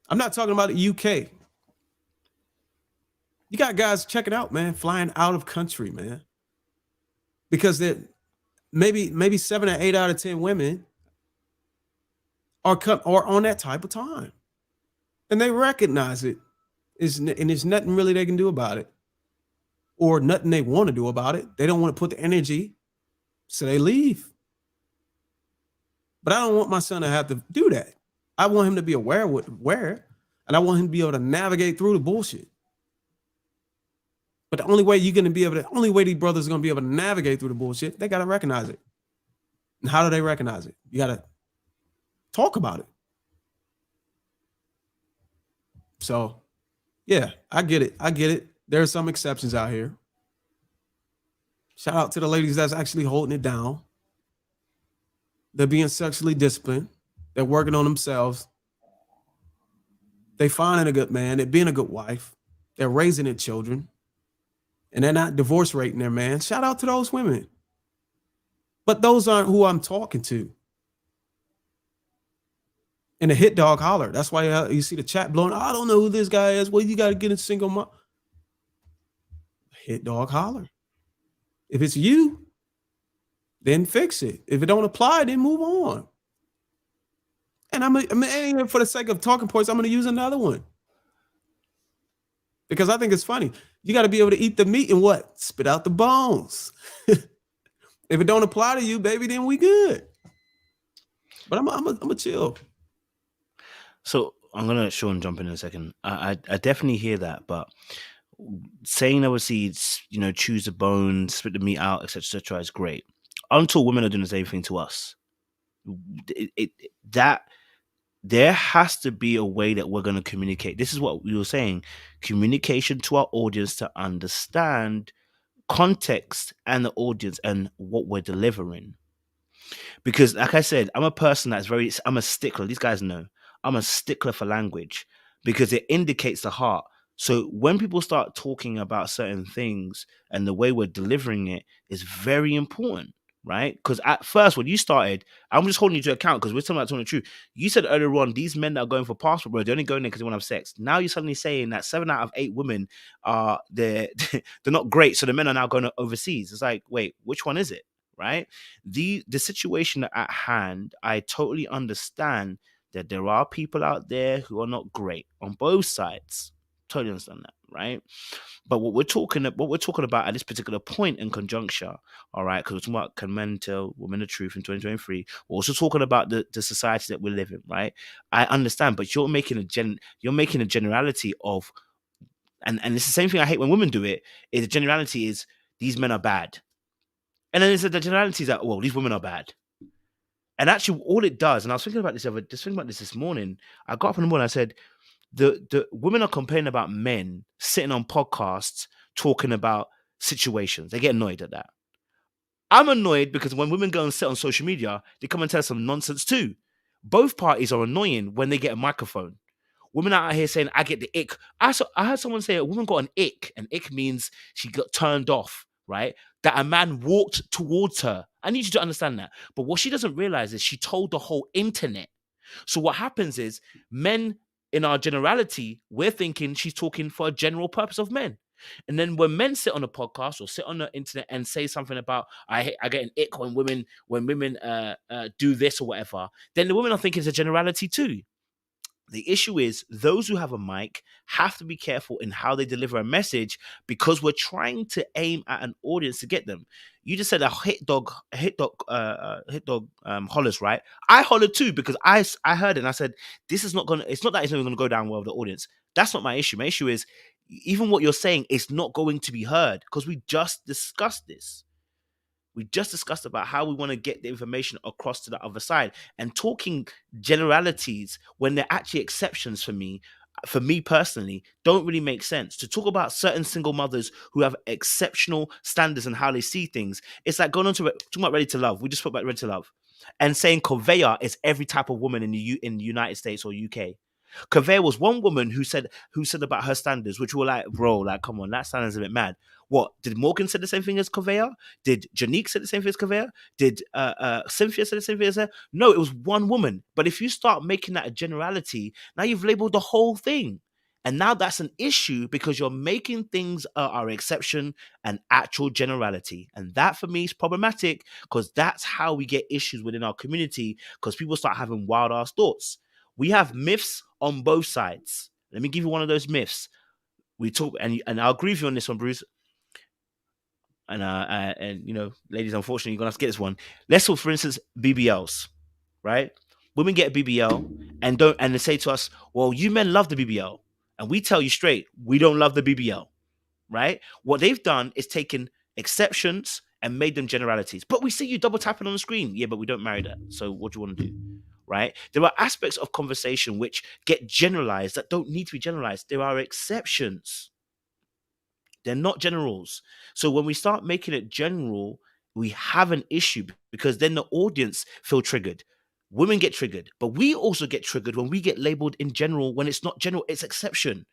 I'm not talking about the UK. You got guys checking out, man, flying out of country, man, because they're maybe 7 or 8 out of 10 women are on that type of time, and they recognize it. And there's nothing really they can do about it, or nothing they want to do about it. They don't want to put the energy, so they leave. But I don't want my son to have to do that. I want him to be aware, and I want him to be able to navigate through the bullshit. But the only way these brothers are going to be able to navigate through the bullshit, they got to recognize it. And how do they recognize it? You got to talk about it. So, yeah, I get it. There are some exceptions out here. Shout out to the ladies that's actually holding it down. They're being sexually disciplined. They're working on themselves. They finding a good man. They're being a good wife. They're raising their children. And they're not divorce rating their man. Shout out to those women. But those aren't who I'm talking to. And the hit dog holler. That's why you see the chat blowing. I don't know who this guy is. Well, you got to get a single mom. Hit dog holler. If it's you, then fix it. If it don't apply, then move on. And for the sake of talking points, I'm going to use another one, because I think it's funny. You got to be able to eat the meat and what? Spit out the bones. If it don't apply to you, baby, then we good. But I'm a chill.
So I'm gonna Sean jump in a second. I definitely hear that, but saying obviously choose the bones, spit the meat out, etc. is great until women are doing the same thing to us. There has to be a way that we're going to communicate. This is what we were saying: communication to our audience to understand context and the audience and what we're delivering. Because, like I said, I'm a person I'm a stickler. These guys know I'm a stickler for language because it indicates the heart. So when people start talking about certain things and the way we're delivering it is very important, right? Because at first, when you started, I'm just holding you to account because we're talking about telling the truth. You said earlier on, these men that are going for passport, bro, they're only going there because they want to have sex. Now you're suddenly saying that 7 out of 8 women they're not great, so the men are now going overseas. It's like, wait, which one is it, right? The situation at hand, I totally understand that there are people out there who are not great on both sides. Totally understand that, right? But what we're talking about at this particular point in conjuncture, all right, because we're talking about can men tell women the truth in 2023. We're also talking about the society that we live in, right? I understand, but you're making a generality of, and it's the same thing I hate when women do it. Is the generality is these men are bad, and then the generality is that, well, these women are bad. And actually, all it does, and I was thinking about this morning. I got up in the morning, I said, the women are complaining about men sitting on podcasts talking about situations. They get annoyed at that. I'm annoyed because when women go and sit on social media, they come and tell some nonsense too. Both parties are annoying when they get a microphone. Women out here saying, I get the ick. I heard someone say a woman got an ick. An ick means she got turned off, right? That a man walked towards her. I need you to understand that. But what she doesn't realize is she told the whole internet. So what happens is men, in our generality, we're thinking she's talking for a general purpose of men. And then when men sit on a podcast or sit on the internet and say something about I get an ick when women do this or whatever, then the women are thinking it's a generality too. The issue is those who have a mic have to be careful in how they deliver a message, because we're trying to aim at an audience to get them. You just said a hit dog hollers, right? I hollered too, because I heard it and I said, it's not that it's not even gonna go down well with the audience. That's not my issue. My issue is even what you're saying is not going to be heard, because we just discussed this. We just discussed about how we want to get the information across to the other side, and talking generalities when they're actually exceptions for me personally, don't really make sense. To talk about certain single mothers who have exceptional standards and how they see things, it's like going on to talking about Ready to Love. We just spoke about Ready to Love, and saying Conveyor is every type of woman in the United States or UK. Conveyor was one woman who said about her standards, which were like, bro, like, come on, that standard's a bit mad. What did Morgan say the same thing as Conveyor? Did Janique say the same thing as Conveyor? Did Cynthia say the same thing as her? No, it was one woman. But if you start making that a generality, now you've labeled the whole thing. And now that's an issue, because you're making things are exception and actual generality. And that for me is problematic, because that's how we get issues within our community, because people start having wild ass thoughts. We have myths on both sides. Let me give you one of those myths. We talk, and I'll agree with you on this one, Bruce. And you know, ladies, unfortunately, you're gonna have to get this one. Let's talk, for instance, BBLs, right? Women get a BBL and they say to us, well, you men love the BBL. And we tell you straight, we don't love the BBL, right? What they've done is taken exceptions and made them generalities. But we see you double tapping on the screen. Yeah, but we don't marry that. So what do you want to do? Right? There are aspects of conversation which get generalized that don't need to be generalized. There are exceptions. They're not generals. So when we start making it general, we have an issue, because then the audience feel triggered. Women get triggered, but we also get triggered when we get labeled in general, when it's not general, it's exception.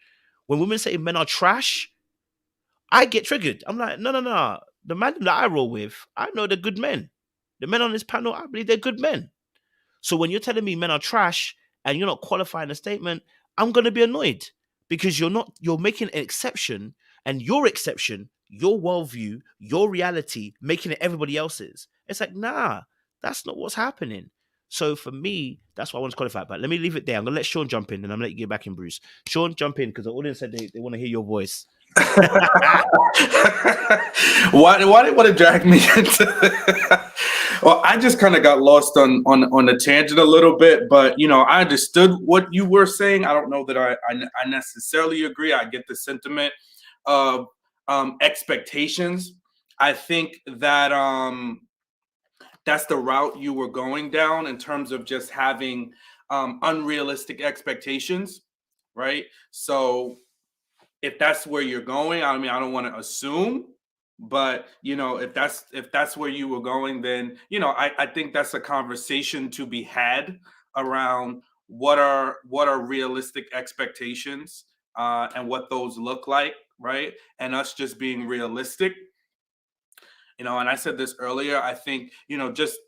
When women say men are trash, I get triggered. I'm like, no. The man that I roll with, I know they're good men. The men on this panel, I believe they're good men. So when you're telling me men are trash and you're not qualifying a statement, I'm going to be annoyed, because you're making an exception, and your exception, your worldview, your reality, making it everybody else's. It's like, nah, that's not what's happening. So for me, that's what I want to qualify. But let me leave it there. I'm going to let Sean jump in, and I'm going to let you get back in, Bruce. Sean, jump in, because the audience said they want to hear your voice.
Why do you want to drag me into Well, I just kind of got lost on the tangent a little bit, but you know, I understood what you were saying. I don't know that I necessarily agree. I get the sentiment of expectations. I think that that's the route you were going down, in terms of just having unrealistic expectations, right? So if that's where you're going, I mean, I don't want to assume, but you know, if that's where you were going, then you know, I think that's a conversation to be had around what are realistic expectations, and what those look like, right? And us just being realistic. You know, and I said this earlier, I think, you know, just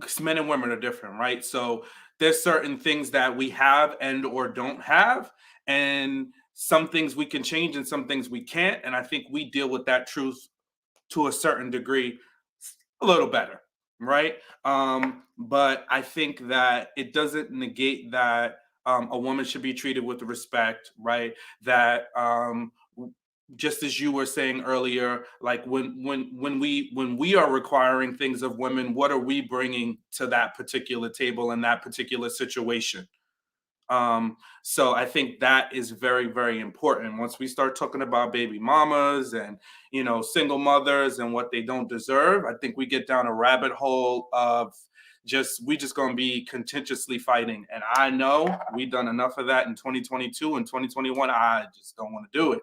'cause men and women are different, right? So there's certain things that we have and or don't have, and some things we can change and some things we can't. And I think we deal with that truth to a certain degree a little better, right? But I think that it doesn't negate that a woman should be treated with respect, right? That just as you were saying earlier, like when we are requiring things of women, what are we bringing to that particular table in that particular situation? So I think that is very, very important. Once we start talking about baby mamas and, you know, single mothers and what they don't deserve, I think we get down a rabbit hole of we just going to be contentiously fighting. And I know we've done enough of that in 2022 and 2021. I just don't want to do it.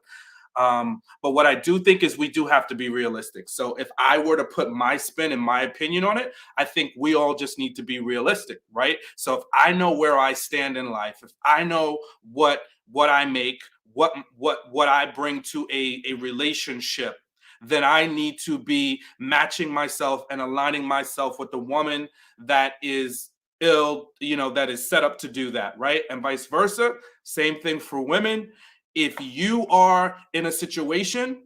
But what I do think is we do have to be realistic. So if I were to put my spin and my opinion on it, I think we all just need to be realistic, right? So if I know where I stand in life, if I know what I make, what I bring to a relationship, then I need to be matching myself and aligning myself with the woman that is that is set up to do that, right? And vice versa. Same thing for women. If you are in a situation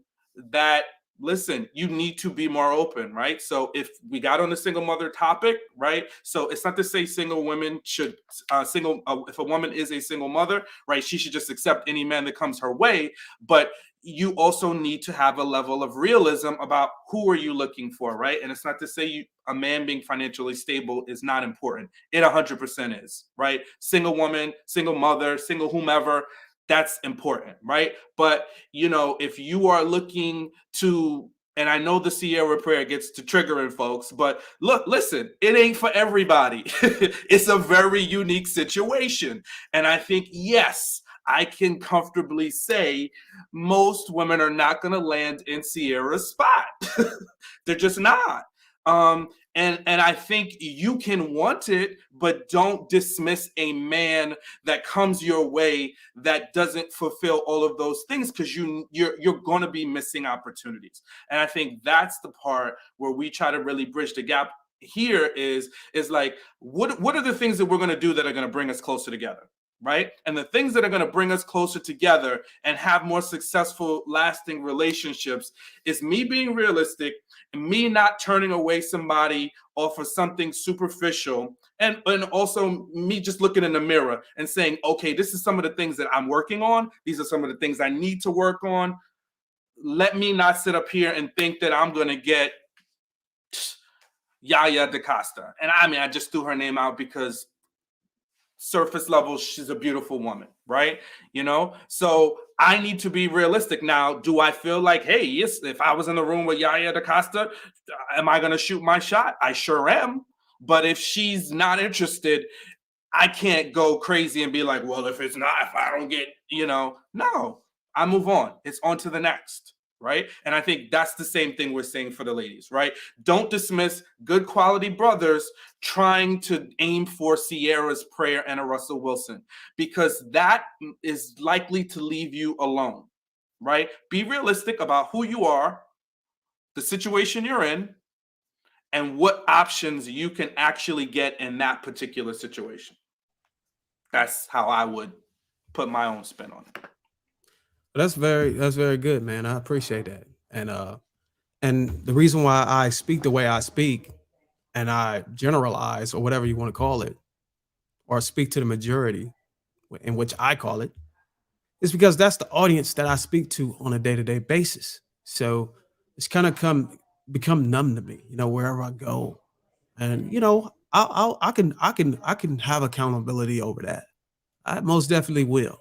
that listen, you need to be more open, right? So if we got on the single mother topic, right? So it's not to say single women should, if a woman is a single mother, right, she should just accept any man that comes her way. But you also need to have a level of realism about who are you looking for, right? And it's not to say a man being financially stable is not important. It 100% is, right? Single woman, single mother, single whomever, that's important, right? But, you know, if you are looking to, and I know the Sierra prayer gets to triggering folks, but look, listen, it ain't for everybody. It's a very unique situation. And I think, yes, I can comfortably say most women are not going to land in Sierra's spot. They're just not. And I think you can want it, but don't dismiss a man that comes your way that doesn't fulfill all of those things, because you're going to be missing opportunities. And I think that's the part where we try to really bridge the gap here is like, what are the things that we're going to do that are going to bring us closer together? Right? And the things that are going to bring us closer together and have more successful, lasting relationships is me being realistic and me not turning away somebody off of something superficial. And also me just looking in the mirror and saying, okay, this is some of the things that I'm working on. These are some of the things I need to work on. Let me not sit up here and think that I'm going to get Yaya DaCosta. And I mean, I just threw her name out because surface level, she's a beautiful woman, right? You know, so I need to be realistic. Now, do I feel like, hey, yes, if I was in the room with Yaya DaCosta, am I going to shoot my shot? I sure am. But if she's not interested, I can't go crazy and be like, well, if I don't get, you know, no, I move on. It's on to the next. Right. And I think that's the same thing we're saying for the ladies. Right. Don't dismiss good quality brothers trying to aim for Sierra's prayer and a Russell Wilson, because that is likely to leave you alone. Right. Be realistic about who you are, the situation you're in, and what options you can actually get in that particular situation. That's how I would put my own spin on it.
That's very good, man. I appreciate that. And the reason why I speak the way I speak and I generalize, or whatever you want to call it, or speak to the majority, in which I call it, is because that's the audience that I speak to on a day-to-day basis. So it's kind of become numb to me, you know, wherever I go. And, you know, I can have accountability over that. I most definitely will.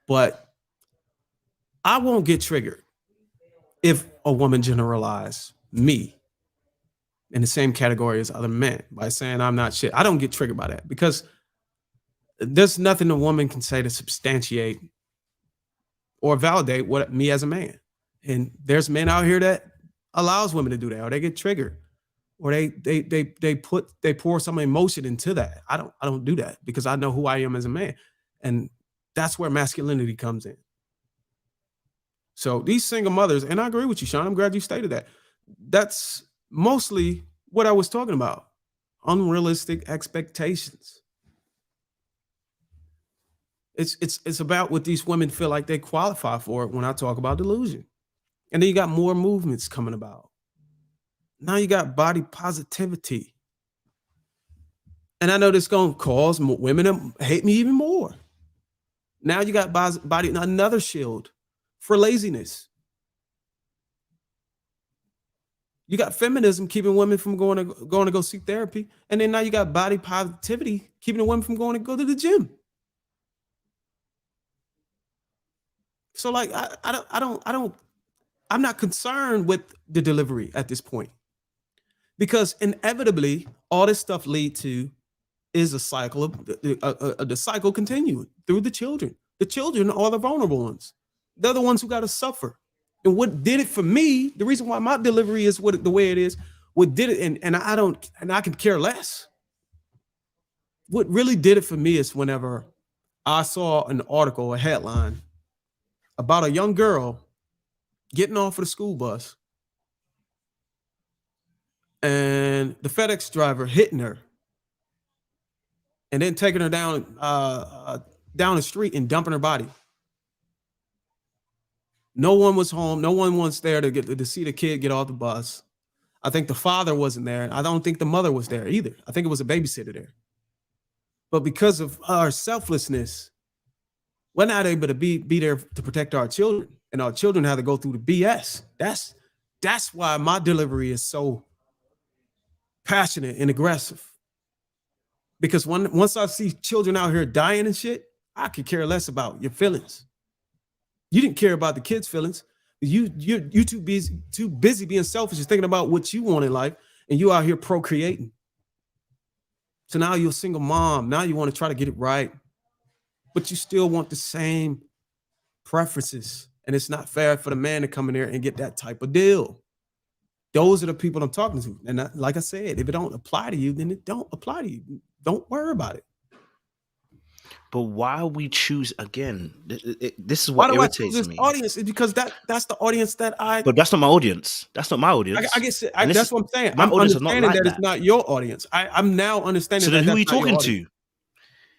But I won't get triggered if a woman generalizes me in the same category as other men by saying I'm not shit. I don't get triggered by that, because there's nothing a woman can say to substantiate or validate what me as a man. And there's men out here that allows women to do that, or they get triggered, or they pour some emotion into that. I don't do that, because I know who I am as a man. And that's where masculinity comes in. So these single mothers, and I agree with you, Sean, I'm glad you stated that. That's mostly what I was talking about. Unrealistic expectations. It's about what these women feel like they qualify for when I talk about delusion. And then you got more movements coming about. Now you got body positivity. And I know this is going to cause women to hate me even more. Now you got body, another shield for laziness. You got feminism keeping women from going to go seek therapy, and then now you got body positivity keeping the women from going to go to the gym. So like I'm not concerned with the delivery at this point, because inevitably all this stuff lead to is a cycle of the cycle continuing through the children. The children are the vulnerable ones. They're the ones who got to suffer. And what did it for me, the reason why my delivery is the way it is, what did it, and I can care less. What really did it for me is whenever I saw an article, a headline about a young girl getting off of the school bus and the FedEx driver hitting her and then taking her down the street and dumping her body. No one was home. No one was there to see the kid get off the bus. I think the father wasn't there. I don't think the mother was there either. I think it was a babysitter there. But because of our selflessness, we're not able to be there to protect our children, and our children have to go through the BS. That's why my delivery is so passionate and aggressive. Because once I see children out here dying and shit, I could care less about your feelings. You didn't care about the kids' feelings. You're too busy being selfish and thinking about what you want in life, and you out here procreating. So now you're a single mom. Now you want to try to get it right, but you still want the same preferences. And it's not fair for the man to come in there and get that type of deal. Those are the people I'm talking to. And like I said, if it don't apply to you, then it don't apply to you. Don't worry about it.
But why we choose again? This is what irritates me.
Audience is because that's the audience that I.
But that's not my audience. That's not my audience.
I guess that's what I'm saying.
My audience is not like that.
It's not your audience. I'm now understanding.
So then, who are you talking to?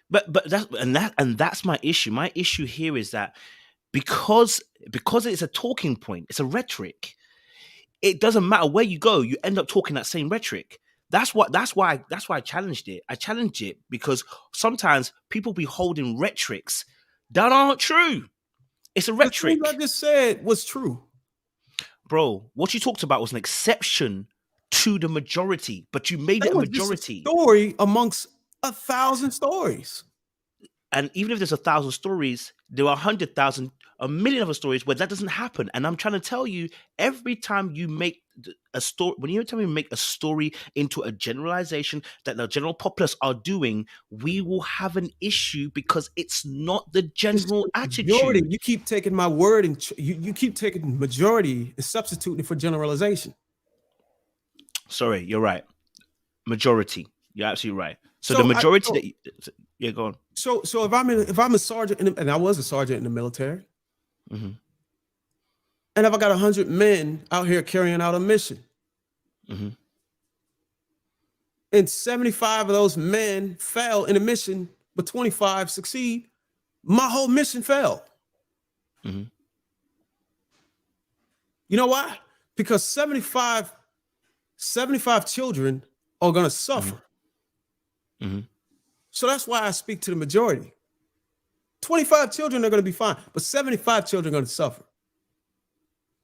But that's my issue. My issue here is that because it's a talking point, it's a rhetoric. It doesn't matter where you go, you end up talking that same rhetoric. That's why I challenged it. I challenged it because sometimes people be holding rhetorics that aren't true. It's a rhetoric.
What I just said was true.
Bro, what you talked about was an exception to the majority, but you made it a majority.
Story amongst 1,000 stories.
And even if there's 1,000 stories, there are 100,000, a million other stories where that doesn't happen. And I'm trying to tell you, every time you make a story, when you tell me make a story into a generalization that the general populace are doing, we will have an issue because it's not the general attitude.
Majority. You keep taking my word and you keep taking majority and substituting for generalization.
Sorry, you're right. Majority. You're absolutely right. So the majority yeah, go on.
So if I'm a sergeant and I was a sergeant in the military,
mm-hmm.
and if I got 100 men out here carrying out a mission,
mm-hmm.
and 75 of those men fail in a mission, but 25 succeed, my whole mission failed.
Mm-hmm.
You know why? Because 75 children are going to suffer.
Mm-hmm.
So that's why I speak to the majority. 25 children are going to be fine, but 75 children are going to suffer.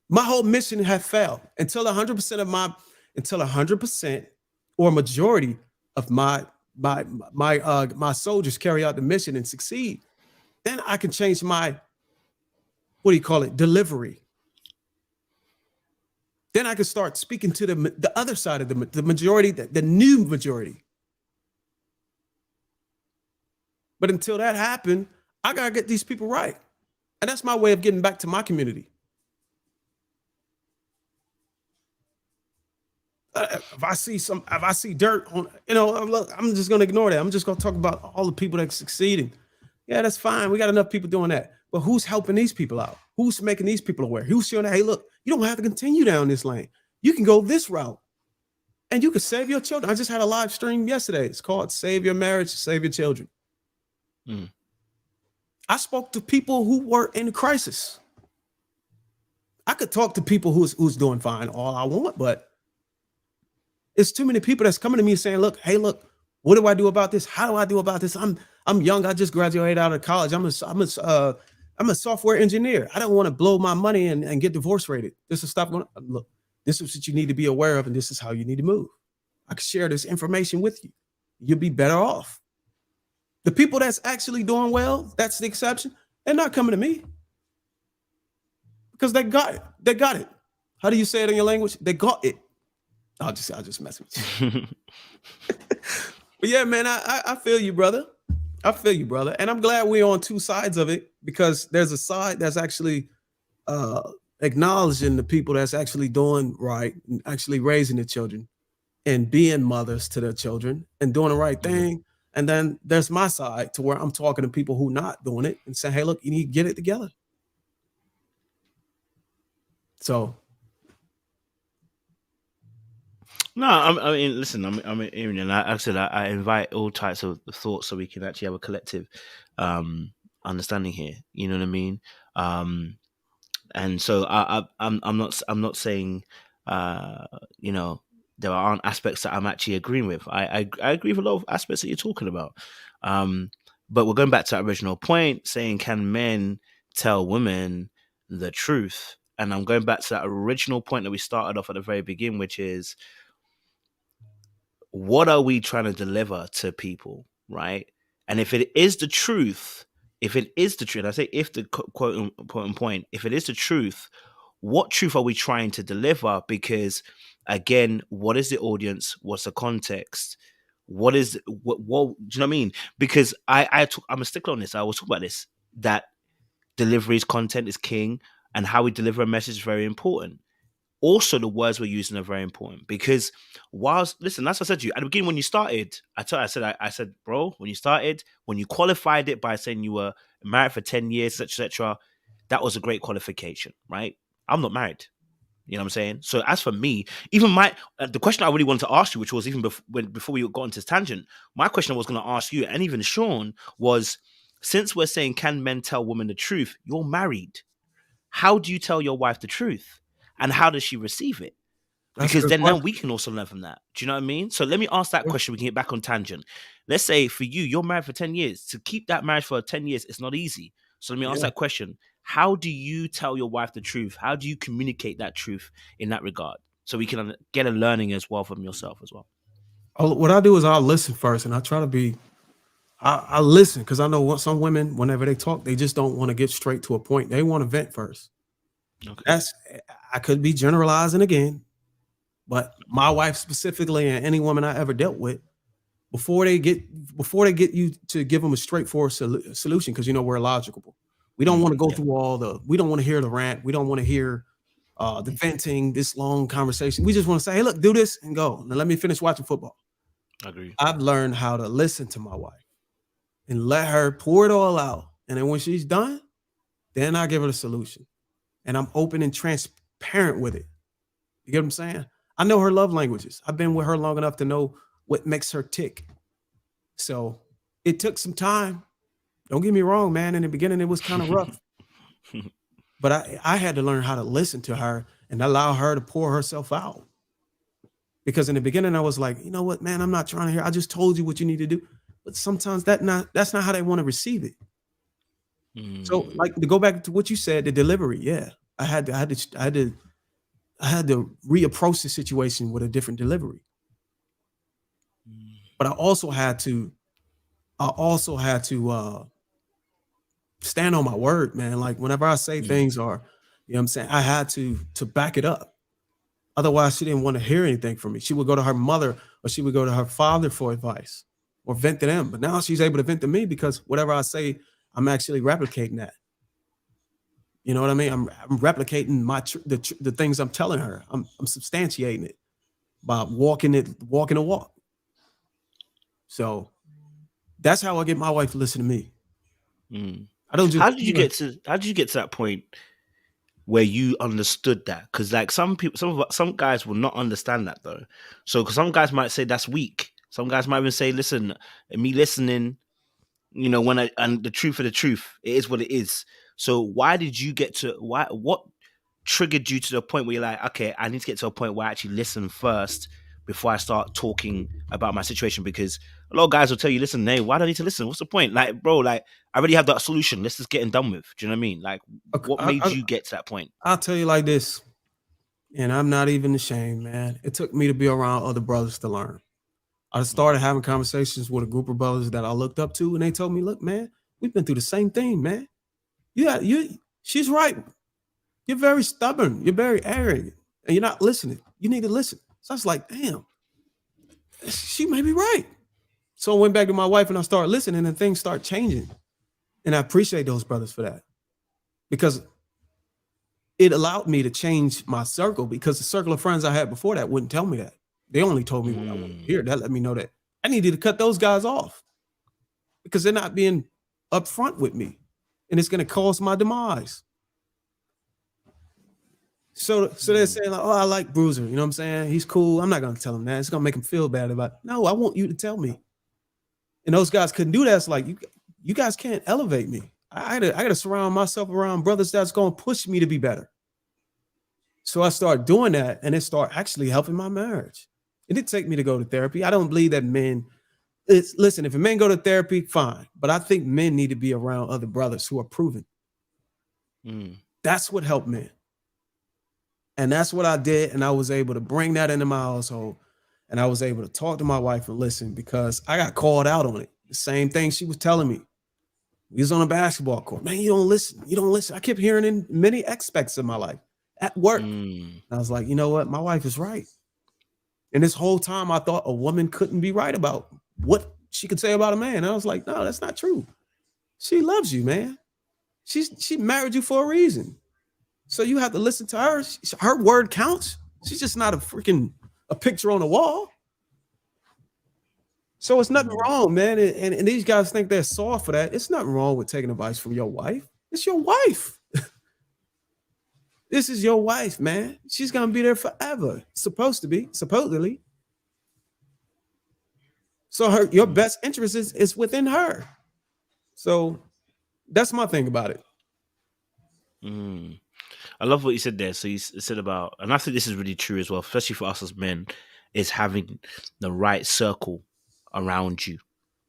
My whole mission had failed until 100% or majority of my soldiers carry out the mission and succeed. Then I can change my, delivery. Then I can start speaking to the other side of the majority, the new majority. But until that happened, I gotta get these people right. And that's my way of getting back to my community. If I see dirt on, look, I'm just gonna ignore that. I'm just gonna talk about all the people that are succeeding. Yeah, that's fine. We got enough people doing that. But who's helping these people out? Who's making these people aware? Who's showing that, hey, look, you don't have to continue down this lane. You can go this route. And you can save your children. I just had a live stream yesterday. It's called Save Your Marriage, Save Your Children.
Mm.
I spoke to people who were in crisis. I could talk to people who's doing fine all I want, but it's too many people that's coming to me saying, look, hey, look, what do I do about this? How do I do about this? I'm young. I just graduated out of college. I'm a software engineer. I don't want to blow my money and get divorce rated. This is stuff going on. Look, this is what you need to be aware of, and this is how you need to move. I can share this information with you. You'll be better off. The people that's actually doing well, that's the exception. They're not coming to me because they got it. They got it. How do you say it in your language? They got it. I'll just mess with you. But yeah, man, I feel you, brother. I feel you, brother. And I'm glad we're on two sides of it because there's a side that's actually acknowledging the people that's actually doing right and actually raising the children and being mothers to their children and doing the right thing. And then there's my side to where I'm talking to people who not doing it and saying, hey, look, you need to get it together. So.
No, I mean, listen, I'm hearing, and I said I invite all types of thoughts so we can actually have a collective understanding here. You know what I mean? And so I'm not saying you know, there aren't aspects that I'm actually agreeing with. I agree with a lot of aspects that you're talking about. But we're going back to that original point, saying, can men tell women the truth? And I'm going back to that original point that we started off at the very beginning, which is, what are we trying to deliver to people, right? And if it is the truth, and I say if the quote unquote point, if it is the truth, what truth are we trying to deliver? Because again, what is the audience? What's the context? What do you know what I mean? Because I'm a stickler on this. I will talk about this, that delivery's content is king, and how we deliver a message is very important. Also, the words we're using are very important, because listen, that's what I said to you at the beginning when you started. I said, bro, when you qualified it by saying you were married for 10 years, etc., that was a great qualification, right? I'm not married. You know what I'm saying? So as for me, even the question I really wanted to ask you, which was even before we got into this tangent, my question I was going to ask you, and even Sean, was, since we're saying, can men tell women the truth? You're married. How do you tell your wife the truth? And how does she receive it? Because then now we can also learn from that. Do you know what I mean? So let me ask that question. We can get back on tangent. Let's say for you, you're married for 10 years. To keep that marriage for 10 years, it's not easy. So let me ask that question. How do you tell your wife the truth? How do you communicate that truth in that regard? So we can get a learning as well from yourself as well.
What I do is I'll listen first, and I try to be, I listen, because I know some women, whenever they talk, they just don't want to get straight to a point. They want to vent first. Okay. I could be generalizing again, but my wife specifically, and any woman I ever dealt with, before they get you to give them a straightforward solution, because we're logical. We don't want to go through we don't want to hear the rant. We don't want to hear the venting, this long conversation. We just want to say, hey, look, do this and go. Now let me finish watching football.
I agree.
I've learned how to listen to my wife and let her pour it all out. And then when she's done, then I give her the solution. And I'm open and transparent with it. You get what I'm saying? I know her love languages. I've been with her long enough to know what makes her tick. So it took some time. Don't get me wrong, man. In the beginning, it was kind of rough. But I had to learn how to listen to her and allow her to pour herself out. Because in the beginning, I was like, you know what, man, I'm not trying to hear. I just told you what you need to do. But sometimes that's not how they want to receive it. So, like, to go back to what you said, the delivery, yeah, I had to reapproach the situation with a different delivery. But I also had to stand on my word, man. Like, whenever I say things, or you know what I'm saying, I had to back it up. Otherwise, she didn't want to hear anything from me. She would go to her mother, or she would go to her father for advice, or vent to them. But now she's able to vent to me, because whatever I say, I'm actually replicating that. You know what I mean? I'm replicating the things I'm telling her. I'm substantiating it by walking the walk. So that's how I get my wife to listen to me. I don't.
How did you get to that point where you understood that? Because like some guys will not understand that though. So because some guys might say that's weak. Some guys might even say, listen, me listening, and the truth of the truth, it is what it is. So why did you get to what triggered you to the point where you're like, okay, I need to get to a point where I actually listen first before I start talking about my situation? Because a lot of guys will tell you, listen, hey, why do I need to listen? What's the point? Like, bro, like, I already have that solution. Let's just get it done with. Do you know what I mean? Like, what made you get to that point?
I'll tell you like this, and I'm not even ashamed, man. It took me to be around other brothers to learn. I started having conversations with a group of brothers that I looked up to, and they told me, look, man, we've been through the same thing, man. She's right. You're very stubborn. You're very arrogant, and you're not listening. You need to listen. So I was like, damn, she may be right. So I went back to my wife and I started listening, and things start changing. And I appreciate those brothers for that, because it allowed me to change my circle, because the circle of friends I had before that wouldn't tell me that. They only told me what I wanted to hear. That let me know that I needed to cut those guys off, because they're not being upfront with me, and it's going to cause my demise. So they're saying, like, oh, I like Bruiser. You know what I'm saying? He's cool. I'm not going to tell him that. It's going to make him feel bad about it. No, I want you to tell me. And those guys couldn't do that. It's like, you guys can't elevate me. I gotta surround myself around brothers that's gonna push me to be better. So I started doing that, and it started actually helping my marriage. It did take me to go to therapy. I don't believe that men. Listen, if a man go to therapy, fine. But I think men need to be around other brothers who are proven. That's what helped men. And that's what I did. And I was able to bring that into my household. And I was able to talk to my wife and listen, because I got called out on it. The same thing she was telling me. We was on a basketball court. Man, you don't listen. You don't listen. I kept hearing in many aspects of my life at work. And I was like, you know what? My wife is right. And this whole time I thought a woman couldn't be right about what she could say about a man. And I was like, no, that's not true. She loves you, man. She married you for a reason. So you have to listen to her. Her word counts. She's just not a picture on the wall. So it's nothing wrong, man. And these guys think they're soft for that. It's nothing wrong with taking advice from your wife. It's your wife. This is your wife, man. She's going to be there forever. Supposed to be, supposedly. So your best interest is within her. So that's my thing about it.
I love what you said there. So you said about, and I think this is really true as well, especially for us as men, is having the right circle around you.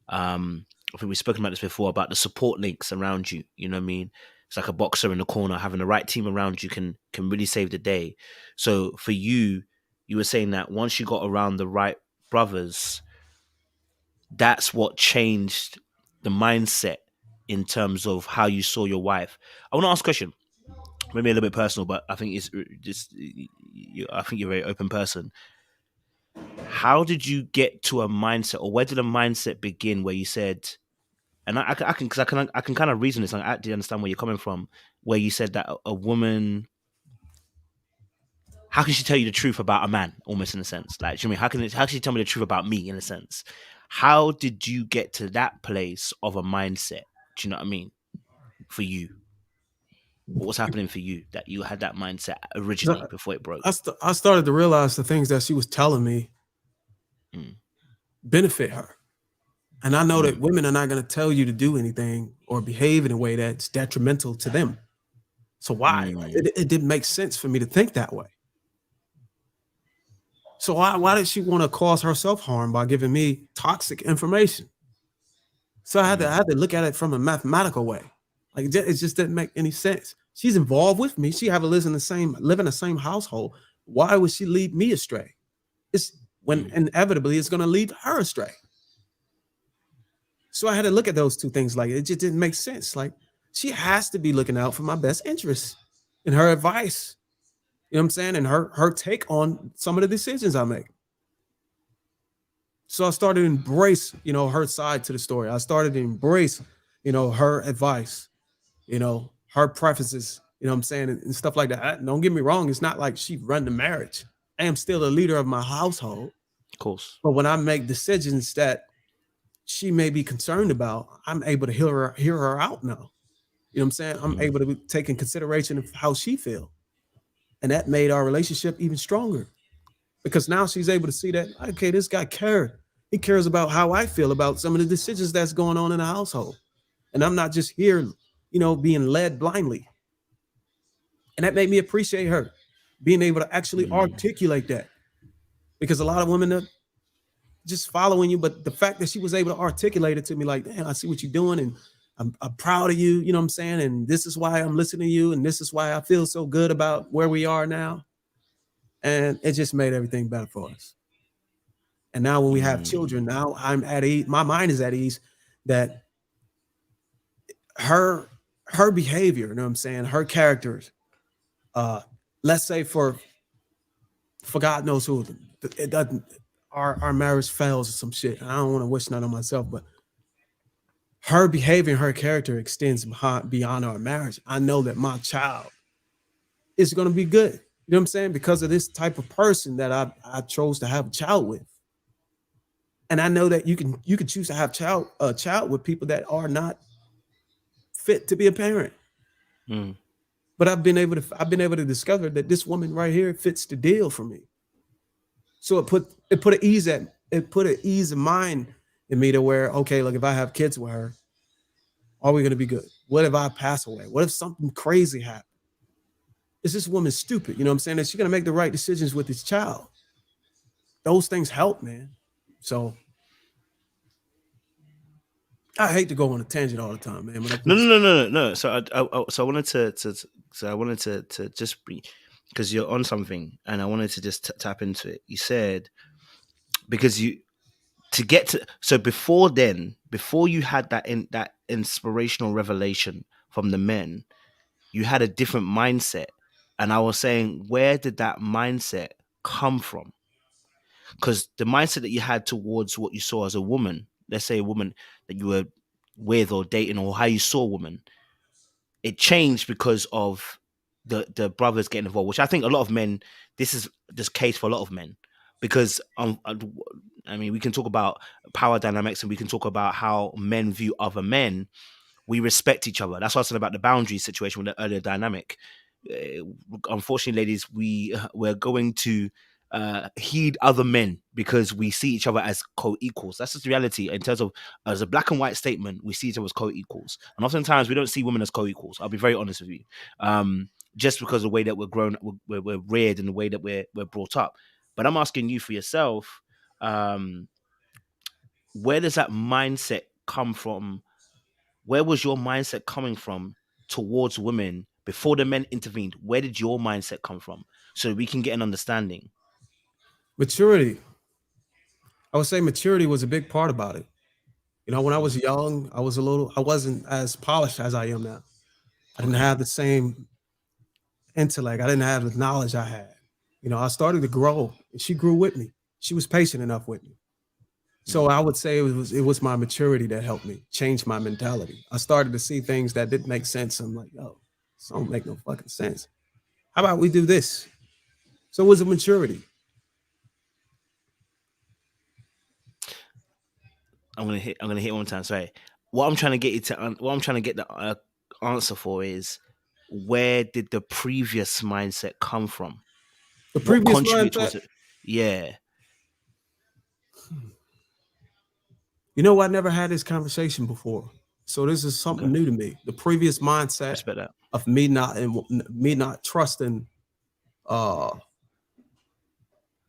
I think we've spoken about this before, about the support links around you. You know what I mean? It's like a boxer in the corner. Having the right team around you can really save the day. So for you, you were saying that once you got around the right brothers, that's what changed the mindset in terms of how you saw your wife. I want to ask a question, maybe a little bit personal, but I think it's just, I think you're a very open person. How did you get to a mindset, or where did a mindset begin where you said, and I can kind of reason this, and I actually understand where you're coming from, where you said that a woman, how can she tell you the truth about a man, almost in a sense? Like, you know, how can she tell me the truth about me, in a sense? How did you get to that place of a mindset? Do you know what I mean? For you, what was happening for you that you had that mindset originally before it broke?
I started to realize the things that she was telling me benefit her. And I know that women are not going to tell you to do anything or behave in a way that's detrimental to them. So why? It didn't make sense for me to think that way. So why did she want to cause herself harm by giving me toxic information? So I had to look at it from a mathematical way. Like, it just didn't make any sense. She's involved with me. She live in the same household. Why would she lead me astray? It's when inevitably it's going to lead her astray. So I had to look at those two things. Like, it just didn't make sense. Like, she has to be looking out for my best interests and her advice. You know what I'm saying? And her take on some of the decisions I make. So I started to embrace, her side to the story. I started to embrace, her advice, her preferences, you know what I'm saying? And stuff like that. Don't get me wrong. It's not like she run the marriage. I am still a leader of my household.
Of course.
But when I make decisions that she may be concerned about, I'm able to hear her out now. You know what I'm saying? I'm able to take in consideration of how she feels. And that made our relationship even stronger, because now she's able to see that, okay, this guy cares. He cares about how I feel about some of the decisions that's going on in the household. And I'm not just here, being led blindly. And that made me appreciate her being able to actually articulate that, because a lot of women are just following you. But the fact that she was able to articulate it to me, like, damn, I see what you're doing, and I'm proud of you, you know what I'm saying? And this is why I'm listening to you, and this is why I feel so good about where we are now. And it just made everything better for us. And now when we have children, now I'm at ease. My mind is at ease that her behavior, you know what I'm saying, her characters, let's say for God knows who, it doesn't, our marriage fails or some shit. I don't want to wish that on myself, but her behavior and her character extends beyond our marriage. I know that my child is going to be good. You know what I'm saying? Because of this type of person that I chose to have a child with. And I know that you can choose to have a child with people that are not fit to be a parent. But I've been able to discover that this woman right here fits the deal for me. So it put an ease of mind in me to where, okay, look, if I have kids with her, Are we going to be good? What if I pass away? What if something crazy happens? Is this woman stupid? You know what I'm saying? Is she going to make the right decisions with this child? Those things help, man. So I hate to go on a tangent all the time, man. But
No. So I wanted to just because you're on something, and I wanted to just tap into it. You said because you to get to so before you had that inspirational revelation from the men, you had a different mindset, and I was saying, where did that mindset come from? Because the mindset that you had towards what you saw as a woman, let's say a woman that you were with or dating, or how you saw a woman, it changed because of the brothers getting involved, which I think a lot of men, this is this case for a lot of men, because I mean, we can talk about power dynamics, and we can talk about how men view other men. We respect each other. That's what I said about the boundary situation with the earlier dynamic. Unfortunately, ladies, we're going to heed other men because we see each other as co-equals. That's just the reality. In terms of as a black and white statement, we see each other as co-equals, and oftentimes we don't see women as co-equals. I'll be very honest with you, just because of the way that we're grown, we're reared, and the way that we're brought up. But I'm asking you for yourself, where does that mindset come from? Where was your mindset coming from towards women before the men intervened? Where did your mindset come from so that we can get an understanding?
Maturity. I would say maturity was a big part about it. You know, when I was young, I wasn't as polished as I am now. I didn't have the same intellect. I didn't have the knowledge I had. You know, I started to grow, and she grew with me. She was patient enough with me. So I would say it was my maturity that helped me change my mentality. I started to see things that didn't make sense. I'm like, yo, this don't make no fucking sense. How about we do this? So it was a maturity.
I'm gonna hit one time. Sorry. What I'm trying to get the answer for is, where did the previous mindset come from?
The
What
previous
contributed
mindset.
towards it? Yeah.
You know, I never had this conversation before, so this is something new to me. The previous mindset
Respect that.
of me not trusting a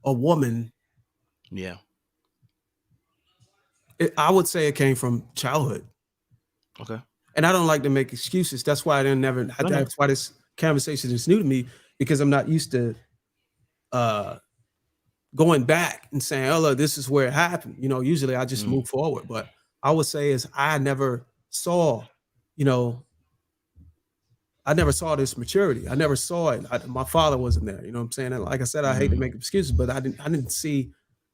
woman.
Yeah.
I would say it came from childhood.
Okay.
And I don't like to make excuses. That's why that's why this conversation is new to me, because I'm not used to going back and saying, oh, look, this is where it happened. You know, usually I just move forward. But I would say is I never saw, I never saw this maturity. I never saw it. My father wasn't there. You know what I'm saying? And like I said, I hate to make excuses, but I didn't see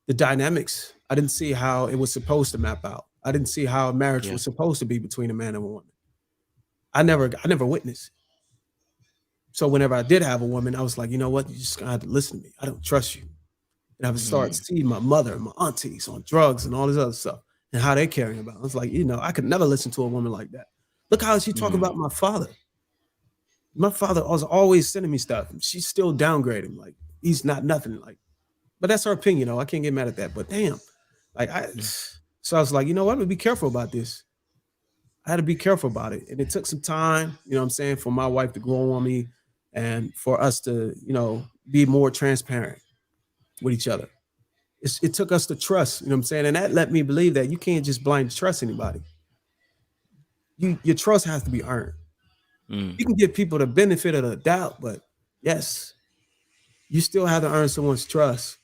the dynamics. I didn't see how it was supposed to map out. I didn't see how a marriage was supposed to be between a man and a woman. I never witnessed. So whenever I did have a woman, I was like, you know what? You just gotta have to listen to me. I don't trust you. And I would start seeing my mother and my aunties on drugs and all this other stuff and how they're caring about it. I was like, I could never listen to a woman like that. Look how she talk about my father. My father was always sending me stuff. She's still downgrading. Like, he's not nothing. Like, but that's her opinion, I can't get mad at that. But damn, so I was like, you know what? I'm gonna be careful about this. I had to be careful about it. And it took some time, you know what I'm saying, for my wife to grow on me and for us to, be more transparent with each other. It took us to trust, you know what I'm saying? And that let me believe that you can't just blindly trust anybody. Your trust has to be earned. You can give people the benefit of the doubt, but yes, you still have to earn someone's trust.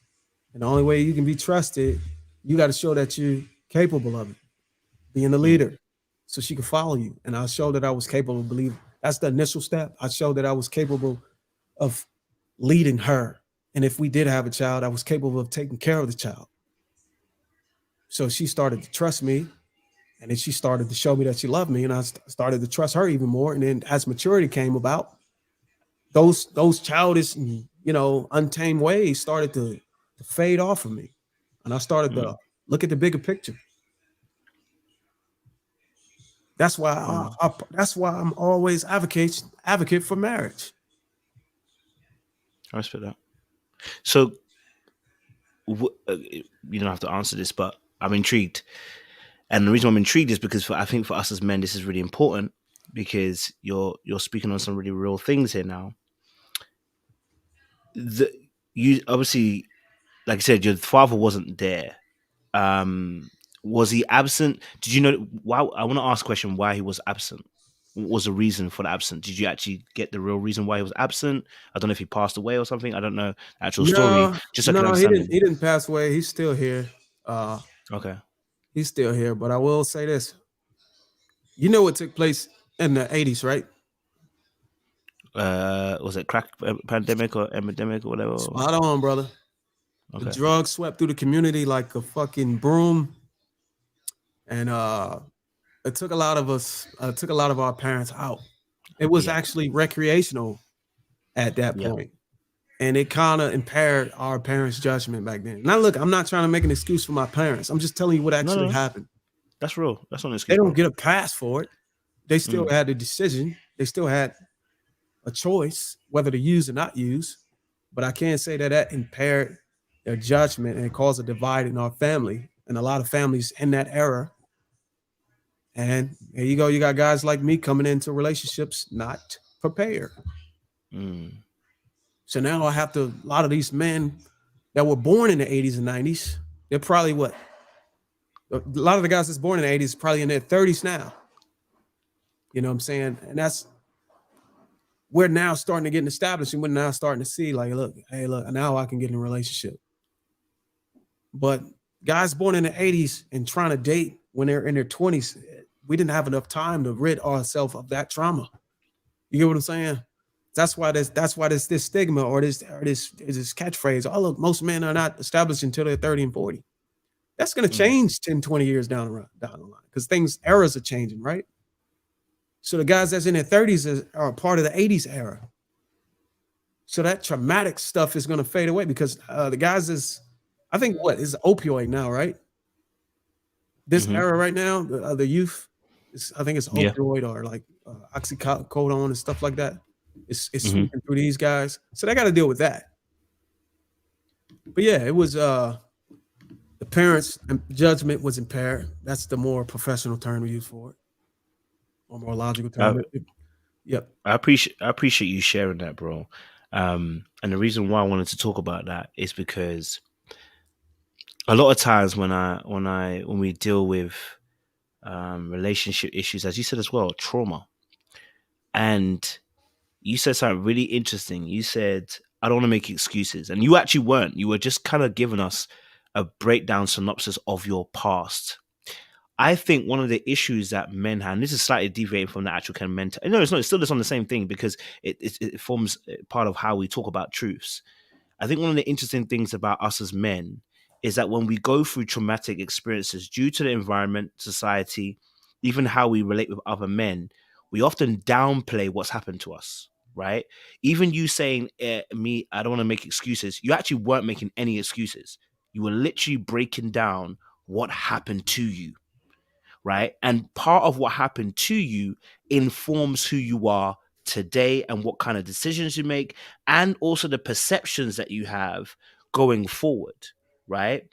And the only way you can be trusted, you got to show that you're capable of it, being the leader, so she can follow you. And I showed that I was capable of believing. That's the initial step. I showed that I was capable of leading her. And if we did have a child, I was capable of taking care of the child. So she started to trust me. And then she started to show me that she loved me. And I started to trust her even more. And then as maturity came about, those childish, untamed ways started to fade off of me. And I started to look at the bigger picture. That's why I'm always advocate for marriage.
I respect that. So you don't have to answer this, but I'm intrigued. And the reason I'm intrigued is because I think for us as men, this is really important because you're speaking on some really real things here now. You obviously, like I said, your father wasn't there. Was he absent? Did you know why? I want to ask a question: why he was absent? What was the reason for the absence? Did you actually get the real reason why he was absent? I don't know if he passed away or something. I don't know the actual story. Just so I can
No,
understand
he didn't pass away. He's still here.
Okay.
He's still here. But I will say this: you know what took place in the 80s, right?
Was it crack pandemic or epidemic or whatever?
Spot on, brother.
Okay.
The drugs swept through the community like a fucking broom, and it took a lot of us. Took a lot of our parents out. It was actually recreational at that point. And it kind of impaired our parents' judgment back then. Now, look, I'm not trying to make an excuse for my parents. I'm just telling you what actually happened.
That's real. That's not an excuse.
They don't get a pass for it. They still had a decision. They still had a choice whether to use or not use. But I can't say that impaired their judgment and caused a divide in our family and a lot of families in that era. And there you go. You got guys like me coming into relationships not prepared. So now I have to, a lot of these men that were born in the 80s and 90s, they're probably what? A lot of the guys that's born in the 80s probably in their 30s now. You know what I'm saying? And we're now starting to get established, and we're now starting to see like, look, now I can get in a relationship. But guys born in the 80s and trying to date when they're in their 20s, we didn't have enough time to rid ourselves of that trauma. You get what I'm saying? That's why there's this stigma or this catchphrase. Oh, look, most men are not established until they're 30 and 40. That's going to change 10, 20 years down the line because eras are changing, right? So the guys that's in their 30s are part of the 80s era. So that traumatic stuff is going to fade away because the guys is opioid now, right? This era right now, the youth, I think it's opioid or like oxycodone and stuff like that. It's sweeping through these guys. So they got to deal with that. But yeah, it was the parents' judgment was impaired. That's the more professional term we use for it. Or more logical term. Yep.
I appreciate you sharing that, bro. And the reason why I wanted to talk about that is because a lot of times when we deal with relationship issues, as you said as well, trauma, and you said something really interesting. You said, I don't want to make excuses. And you actually weren't. You were just kind of giving us a breakdown synopsis of your past. I think one of the issues that men have, and this is slightly deviating from the actual kind of mental, no, it's not, it's still just on the same thing because it forms part of how we talk about truths. I think one of the interesting things about us as men is that when we go through traumatic experiences due to the environment, society, even how we relate with other men, we often downplay what's happened to us, right? Even you saying, I don't want to make excuses. You actually weren't making any excuses. You were literally breaking down what happened to you, right? And part of what happened to you informs who you are today and what kind of decisions you make, and also the perceptions that you have going forward, right?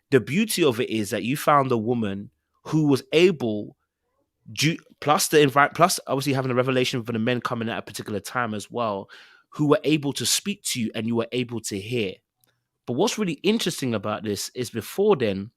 The beauty of it is that you found a woman who was able, plus obviously having a revelation for the men coming at a particular time as well, who were able to speak to you and you were able to hear. But what's really interesting about this is before then,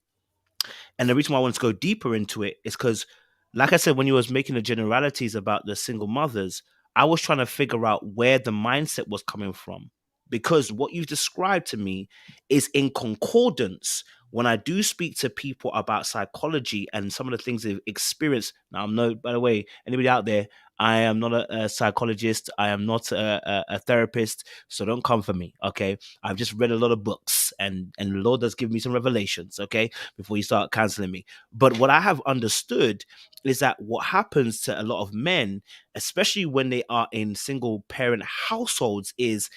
and the reason why I wanted to go deeper into it is because, like I said, when you was making the generalities about the single mothers, I was trying to figure out where the mindset was coming from. Because what you've described to me is in concordance when I do speak to people about psychology and some of the things they've experienced. Now, by the way, anybody out there, I am not a psychologist. I am not a therapist. So don't come for me, okay? I've just read a lot of books and the Lord does give me some revelations, okay? Before you start canceling me. But what I have understood is that what happens to a lot of men, especially when they are in single parent households, is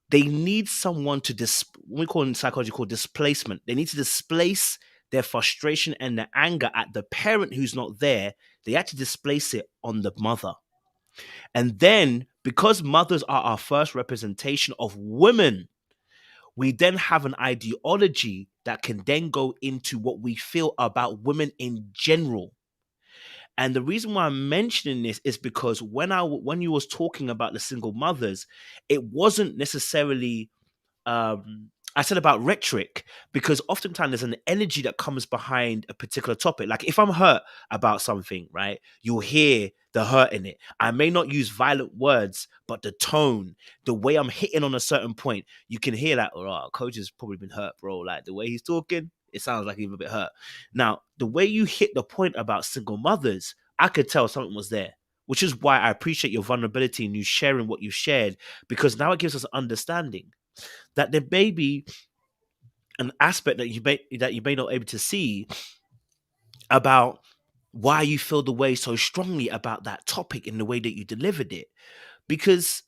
they need someone to what we call in psychology called displacement. They need to displace their frustration and their anger at the parent who's not there. They actually displace it on the mother. And then, because mothers are our first representation of women, we then have an ideology that can then go into what we feel about women in general. And the reason why I'm mentioning this is because when you was talking about the single mothers, it wasn't necessarily I said about rhetoric, because oftentimes there's an energy that comes behind a particular topic. Like if I'm hurt about something, right, you'll hear the hurt in it. I may not use violent words, but the tone, the way I'm hitting on a certain point, you can hear that, oh, coach has probably been hurt, bro. Like the way he's talking, it sounds like he's a bit hurt. Now, the way you hit the point about single mothers, I could tell something was there, which is why I appreciate your vulnerability and you sharing what you shared, because now it gives us understanding that there may be an aspect that you may not be able to see about why you feel the way so strongly about that topic in the way that you delivered it. Because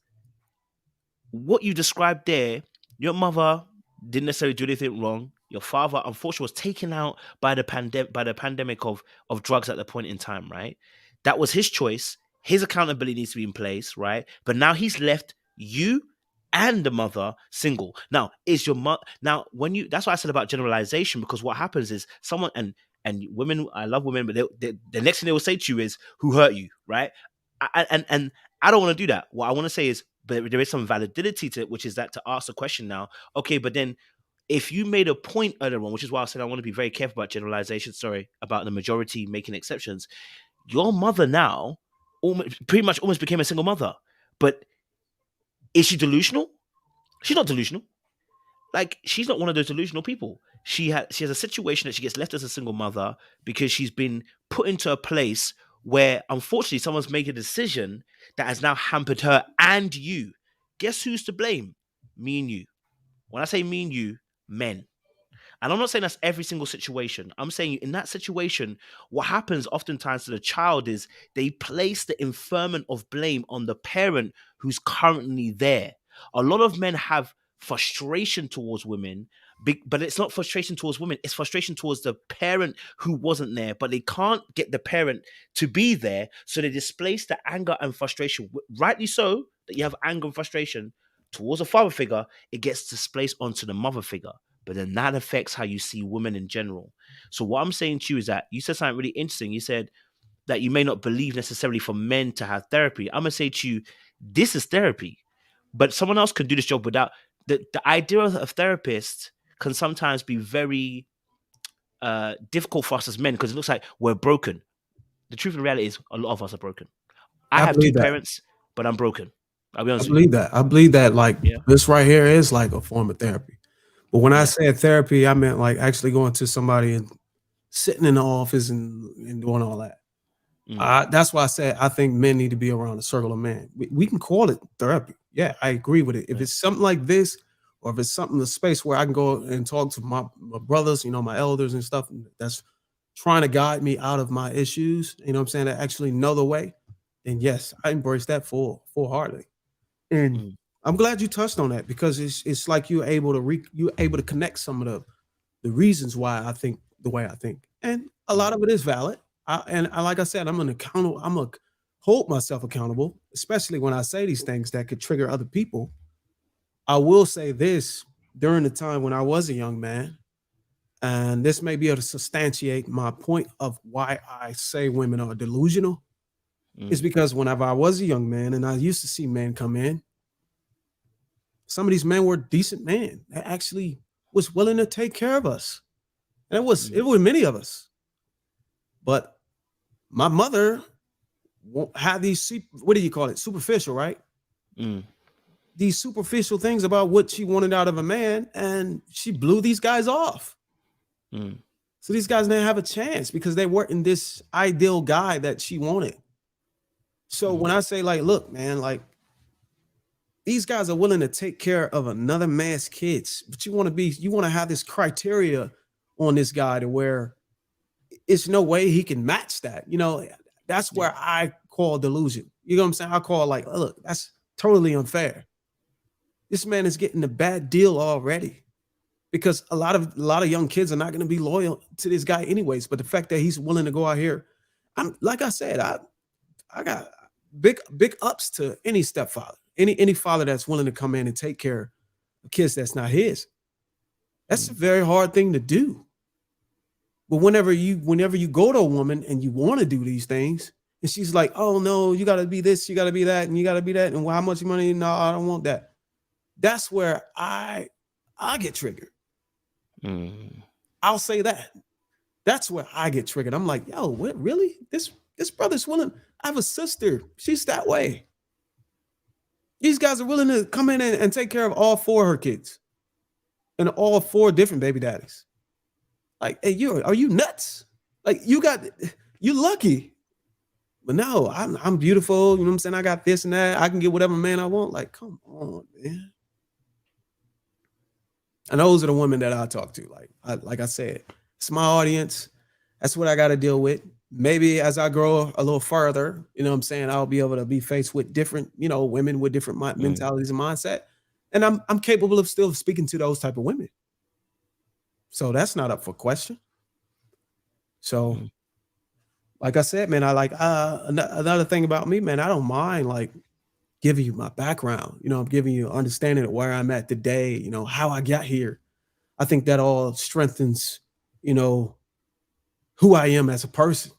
what you described there, your mother didn't necessarily do anything wrong. Your father, unfortunately, was taken out by the pandemic of drugs at the point in time, right? That was his choice. His accountability needs to be in place, right? But now he's left you and the mother single. Now, is your mother now when you? That's why I said about generalization, because what happens is someone and women. I love women, but the next thing they will say to you is, "Who hurt you?" Right? And I don't want to do that. What I want to say is, but there is some validity to it, which is that to ask the question now. Okay, but then if you made a point earlier on, which is why I said I want to be very careful about generalization. Sorry, about the majority making exceptions. Your mother now pretty much almost became a single mother, but is she delusional? She's not delusional. Like, she's not one of those delusional people. She has a situation that she gets left as a single mother because she's been put into a place where, unfortunately, someone's made a decision that has now hampered her and you. Guess who's to blame? Me and you. When I say me and you, men. And I'm not saying that's every single situation. I'm saying in that situation, what happens oftentimes to the child is they place the inferment of blame on the parent who's currently there. A lot of men have frustration towards women, but it's not frustration towards women. It's frustration towards the parent who wasn't there, but they can't get the parent to be there. So they displace the anger and frustration, rightly so, that you have anger and frustration towards a father figure. It gets displaced onto the mother figure. But then that affects how you see women in general. So what I'm saying to you is that you said something really interesting. You said that you may not believe necessarily for men to have therapy. I'm going to say to you, this is therapy. But someone else can do this job without... The idea of a therapist can sometimes be very difficult for us as men, because it looks like we're broken. The truth and reality is a lot of us are broken. I have two parents, but I'm broken. I'll be honest with you.
I believe that like this right here is like a form of therapy. But when I said therapy, I meant like actually going to somebody and sitting in the office and doing all that. That's why I said I think men need to be around a circle of men. We can call it therapy. Yeah, I agree with it. If it's something like this, or if it's something in the space where I can go and talk to my brothers, my elders and stuff that's trying to guide me out of my issues, what I'm saying, that actually know the way, then yes, I embrace that full-heartedly. And I'm glad you touched on that, because it's like you're able to connect some of the reasons why I think the way I think, and a lot of it is valid. Like I said, I'm gonna hold myself accountable, especially when I say these things that could trigger other people. I will say this: during the time when I was a young man, and this may be able to substantiate my point of why I say women are delusional, is because whenever I was a young man and I used to see men come in, some of these men were decent men that actually was willing to take care of us. And it was many of us. But my mother had these, what do you call it? Superficial, right? These superficial things about what she wanted out of a man, and she blew these guys off. So these guys didn't have a chance because they weren't in this ideal guy that she wanted. So when I say, like, look, man, like, these guys are willing to take care of another man's kids, but you want to have this criteria on this guy to where it's no way he can match that. That's where I call delusion. You know what I'm saying? I call like, look, that's totally unfair. This man is getting a bad deal already, because a lot of young kids are not going to be loyal to this guy anyways. But the fact that he's willing to go out here, like I said, I got big ups to any stepfather, any father that's willing to come in and take care of kids that's not his. That's a very hard thing to do. But whenever you go to a woman and you want to do these things, and she's like, oh no, you gotta be this, you gotta be that, and you gotta be that, and how much money? No, I don't want that. That's where I get triggered. I'll say that. That's where I get triggered. I'm like, yo, what, really? This brother's willing. I have a sister. She's that way. These guys are willing to come in and take care of all 4 of her kids and all 4 different baby daddies. Like, hey, are you nuts? Like, you lucky. But no, I'm beautiful. You know what I'm saying? I got this and that. I can get whatever man I want. Like, come on, man. And those are the women that I talk to. Like I said, it's my audience. That's what I got to deal with. Maybe as I grow a little further, you know what I'm saying, I'll be able to be faced with different, women with different mentalities and mindset. And I'm capable of still speaking to those type of women. So that's not up for question. So, like I said, man, I like another thing about me, man, I don't mind like giving you my background. I'm giving you an understanding of where I'm at today, how I got here. I think that all strengthens, who I am as a person.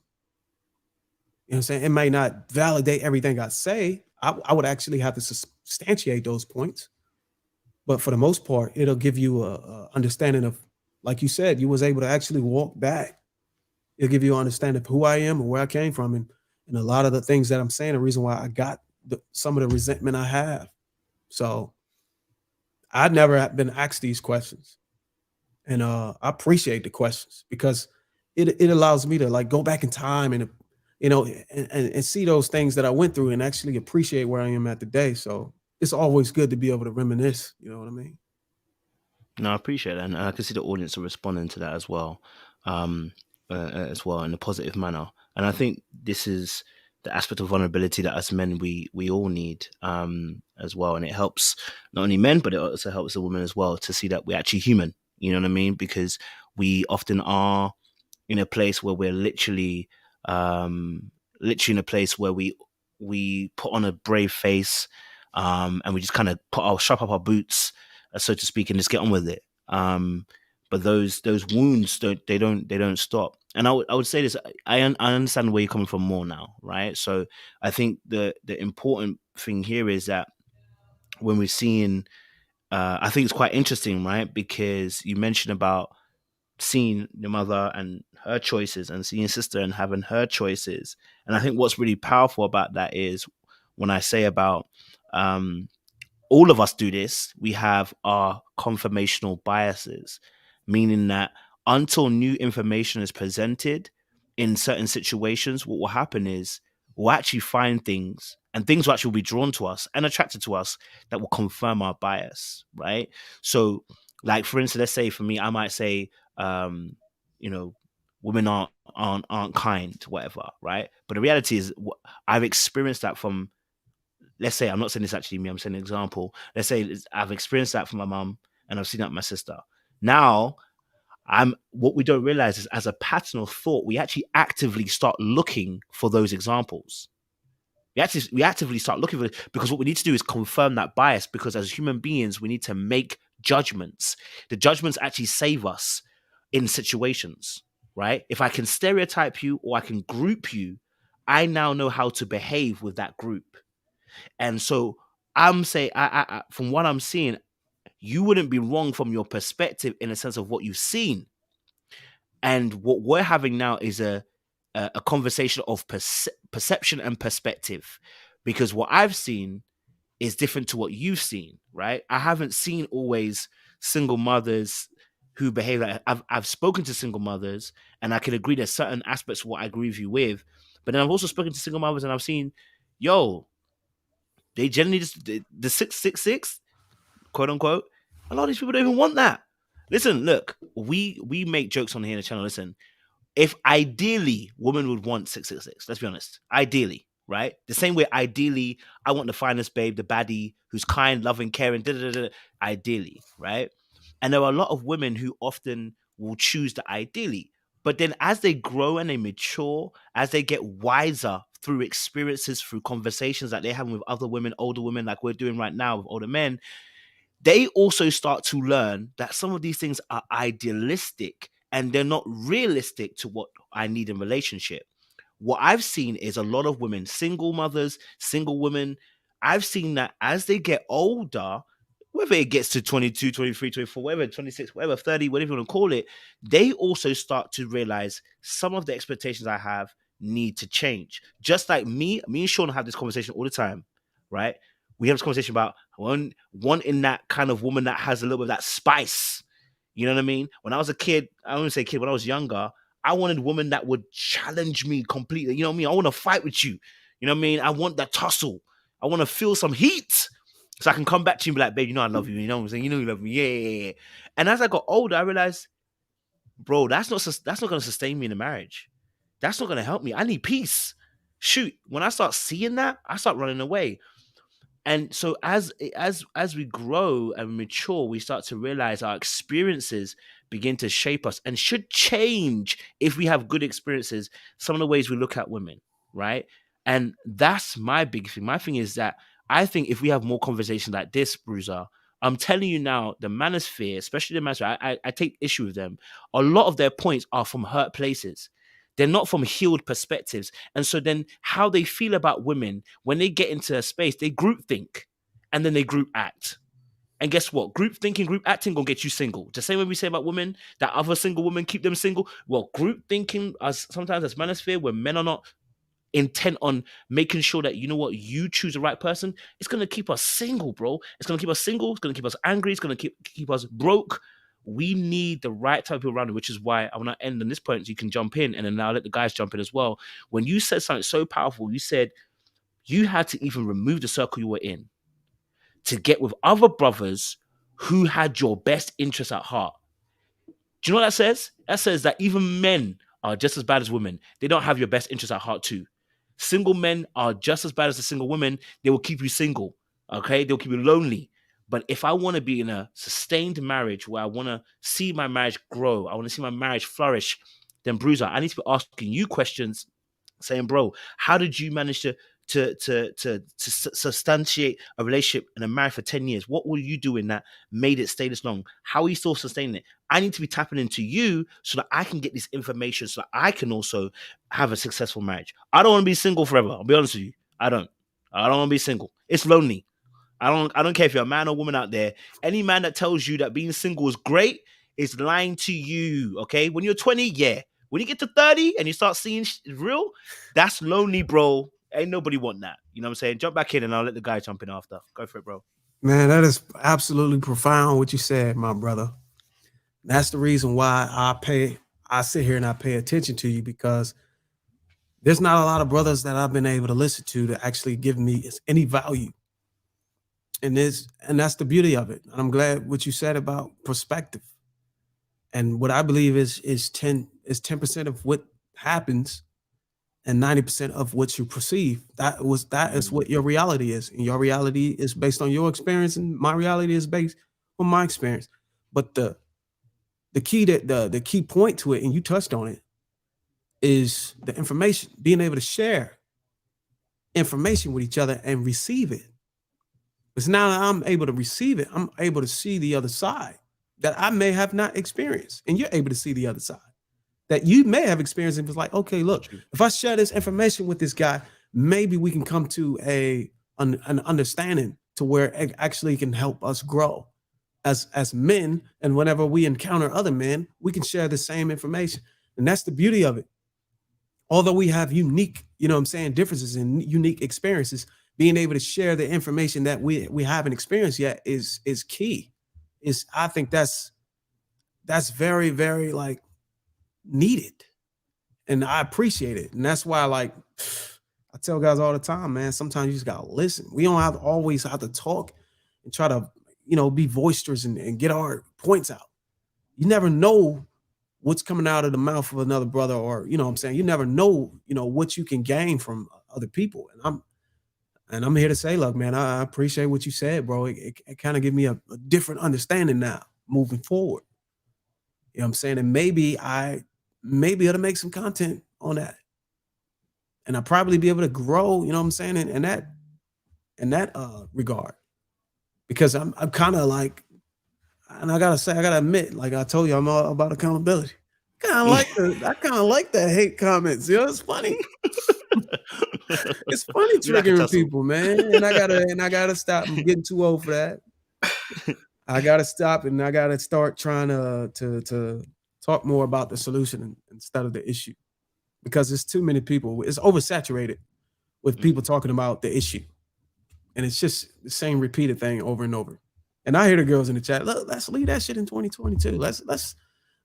You know what I'm saying? It may not validate everything I say. I would actually have to substantiate those points. But for the most part, it'll give you a understanding of, like you said, you was able to actually walk back. It'll give you an understanding of who I am and where I came from. And a lot of the things that I'm saying, the reason why I got some of the resentment I have. So I've never been asked these questions. And I appreciate the questions because it allows me to like go back in time and, and see those things that I went through and actually appreciate where I am at today. So it's always good to be able to reminisce. You know what I mean?
No, I appreciate that. And I can see the audience are responding to that as well in a positive manner. And I think this is the aspect of vulnerability that as men, we all need as well. And it helps not only men, but it also helps the women as well to see that we're actually human. You know what I mean? Because we often are in a place where we're literally in a place where we put on a brave face and we just kind of strap up our boots, so to speak, and just get on with it. But those wounds don't stop. And I would say this, I understand where you're coming from more now, right? So I think the important thing here is that when we're seeing, I think it's quite interesting, right? Because you mentioned about seeing your mother and her choices and seeing your sister and having her choices. And I think what's really powerful about that is when I say about all of us do this, we have our confirmational biases, meaning that until new information is presented in certain situations, what will happen is we'll actually find things and things will actually be drawn to us and attracted to us that will confirm our bias, right? So like, for instance, let's say for me, I might say, women aren't kind, whatever, right? But the reality is I've experienced that from, let's say, I'm not saying this actually me, I'm saying an example. Let's say I've experienced that from my mum and I've seen that from my sister. Now, what we don't realize is as a pattern of thought, we actually actively start looking for those examples. We actively start looking for it because what we need to do is confirm that bias, because as human beings, we need to make judgments. The judgments actually save us in situations, right? If I can stereotype you or I can group you, I now know how to behave with that group. And so I'm saying, I from what I'm seeing, you wouldn't be wrong from your perspective in a sense of what you've seen. And what we're having now is a conversation of perception and perspective, because what I've seen is different to what you've seen, right? I haven't seen always single mothers who behave like I've spoken to single mothers, and I can agree there's certain aspects of what I agree with you with, but then I've also spoken to single mothers and I've seen, they generally just the 666, quote unquote. A lot of these people don't even want that. Listen, look, we make jokes on here in the channel. Listen, if ideally women would want 666, let's be honest, ideally, right? The same way ideally I want the finest babe, the baddie who's kind, loving, caring, ideally, right? And there are a lot of women who often will choose the ideally. But then as they grow and they mature, as they get wiser through experiences, through conversations that they're having with other women, older women, like we're doing right now with older men, they also start to learn that some of these things are idealistic and they're not realistic to what I need in relationship. What I've seen is a lot of women, single mothers, single women. I've seen that as they get older, whether it gets to 22, 23, 24, whatever, 26, whatever, 30, whatever you want to call it, they also start to realize some of the expectations I have need to change. Just like me and Sean have this conversation all the time, right? We have this conversation about wanting that kind of woman that has a little bit of that spice. You know what I mean? When I was a kid, I don't say kid, when I was younger, I wanted a woman that would challenge me completely. You know what I mean? I want to fight with you. You know what I mean? I want that tussle. I want to feel some heat so I can come back to you and be like, babe, you know I love you. You know what I'm saying? You know you love me. Yeah. And as I got older, I realized, bro, that's not going to sustain me in a marriage. That's not going to help me. I need peace. Shoot, when I start seeing that, I start running away. And so as we grow and mature, we start to realize our experiences begin to shape us and should change if we have good experiences. Some of the ways we look at women, right? And that's my big thing. My thing is that I think if we have more conversations like this, Bruiser, I'm telling you now, the manosphere, especially the manosphere, I take issue with them. A lot of their points are from hurt places. They're not from healed perspectives. And so then how they feel about women, when they get into a space, they group think and then they group act. And guess what? Group thinking, group acting gonna get you single. The same way we say about women, that other single women keep them single. Well, group thinking, sometimes as manosphere, when men are not intent on making sure that, you know what, you choose the right person, it's going to keep us single, bro. It's going to keep us single. It's going to keep us angry. It's going to keep us broke. We need the right type of people around it, which is why I want to end on this point so you can jump in, and then I'll let the guys jump in as well. When you said something so powerful, you said you had to even remove the circle you were in to get with other brothers who had your best interests at heart. Do you know what that says? That says that even men are just as bad as women. They don't have your best interests at heart too. Single men are just as bad as the single women. They will keep you single, okay? They'll keep you lonely. But if I want to be in a sustained marriage where I want to see my marriage grow, I want to see my marriage flourish, then Bruiser, I need to be asking you questions saying, bro, how did you manage to substantiate a relationship and a marriage for 10 years? What were you doing that made it stay this long? How are you still sustaining it? I need to be tapping into you so that I can get this information so that I can also have a successful marriage. I don't want to be single forever. I'll be honest with you. I don't want to be single. It's lonely. I don't care if you're a man or woman out there. Any man that tells you that being single is great is lying to you, okay? When you're 20, yeah. When you get to 30 and you start seeing real, that's lonely, bro. Ain't nobody want that. You know what I'm saying? Jump back in and I'll let the guy jump in after. Go for it, bro.
Man, that is absolutely profound what you said, my brother. That's the reason why I sit here and I pay attention to you, because there's not a lot of brothers that I've been able to listen to actually give me any value. And that's the beauty of it. And I'm glad what you said about perspective. And what I believe is 10% of what happens and 90% of what you perceive. That is what your reality is. And your reality is based on your experience, and my reality is based on my experience. But the key point to it, and you touched on it, is the information, being able to share information with each other and receive it. Because now that I'm able to receive it, I'm able to see the other side that I may have not experienced. And you're able to see the other side that you may have experienced. And it's like, okay, look, if I share this information with this guy, maybe we can come to an understanding to where it actually can help us grow as men. And whenever we encounter other men, we can share the same information. And that's the beauty of it. Although we have unique, differences and unique experiences, being able to share the information that we haven't experienced yet is key. I think that's very, very needed, and I appreciate it. And that's why I tell guys all the time, man, sometimes you just gotta listen. We don't always have to talk and try to be boisterous and get our points out. You never know what's coming out of the mouth of another brother, or you never know what you can gain from other people. And I'm here to say, look, man, I appreciate what you said, bro. It kind of give me a different understanding now moving forward. You know what I'm saying? And maybe it'll make some content on that. And I'll probably be able to grow, in that regard. because I'm kind of like, and I gotta admit, like I told you, I'm all about accountability. I kind of like the hate comments. You know, it's funny. It's funny triggering people, man. And I gotta stop. I'm getting too old for that. I gotta stop, and I gotta start trying to talk more about the solution instead of the issue, because there's too many people. It's oversaturated with people talking about the issue, and it's just the same repeated thing over and over. And I hear the girls in the chat, look, let's leave that shit in 2022. Let's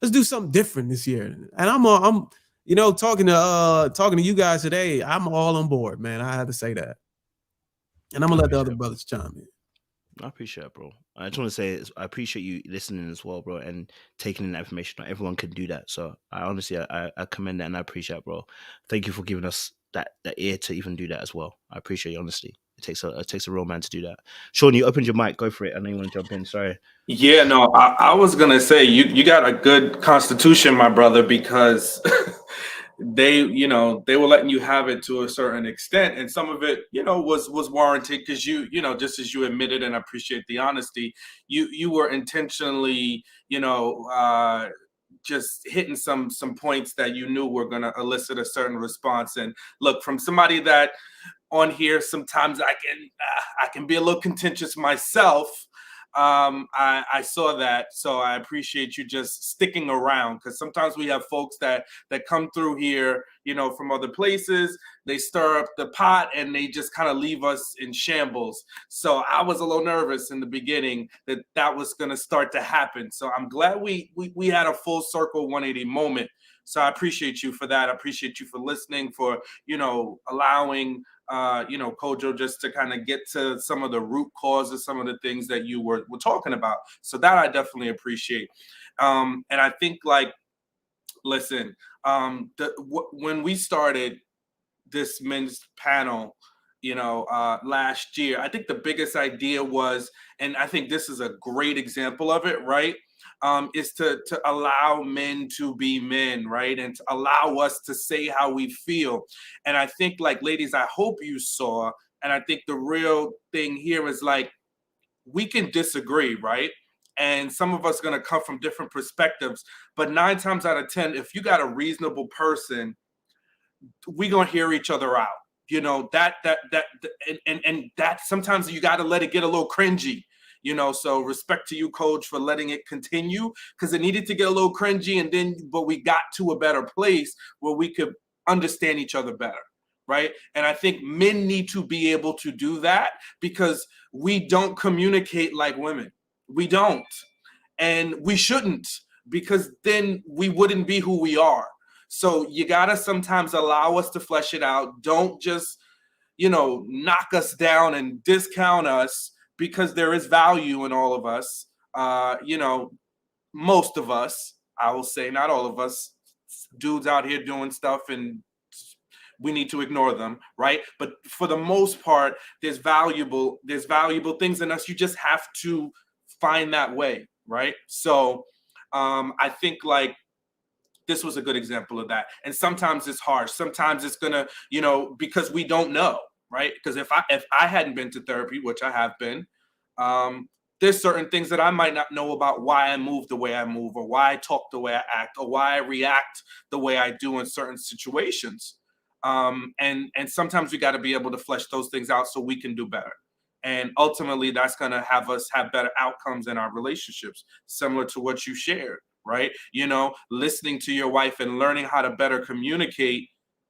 do something different this year. And I'm you know, talking to you guys today, I'm all on board, man. I have to say that. And I'm gonna let the other brothers chime in.
I appreciate it, bro. I just want to say I appreciate you listening as well, bro, and taking in that information. Not everyone can do that. So I honestly, I commend that, and I appreciate it, bro. Thank you for giving us that ear to even do that as well. I appreciate you, honestly. It takes a real man to do that. Sean, you opened your mic. Go for it. I know you want to jump in. Sorry.
Yeah, no, I was going to say, you got a good constitution, my brother, because they were letting you have it to a certain extent, and some of it, was warranted, because you just as you admitted, and I appreciate the honesty, you were intentionally, just hitting some points that you knew were going to elicit a certain response. And look, from somebody that on here, sometimes I can be a little contentious myself. I saw that, so I appreciate you just sticking around, because sometimes we have folks that come through here, from other places. They stir up the pot and they just kind of leave us in shambles. So I was a little nervous in the beginning that was going to start to happen. So I'm glad we had a full circle 180 moment. So I appreciate you for that. I appreciate you for listening, for allowing Kojo just to kind of get to some of the root causes, some of the things that you were talking about. So that I definitely appreciate. And I think, like, listen, when we started this men's panel, last year, I think the biggest idea was, and I think this is a great example of it, right? Is to allow men to be men, right? And to allow us to say how we feel. And I think, like, ladies, I hope you saw, and I think the real thing here is, like, we can disagree, right? And some of us are going to come from different perspectives, but 9 times out of 10, if you got a reasonable person, we going to hear each other out. That sometimes you got to let it get a little cringy. So respect to you, Coach, for letting it continue, because it needed to get a little cringy, but we got to a better place where we could understand each other better, right? And I think men need to be able to do that, because we don't communicate like women. We don't, and we shouldn't, because then we wouldn't be who we are. So you gotta sometimes allow us to flesh it out. Don't just, knock us down and discount us, because there is value in all of us. Most of us, I will say, not all of us, dudes out here doing stuff, and we need to ignore them, right? But for the most part, there's valuable things in us. You just have to find that way, right? So I think, like, this was a good example of that. And sometimes it's harsh. Sometimes it's gonna, because we don't know, right? Because if I hadn't been to therapy, which I have been, there's certain things that I might not know about why I move the way I move, or why I talk the way I act, or why I react the way I do in certain situations. And sometimes we got to be able to flesh those things out so we can do better. And ultimately, that's going to have us have better outcomes in our relationships, similar to what you shared, right? Listening to your wife and learning how to better communicate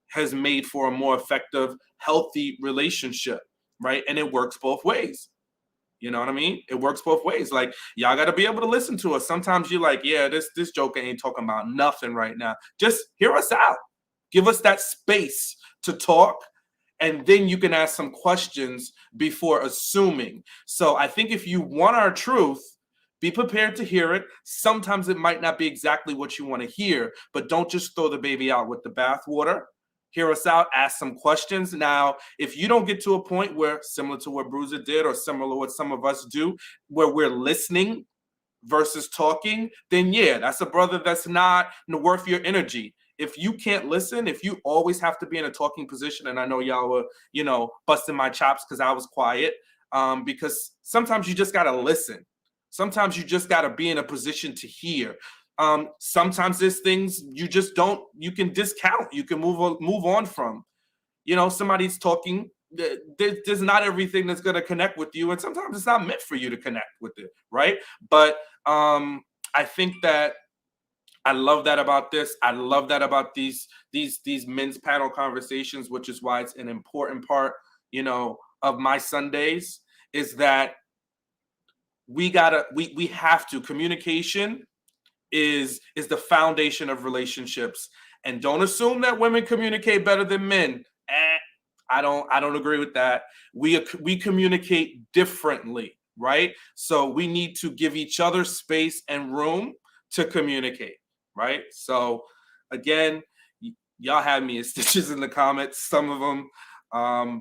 has made for a more effective, healthy relationship, right? And it works both ways. You know what I mean? It works both ways. Like, y'all got to be able to listen to us. Sometimes you're like, yeah, this joker ain't talking about nothing right now. Just hear us out. Give us that space to talk, and then you can ask some questions before assuming. So I think if you want our truth, be prepared to hear it. Sometimes it might not be exactly what you want to hear, but don't just throw the baby out with the bathwater. Hear us out, ask some questions. Now, if you don't get to a point where, similar to what Bruiser did, or similar to what some of us do, where we're listening versus talking, then yeah, that's a brother that's not worth your energy. If you can't listen, if you always have to be in a talking position, and I know y'all were, busting my chops because I was quiet, because sometimes you just got to listen. Sometimes you just got to be in a position to hear. Sometimes there's things you just don't, you can discount, you can move on from. You know, somebody's talking, there's not everything that's going to connect with you, and sometimes it's not meant for you to connect with it, right? But I think that I love that about this. I love that about these men's panel conversations, which is why it's an important part, you know, of my Sundays, is that we have to. Communication is the foundation of relationships. And don't assume that women communicate better than men. I don't agree with that. We communicate differently, right? So we need to give each other space and room to communicate, right? So again, y'all have me as stitches in the comments, some of them.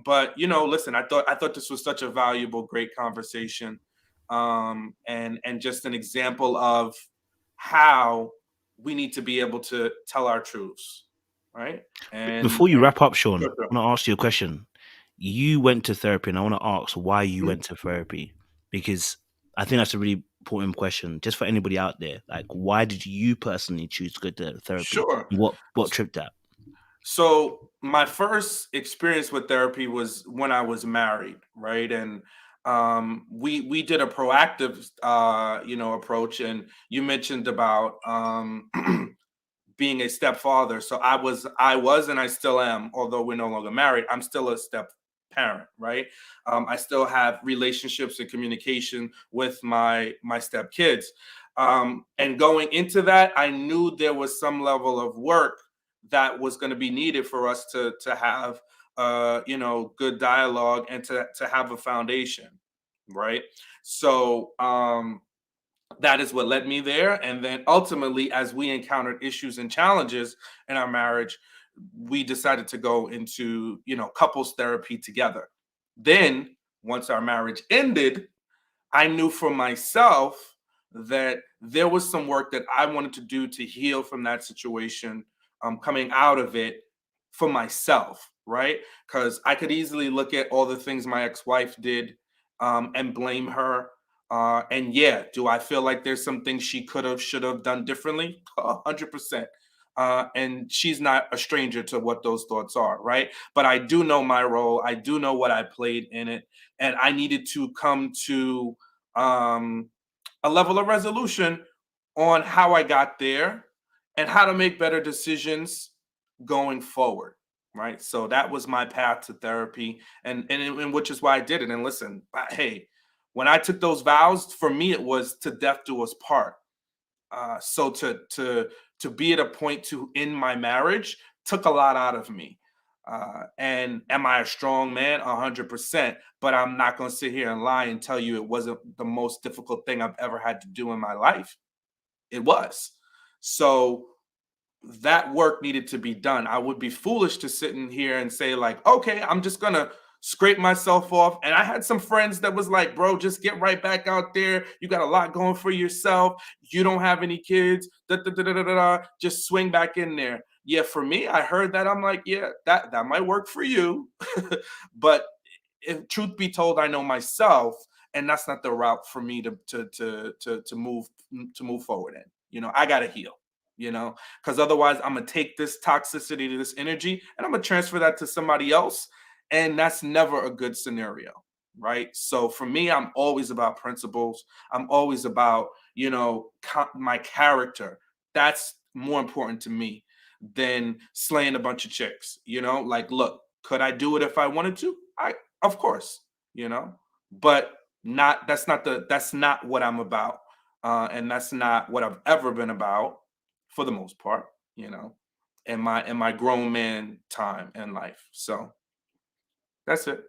But you know, listen, I thought this was such a valuable, great conversation. And just an example of how we need to be able to tell our truths, right? And
before you wrap up, Sean, I want to ask you a question. You went to therapy, and I want to ask why you went to therapy, because I think that's a really important question, just for anybody out there. Like, why did you personally choose to go to therapy?
Sure.
What tripped that?
So my first experience with therapy was when I was married, right? And we did a proactive approach, and you mentioned about being a stepfather. So I was and I still am, although we're no longer married, I'm still a step parent, right? I still have relationships and communication with my step kids. And going into that, I knew there was some level of work that was going to be needed for us to have good dialogue and to have a foundation, right? So that is what led me there. And then ultimately, as we encountered issues and challenges in our marriage, we decided to go into couples therapy together. Then once our marriage ended, I knew for myself that there was some work that I wanted to do to heal from that situation, coming out of it for myself, right? Because I could easily look at all the things my ex-wife did and blame her. And yeah, do I feel like there's some things she could have, should have done differently? 100%. And she's not a stranger to what those thoughts are, right? But I do know my role. I do know what I played in it. And I needed to come to a level of resolution on how I got there and how to make better decisions going forward, right? So that was my path to therapy, and which is why I did it. And listen, hey, when I took those vows, for me it was to death do us part. So to be at a point to end my marriage took a lot out of me. And am I a strong man? 100%. But I'm not going to sit here and lie and tell you it wasn't the most difficult thing I've ever had to do in my life. It was. So that work needed to be done. I would be foolish to sit in here and say like, okay, I'm just going to scrape myself off. And I had some friends that was like, bro, just get right back out there. You got a lot going for yourself. You don't have any kids. Just swing back in there. Yeah, for me, I heard that. I'm like, yeah, that might work for you. But if truth be told, I know myself, and that's not the route for me to move forward in. I gotta heal. Because otherwise I'm gonna take this toxicity to this energy and I'm gonna transfer that to somebody else. And that's never a good scenario, right? So for me, I'm always about principles. I'm always about, my character. That's more important to me than slaying a bunch of chicks, like, look, could I do it if I wanted to? Of course, but that's not what I'm about. And that's not what I've ever been about for the most part, in my grown man time in life. So that's it.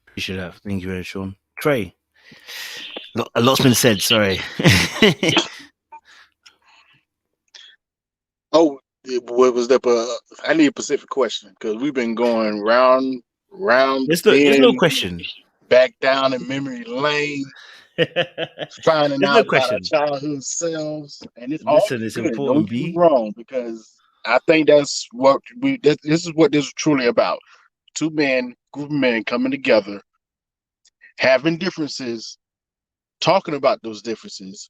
Appreciate that. Thank you very much, Sean. Trey, a lot's been said. Sorry.
Oh, what was that? I need a specific question because we've been going round.
There's no question.
Back down in memory lane, finding out about our childhood selves, and it's
important.
Don't get me wrong, because I think that's what this is what this is truly about. two men, group of men coming together, having differences, talking about those differences,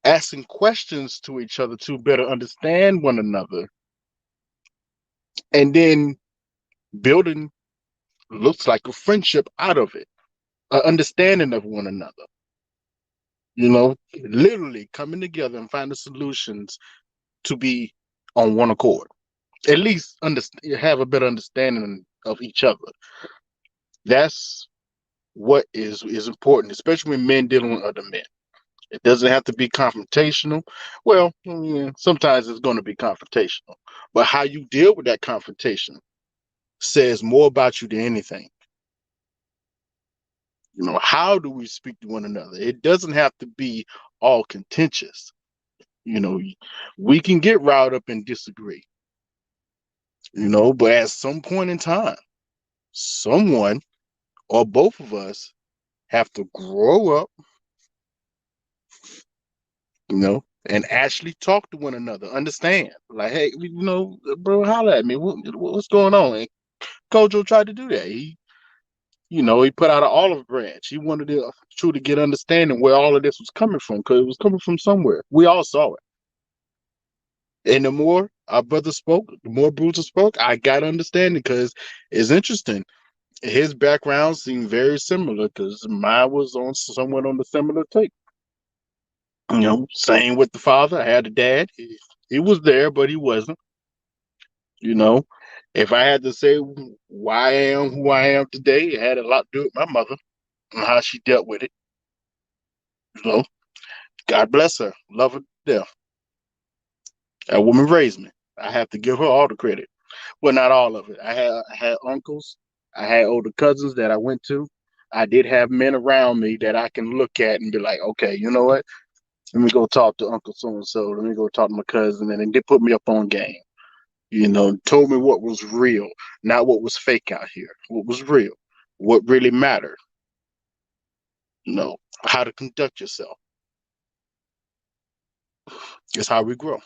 asking questions to each other to better understand one another, and then building looks like a friendship out of it, an understanding of one another. Literally coming together and finding solutions to be on one accord. At least have a better understanding of each other. That's what is important, especially when men dealing with other men. It doesn't have to be confrontational. Well, sometimes it's going to be confrontational, but how you deal with that confrontation says more about you than anything. How do we speak to one another? It doesn't have to be all contentious. We can get riled up and disagree, but at some point in time, someone or both of us have to grow up, and actually talk to one another, understand, like, hey, bro, holler at me. What's going on? And Kojo tried to do that. He put out an olive branch. He wanted to truly get understanding where all of this was coming from, because it was coming from somewhere. We all saw it. And the more our brother spoke, the more Bruiser spoke, I got understanding, because it's interesting. His background seemed very similar, because mine was somewhat on the similar take. Same with the father. I had a dad. He was there, but he wasn't. If I had to say why I am who I am today, it had a lot to do with my mother and how she dealt with it. God bless her. Love her to death. That woman raised me. I have to give her all the credit. Well, not all of it. I had uncles. I had older cousins that I went to. I did have men around me that I can look at and be like, okay, you know what? Let me go talk to Uncle so-and-so. Let me go talk to my cousin. And then they put me up on game. Told me what was real, not what was fake out here. What was real, what really mattered. How to conduct yourself. It's how we grow.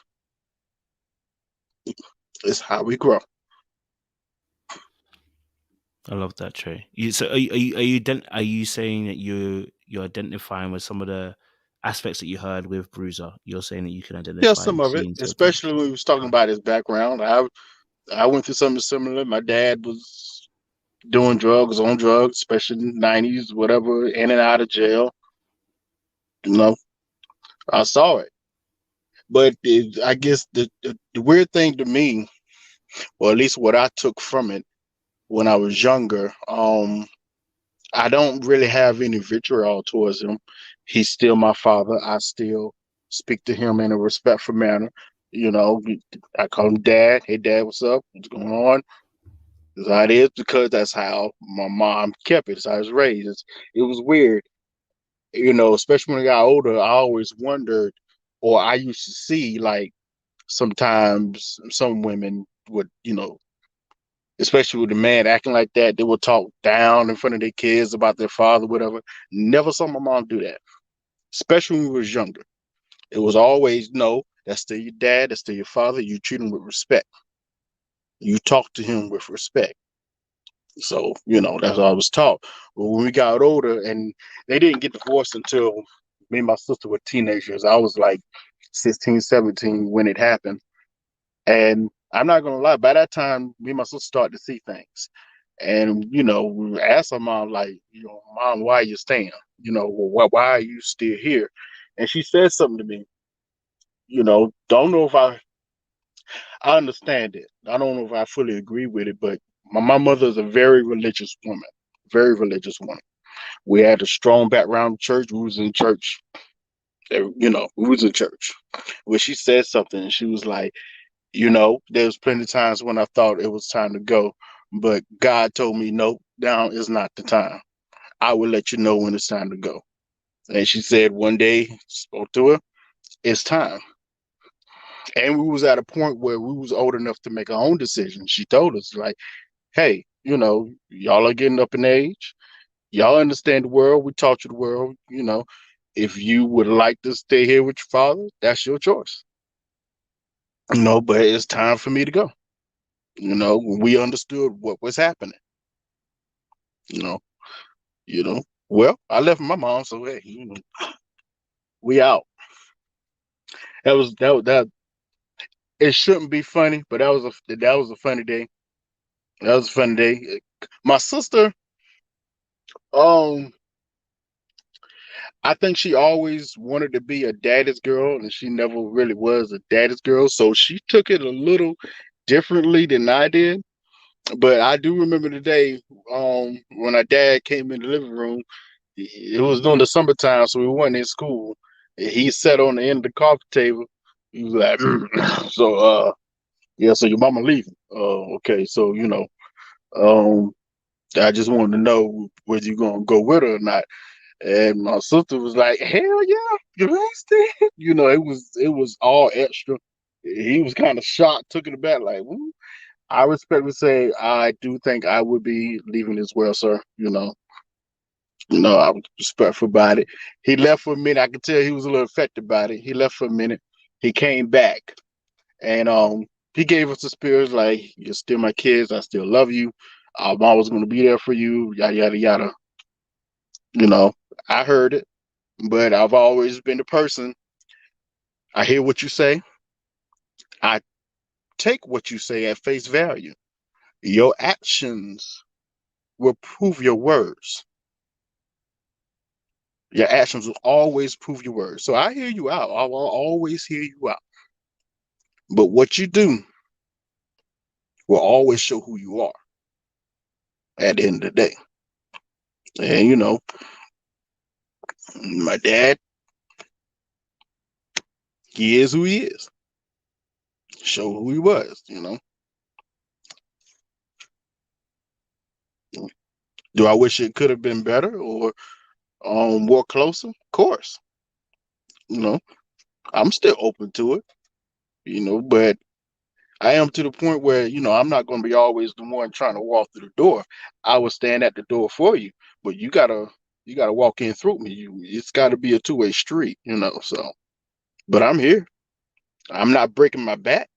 It's how we grow.
I love that, Trey. So are you saying that you're identifying with some of the aspects that you heard with Bruiser? You're saying that you can identify.
Yeah, some of it, especially when we was talking about his background. I went through something similar. My dad was doing drugs, on drugs, especially in the 90s, whatever, in and out of jail. I saw it. But I guess the weird thing to me, or at least what I took from it when I was younger, I don't really have any vitriol towards him. He's still my father. I still speak to him in a respectful manner. I call him Dad. Hey, Dad, what's up? What's going on? That's how it is, because that's how my mom kept it. That's how I was raised. It was weird, especially when I got older. I always wondered, or I used to see, like, sometimes some women would, especially with the man acting like that, they would talk down in front of their kids about their father, whatever. Never saw my mom do that, especially when we was younger. It was always, no, that's still your dad, that's still your father. You treat him with respect. You talk to him with respect. So, that's what I was taught. But when we got older, and they didn't get divorced until me and my sister were teenagers. I was like 16, 17 when it happened. And I'm not going to lie, by that time, me and my sister started to see things. And, we asked her mom, like, Mom, why are you staying? Why are you still here? And she said something to me, don't know if I understand it. I don't know if I fully agree with it, but my mother is a very religious woman, very religious woman. We had a strong background in church. We was in church, we was in church. When she said something, she was like, there was plenty of times when I thought it was time to go, but God told me, no, now is not the time. I will let you know when it's time to go. And she said one day, spoke to her, it's time. And we was at a point where we was old enough to make our own decisions. She told us, like, hey, y'all are getting up in age. Y'all understand the world. We taught you the world. If you would like to stay here with your father, that's your choice. But it's time for me to go. You know, we understood what was happening. You know. Well, I left my mom, so hey, we out. That. It shouldn't be funny, but that was a funny day. That was a funny day. My sister, um, I think she always wanted to be a daddy's girl, and she never really was a daddy's girl. So she took it a little differently than I did. But I do remember the day when our dad came in the living room. It was during the summertime, so we weren't in school. He sat on the end of the coffee table. He was like, yeah, so your mama leaving. Okay, so I just wanted to know whether you gonna go with her or not. And my sister was like, "Hell yeah, you understand?" It was all extra. He was kind of shocked, took it back, like, "Woo." I respectfully say I do think I would be leaving as well, sir. I was respectful about it. He left for a minute. I could tell he was a little affected by it. He left for a minute. He came back, and he gave us the spirits like, "You're still my kids. I still love you. I'm always going to be there for you." Yada yada yada. I heard it, but I've always been the person. I hear what you say. I take what you say at face value. Your actions will prove your words. Your actions will always prove your words. So I hear you out. I will always hear you out. But what you do will always show who you are at the end of the day. And my dad, he is who he is. Show who he was. Do I wish it could have been better or more closer? Of course. I'm still open to it, but I am to the point where, I'm not going to be always the one trying to walk through the door. I will stand at the door for you, but you gotta walk in through me. It's got to be a two-way street. So, but I'm here. I'm not breaking my back,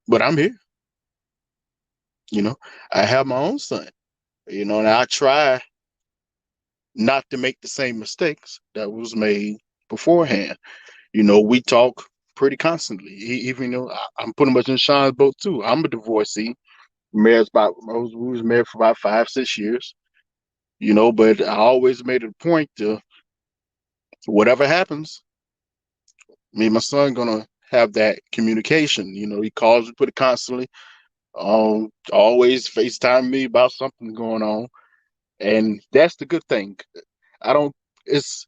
but I'm here. I have my own son, and I try not to make the same mistakes that was made beforehand. We talk pretty constantly. Even I'm pretty much in Sean's boat too. I'm a divorcee. We was married for about 5-6 years. But I always made it a point to whatever happens, me and my son gonna have that communication. He calls me pretty constantly. Always FaceTime me about something going on, and that's the good thing. I don't. It's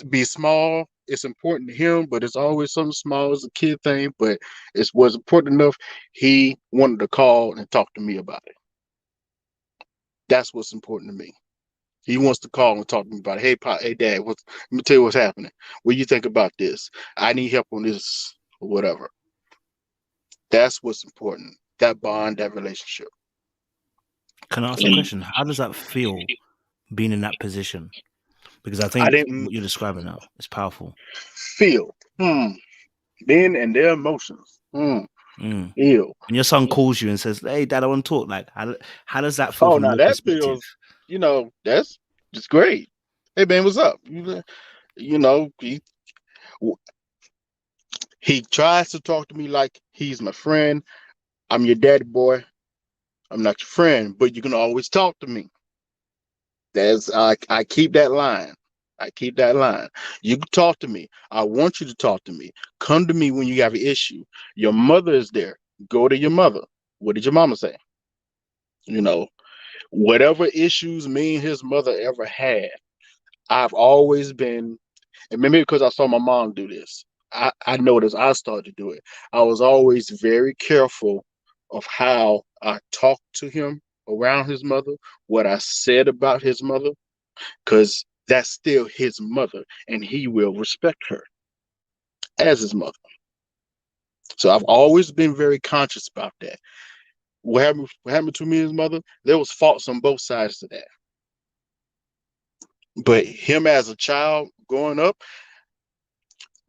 be small. It's important to him, but it's always something small as a kid thing. But it was important enough. He wanted to call and talk to me about it. That's what's important to me. He wants to call and talk to me about it. Hey, Pop, hey, Dad, let me tell you what's happening. What do you think about this? I need help on this or whatever. That's what's important. That bond, that relationship.
Can I ask a question? How does that feel being in that position? Because I think what you're describing now is powerful.
Feel. Then and their emotions. Ew.
And your son calls you and says, "Hey, Dad, I want to talk." Like, how does that feel from your
that
perspective?
feels, that's just great. Hey, man, what's up? He tries to talk to me like he's my friend. I'm your daddy boy. I'm not your friend, but you can always talk to me. I keep that line. I keep that line. You can talk to me. I want you to talk to me. Come to me when you have an issue. Your mother is there. Go to your mother. What did your mama say? Whatever issues me and his mother ever had, I've always been, and maybe because I saw my mom do this, I noticed I started to do it. I was always very careful of how I talked to him around his mother, what I said about his mother, because that's still his mother, and he will respect her as his mother. So I've always been very conscious about that. What happened to me and his mother, there was faults on both sides of that. But him as a child growing up,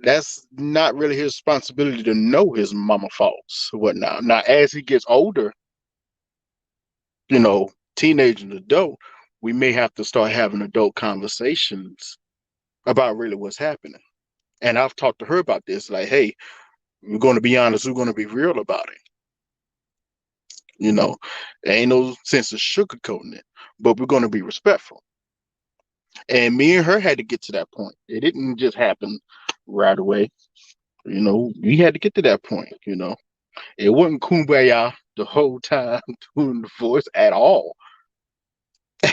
that's not really his responsibility to know his mama faults or whatnot. Now, as he gets older, teenage and adult, we may have to start having adult conversations about really what's happening. And I've talked to her about this, like, hey, we're going to be honest, we're going to be real about it. There ain't no sense of sugarcoating it, but we're going to be respectful. And me and her had to get to that point. It didn't just happen right away. We had to get to that point. It wasn't kumbaya the whole time doing the voice at all.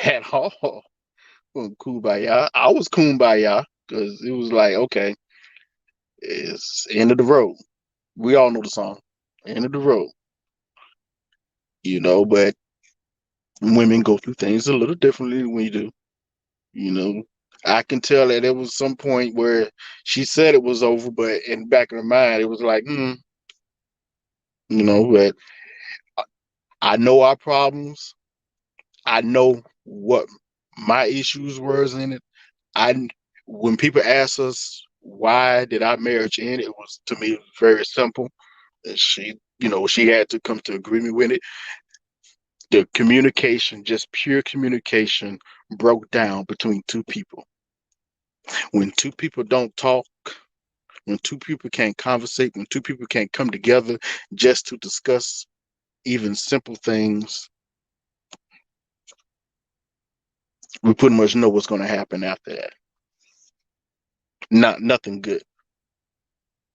At all. Kumbaya. I was kumbaya because it was like, okay, it's end of the road. We all know the song, end of the road. But women go through things a little differently than we do. I can tell that there was some point where she said it was over, but in the back of her mind, it was like, but I know our problems. I know what my issues were in it. When people ask us why did our marriage end, it was, to me, very simple. She had to come to agreement with it. The communication, just pure communication, broke down between two people. When two people don't talk, when two people can't conversate, when two people can't come together just to discuss even simple things, we pretty much know what's going to happen after that. Nothing good.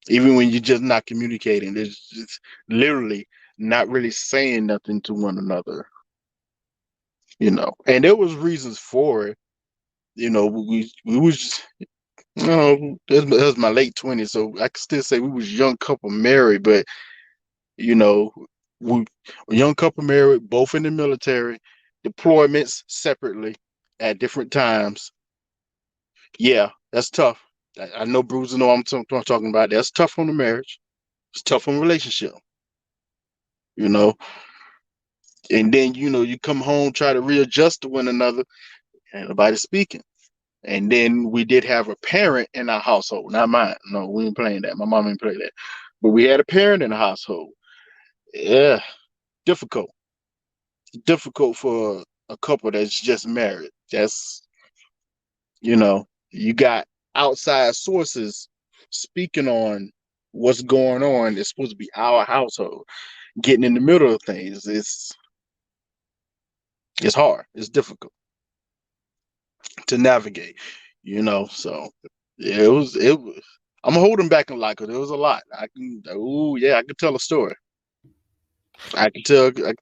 Even when you're just not communicating, it's just literally not really saying nothing to one another. And there was reasons for it. We was, it was my late 20s, so I can still say we was a young couple married, but we a young couple married, both in the military, deployments separately at different times. Yeah, that's tough. I know Bruiser know I'm talking about. That's tough on the marriage. It's tough on the relationship. And then you come home, try to readjust to one another, and nobody's speaking. And then we did have a parent in our household, not mine. No, we ain't playing that. My mom ain't play that. But we had a parent in the household. Yeah, difficult. Difficult for a couple that's just married. That's, you got outside sources speaking on what's going on. It's supposed to be our household. Getting in the middle of things, it's hard. It's difficult to navigate, so yeah, it was I'm holding back a lot because there was a lot. I can tell a story. I can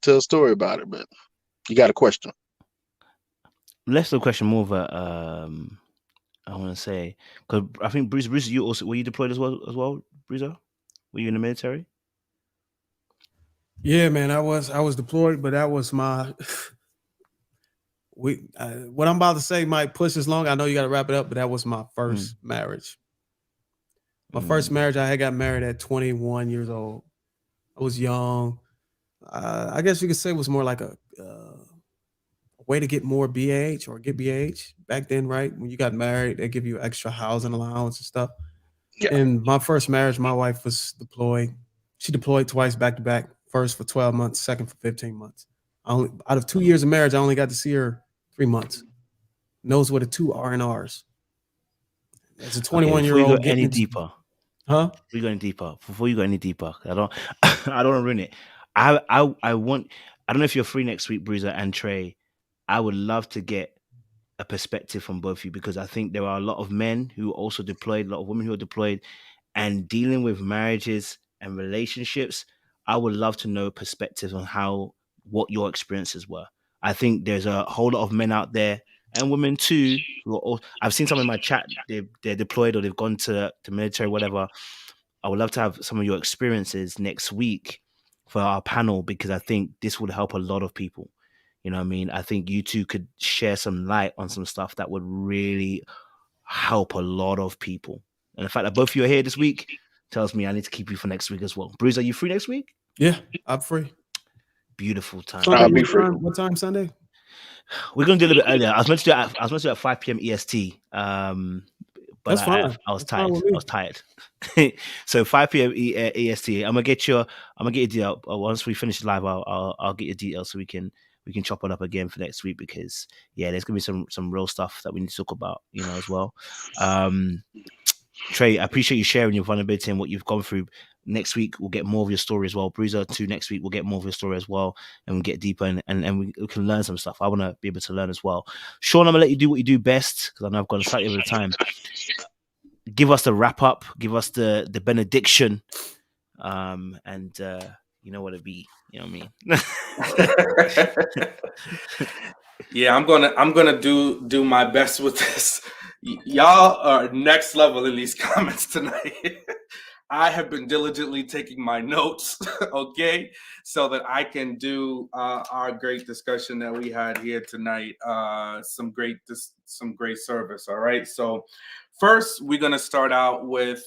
tell a story about it, but you got a question.
Less of a question, more of a I want to say, because I think Bruce, you also were you deployed as well, Bruiser? Were you in the military?
Yeah, man, I was deployed, but that was my what I'm about to say might push us long. I know you got to wrap it up, but that was my first marriage. My first marriage, I had got married at 21 years old. I was young. I guess you could say it was more like a way to get more BAH or get BAH back then, right? When you got married, they give you extra housing allowance and stuff. Yeah. And my first marriage, my wife was deployed. She deployed twice back to back. First for 12 months, second for 15 months. Out of 2 years of marriage, I only got to see her 3 months. Knows what the 2 R&Rs. As a 21-year-old,
any deeper,
huh?
Before you go any deeper, I don't want to ruin it. I don't know if you're free next week, Bruiser and Trey. I would love to get a perspective from both of you because I think there are a lot of men who are also deployed, a lot of women who are deployed, and dealing with marriages and relationships. I would love to know perspectives on what your experiences were. I think there's a whole lot of men out there and women too who are all, I've seen some in my chat. They're deployed or they've gone to the military, whatever. I would love to have some of your experiences next week for our panel because I think this would help a lot of people. You know what I mean? I think you two could share some light on some stuff that would really help a lot of people. And the fact that both of you are here this week tells me I need to keep you for next week as well. Bruce, are you free next week?
Yeah, I'm free.
Beautiful time.
Sunday, I'll be free. What time Sunday?
We're going to do a little bit earlier. I was meant to do it at 5 p.m. EST. But but
That's fine.
I was
That's fine
tired.
with me.
I was tired. So 5 p.m. EST. I'm gonna get your deal. Once we finish live, I'll get your details so we can chop it up again for next week, because there's gonna be some real stuff that we need to talk about, as well. Trey, I appreciate you sharing your vulnerability and what you've gone through. Next week we'll get more of your story as well. Bruiser, too, next week we'll get more of your story as well, and we'll get deeper and we can learn some stuff. I want to be able to learn as well. Sean, I'm gonna let you do what you do best, because I know I've gone slightly over the time. Give us the wrap up, give us the benediction, and you know what it be. You know what I mean?
Yeah, I'm gonna do my best with this. Y'all are next level in these comments tonight. I have been diligently taking my notes, okay, so that I can do our great discussion that we had here tonight. Some great service. All right. So first, we're gonna start out with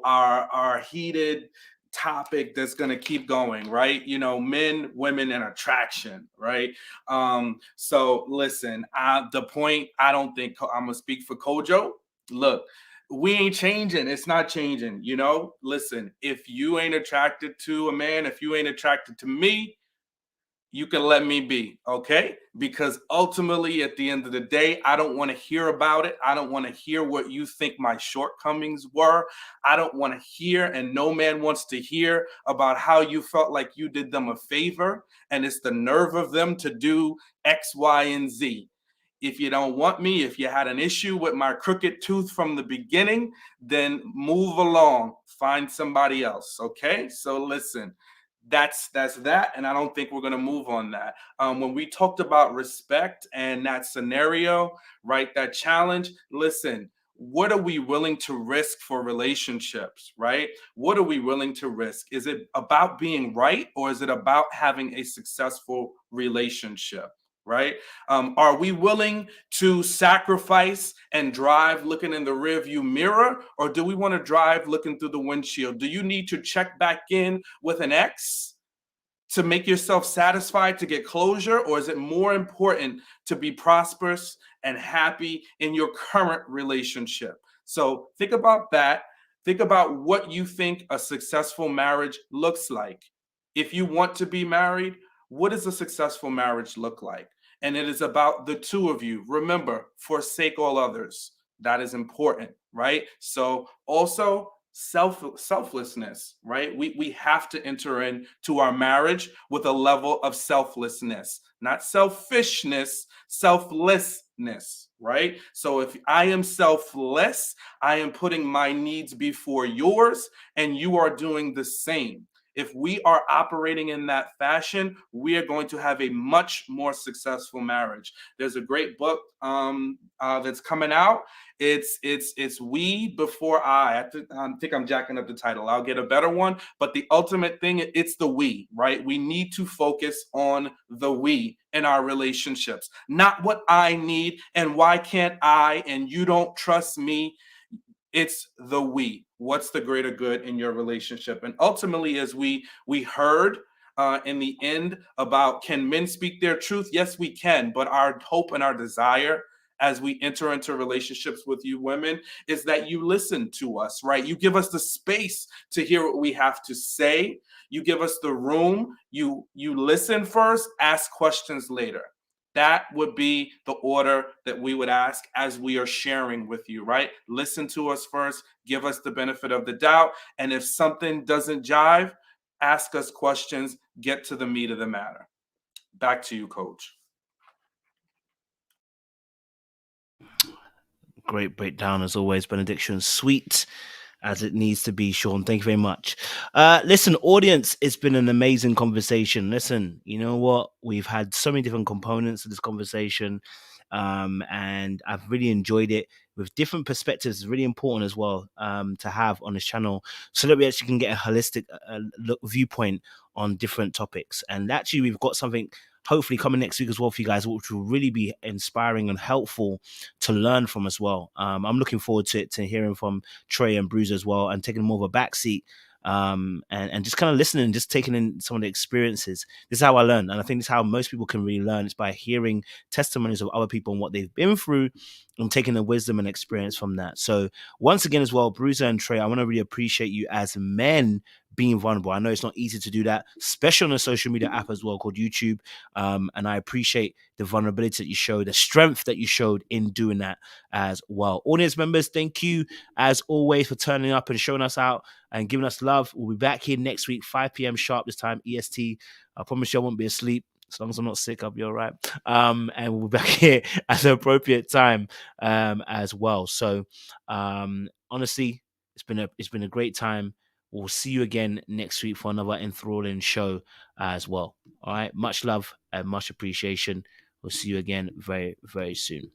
our heated topic that's going to keep going, right? Men, women, and attraction, right? So listen, the point, I don't think I'm gonna speak for Kojo. Look, we ain't changing. It's not changing. Listen, if you ain't attracted to a man, if you ain't attracted to me, you can let me be, okay? Because ultimately, at the end of the day, I don't want to hear about it. I don't want to hear what you think my shortcomings were. I don't want to hear, and no man wants to hear about how you felt like you did them a favor, and it's the nerve of them to do X, Y, and Z. If you don't want me, if you had an issue with my crooked tooth from the beginning, then move along, find somebody else, okay? So listen, that's that, and I don't think we're going to move on that. When we talked about respect and that scenario, right, that challenge, listen, what are we willing to risk for relationships, right? What are we willing to risk? Is it about being right, or is it about having a successful relationship? Right? Are we willing to sacrifice and drive looking in the rearview mirror, or do we want to drive looking through the windshield? Do you need to check back in with an ex to make yourself satisfied, to get closure, or is it more important to be prosperous and happy in your current relationship? So think about that. Think about what you think a successful marriage looks like. If you want to be married, what does a successful marriage look like? And it is about the two of you. Remember, forsake all others. That is important, right? So also selflessness, right? We have to enter into our marriage with a level of selflessness, not selfishness, selflessness, right? So if I am selfless, I am putting my needs before yours, and you are doing the same. If we are operating in that fashion, we are going to have a much more successful marriage. There's a great book that's coming out. It's We Before I think I'm jacking up the title. I'll get a better one. But the ultimate thing, it's the we, right? We need to focus on the we in our relationships, not what I need and why can't I and you don't trust me. It's the we. What's the greater good in your relationship? And ultimately, as we heard in the end about, can men speak their truth? Yes, we can. But our hope and our desire as we enter into relationships with you women is that you listen to us, right? You give us the space to hear what we have to say. You give us the room. You listen first, ask questions later. That would be the order that we would ask as we are sharing with you, right? Listen to us first, give us the benefit of the doubt. And if something doesn't jive, ask us questions, get to the meat of the matter. Back to you, Coach.
Great breakdown as always, benediction. Sweet as it needs to be, Sean. Thank you very much. Listen, audience, it's been an amazing conversation. Listen, you know what? We've had so many different components of this conversation, and I've really enjoyed it with different perspectives. It's really important as well to have on this channel, so that we actually can get a holistic viewpoint on different topics. And actually, we've got something hopefully coming next week as well for you guys, which will really be inspiring and helpful to learn from as well. I'm looking forward to hearing from Trey and Bruce as well, and taking more of a backseat and just kind of listening, just taking in some of the experiences. This is how I learn, and I think this is how most people can really learn. It's by hearing testimonies of other people and what they've been through, and taking the wisdom and experience from that. So once again, as well, Bruiser and Trey, I want to really appreciate you as men being vulnerable. I know it's not easy to do that, especially on a social media app as well called YouTube. And I appreciate the vulnerability that you showed, the strength that you showed in doing that as well. Audience members, thank you as always for turning up and showing us out and giving us love. We'll be back here next week, 5 p.m. sharp this time, EST. I promise you I won't be asleep. As long as I'm not sick, I'll be all right. And we'll be back here at the appropriate time as well. So honestly, it's been a great time. We'll see you again next week for another enthralling show as well. All right. Much love and much appreciation. We'll see you again very, very soon.